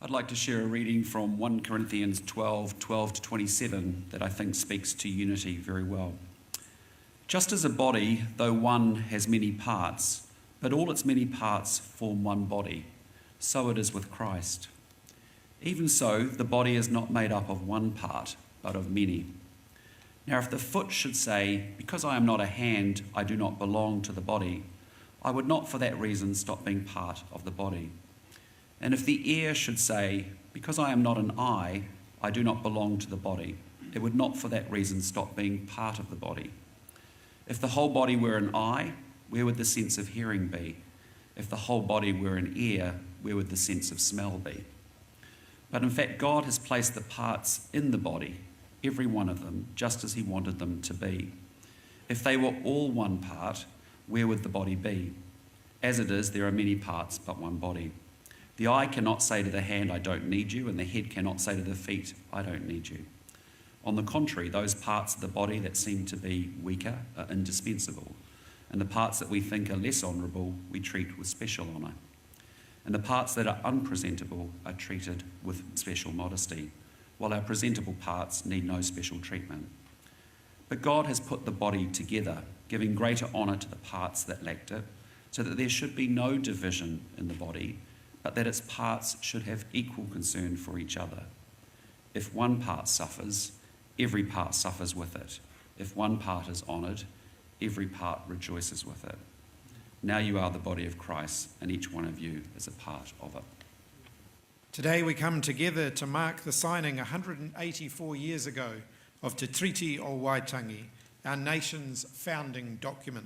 I'd like to share a reading from 1 Corinthians 12:12 to 27 that I think speaks to unity very well. Just as a body, though one has many parts, but all its many parts form one body, so it is with Christ. Even so, the body is not made up of one part, but of many. Now, if the foot should say, because I am not a hand, I do not belong to the body, I would not for that reason stop being part of the body. And if the ear should say, because I am not an eye, I do not belong to the body, it would not for that reason stop being part of the body. If the whole body were an eye, where would the sense of hearing be? If the whole body were an ear, where would the sense of smell be? But in fact, God has placed the parts in the body, every one of them, just as he wanted them to be. If they were all one part, where would the body be? As it is, there are many parts, but one body. The eye cannot say to the hand, I don't need you, and the head cannot say to the feet, I don't need you. On the contrary, those parts of the body that seem to be weaker are indispensable, and the parts that we think are less honourable we treat with special honour. And the parts that are unpresentable are treated with special modesty, while our presentable parts need no special treatment. But God has put the body together, giving greater honour to the parts that lacked it, so that there should be no division in the body, but that its parts should have equal concern for each other. If one part suffers, every part suffers with it. If one part is honoured, every part rejoices with it. Now you are the body of Christ, and each one of you is a part of it. Today we come together to mark the signing 184 years ago of Te Treaty o Waitangi, our nation's founding document.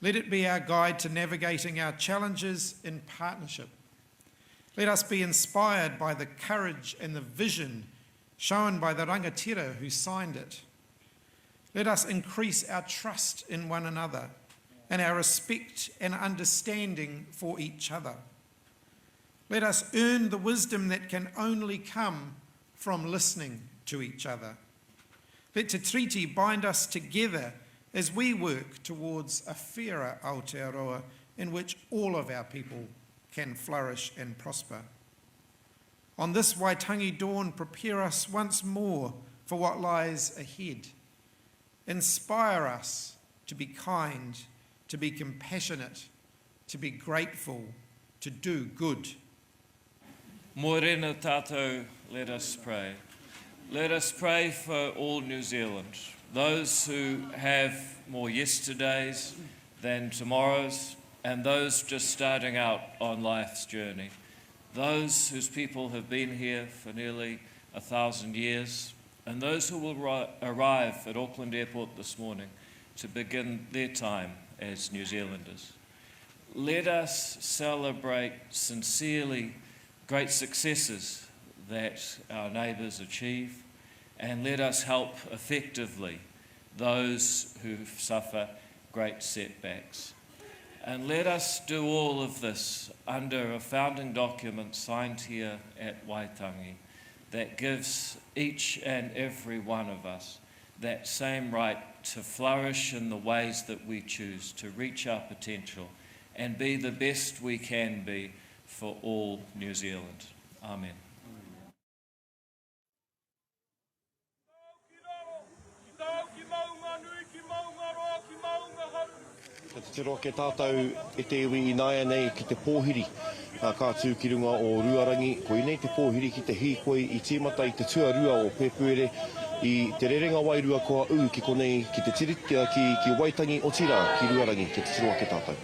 Let it be our guide to navigating our challenges in partnership. Let us be inspired by the courage and the vision shown by the rangatira who signed it. Let us increase our trust in one another and our respect and understanding for each other. Let us earn the wisdom that can only come from listening to each other. Let Te Treaty bind us together as we work towards a fairer Aotearoa in which all of our people can flourish and prosper. On this Waitangi dawn, prepare us once more for what lies ahead. Inspire us to be kind, to be compassionate, to be grateful, to do good. Morena tātou, let us pray. Let us pray for all New Zealand, those who have more yesterdays than tomorrows, and those just starting out on life's journey, those whose people have been here for nearly 1,000 years, and those who will arrive at Auckland Airport this morning to begin their time as New Zealanders. Let us celebrate sincerely great successes that our neighbours achieve, and let us help effectively those who suffer great setbacks. And let us do all of this under a founding document signed here at Waitangi that gives each and every one of us that same right to flourish in the ways that we choose, to reach our potential and be the best we can be for all New Zealand. Amen. Ka te roa ke tātou e te iwi i nāia nei ki te pōhiri kā tū ki runga o Ruarangi. Ko i nei te pōhiri ki te hīkoi i tīmata i te tuarua o Pēpuere i te rerenga wairua koa u ki konei ki te tiritia ki Waitangi o tira ki Ruarangi. Ke te roa ke tātou.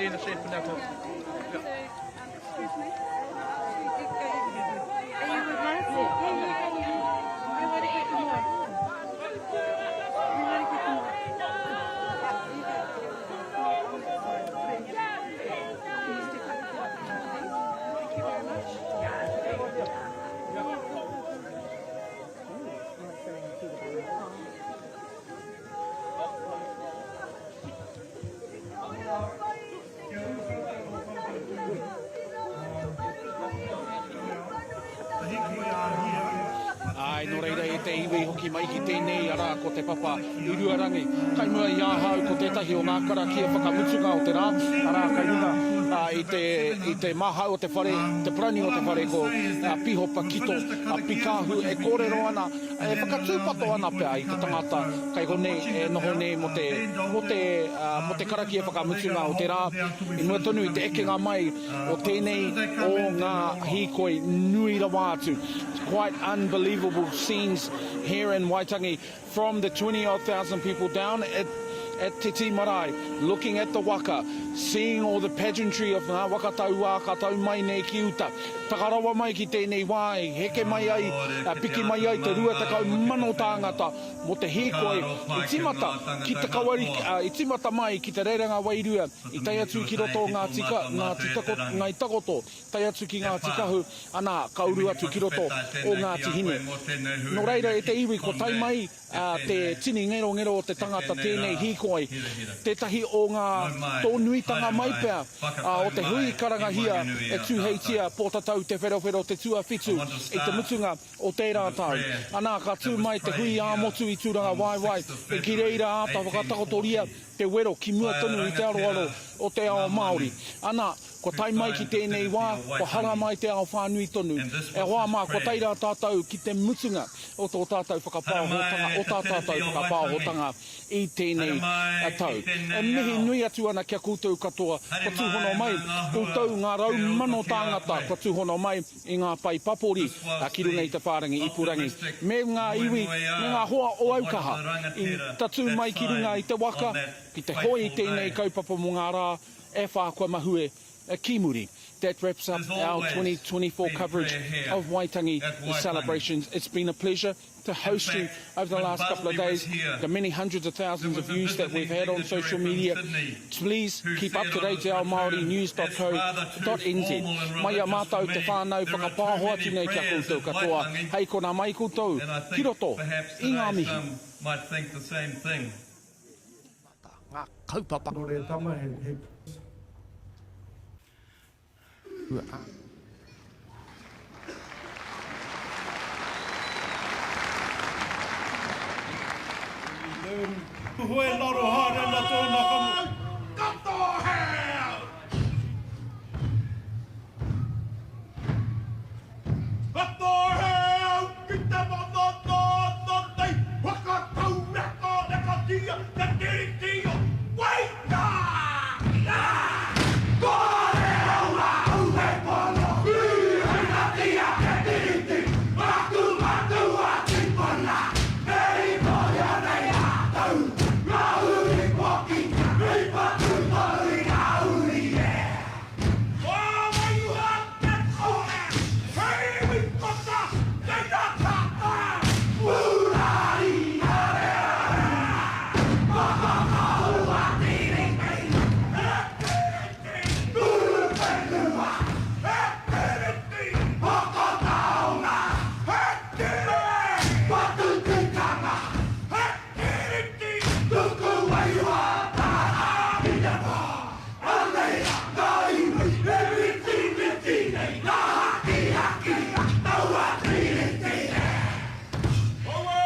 in a set for now. Ai, no reira e te iwi hoki mai ki tēnei ara ko te papa i ruarangi. Kai mua i āhau ko tētahi o ngā karakia whakamutunga o te rā. Ara kai runga i te mahau o te whare, te prani o te whare ko piho pakito, pikahu e kōrero ana, e whakatūpato ana pia i te tangata. Kai hone e noho ne mo te karakia whakamutunga o te rā. I mua tonu i te ekenga mai o tēnei o ngā hīkoi nui rawa atu. Quite unbelievable scenes here in Waitangi from the 20,000 people down at Te Ti Marae, looking at the waka, seeing all the pageantry of ngā wakatau ākatau mai nei ki uta. Takarawa mai ki tēnei wāi, heke mai ai, piki mai ai te rua takau mano tāngata mo te hēkoi. I timata, ki te kawari, i timata mai ki te rerenga wairua, i tai atu ki roto ngā takoto, tai atu ki ngā tikahu, ana kauru atu ki roto o ngā tihine. No reira e te iwi ko tai mai te tini ngero o te tangata tēnei hīkoi, tētahi o ngā tōnuitanga mai pēr, o te hui karangahia e tūheitia pōtatau te wherewhero te tuawhitu i te mutunga o tērā tau. Anā ka tū mai te hui āmotu i tūranga waiwai, e ki reira āta whakatakotoria te wero ki mua tonu i te aroaro o te ao Māori. Anā, ko tai mai ki tēnei wā, ko hara mai te ao whānui tonu. E hoa mā, ko teira tātou ki te mutunga o tō tātou whakapāhotanga, o tā tātou whakapāhotanga i tēnei tau. E mihi nui atu ana kia koutou katoa, ko tūhono mai, koutou ngā rau mano tāngata, ko tūhono mai i ngā pai papori, ki runga i te whārangi i Purangi. Me ngā iwi, me ngā hoa o Aukaha, i tatu mai ki runga i te waka, ki te hoi tēnei kaupapa mo ngā rā, e whākua mahue, Kimuri. That wraps up our 2024 coverage of Waitangi celebrations. It's been a pleasure to host you over the last couple of days. The many hundreds of thousands of views that we've had on social media. Please keep up to date at aomāorinews.co.nz. Mai a mātou te whānau whakapāho atu nei kia koutou katoa. Hei kona mai koutou, ki roto, i ngā mihi. Might think the same thing. Ngā kaupapa. Hoi laro hare na tōna kamu. Kato hea! Kato hea! Ki te wanoto no tei wakatau neka tia te tiri tia. Waita! Kore aura uhe pono. Waina tia te tiri tia. Matu a tipona. Nei moia nei atau. Rauri koki. Nei patu mori rauri e. Oh, why you have that kore? Hey, we kota. Nei nata. Urari are are. Makakau a tiri kei. Guru pendua. Hekiriti. Hokotaunga. Hekire. Patu tikanga. Hekiriti. Tuku waiwa. Tara midapa. Alea. Naiwi. Riti riti nei. Nahaki haki. Taua tiriti nei. Owe.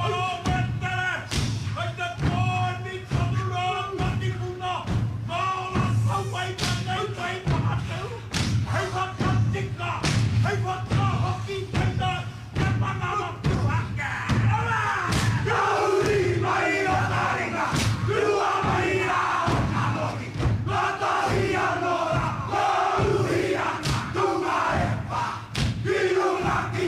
Olo wetere. Haita kōni tanura. Mati puna. Maola sawai ka nei kai pātau. Hei wakatika. Hei wakahoki teina. Te panama tuaka. Kauri mai o taringa. Rua mai a o kamori. Matahi anora. Kauri ana. Tunga e pa. Kirunga ki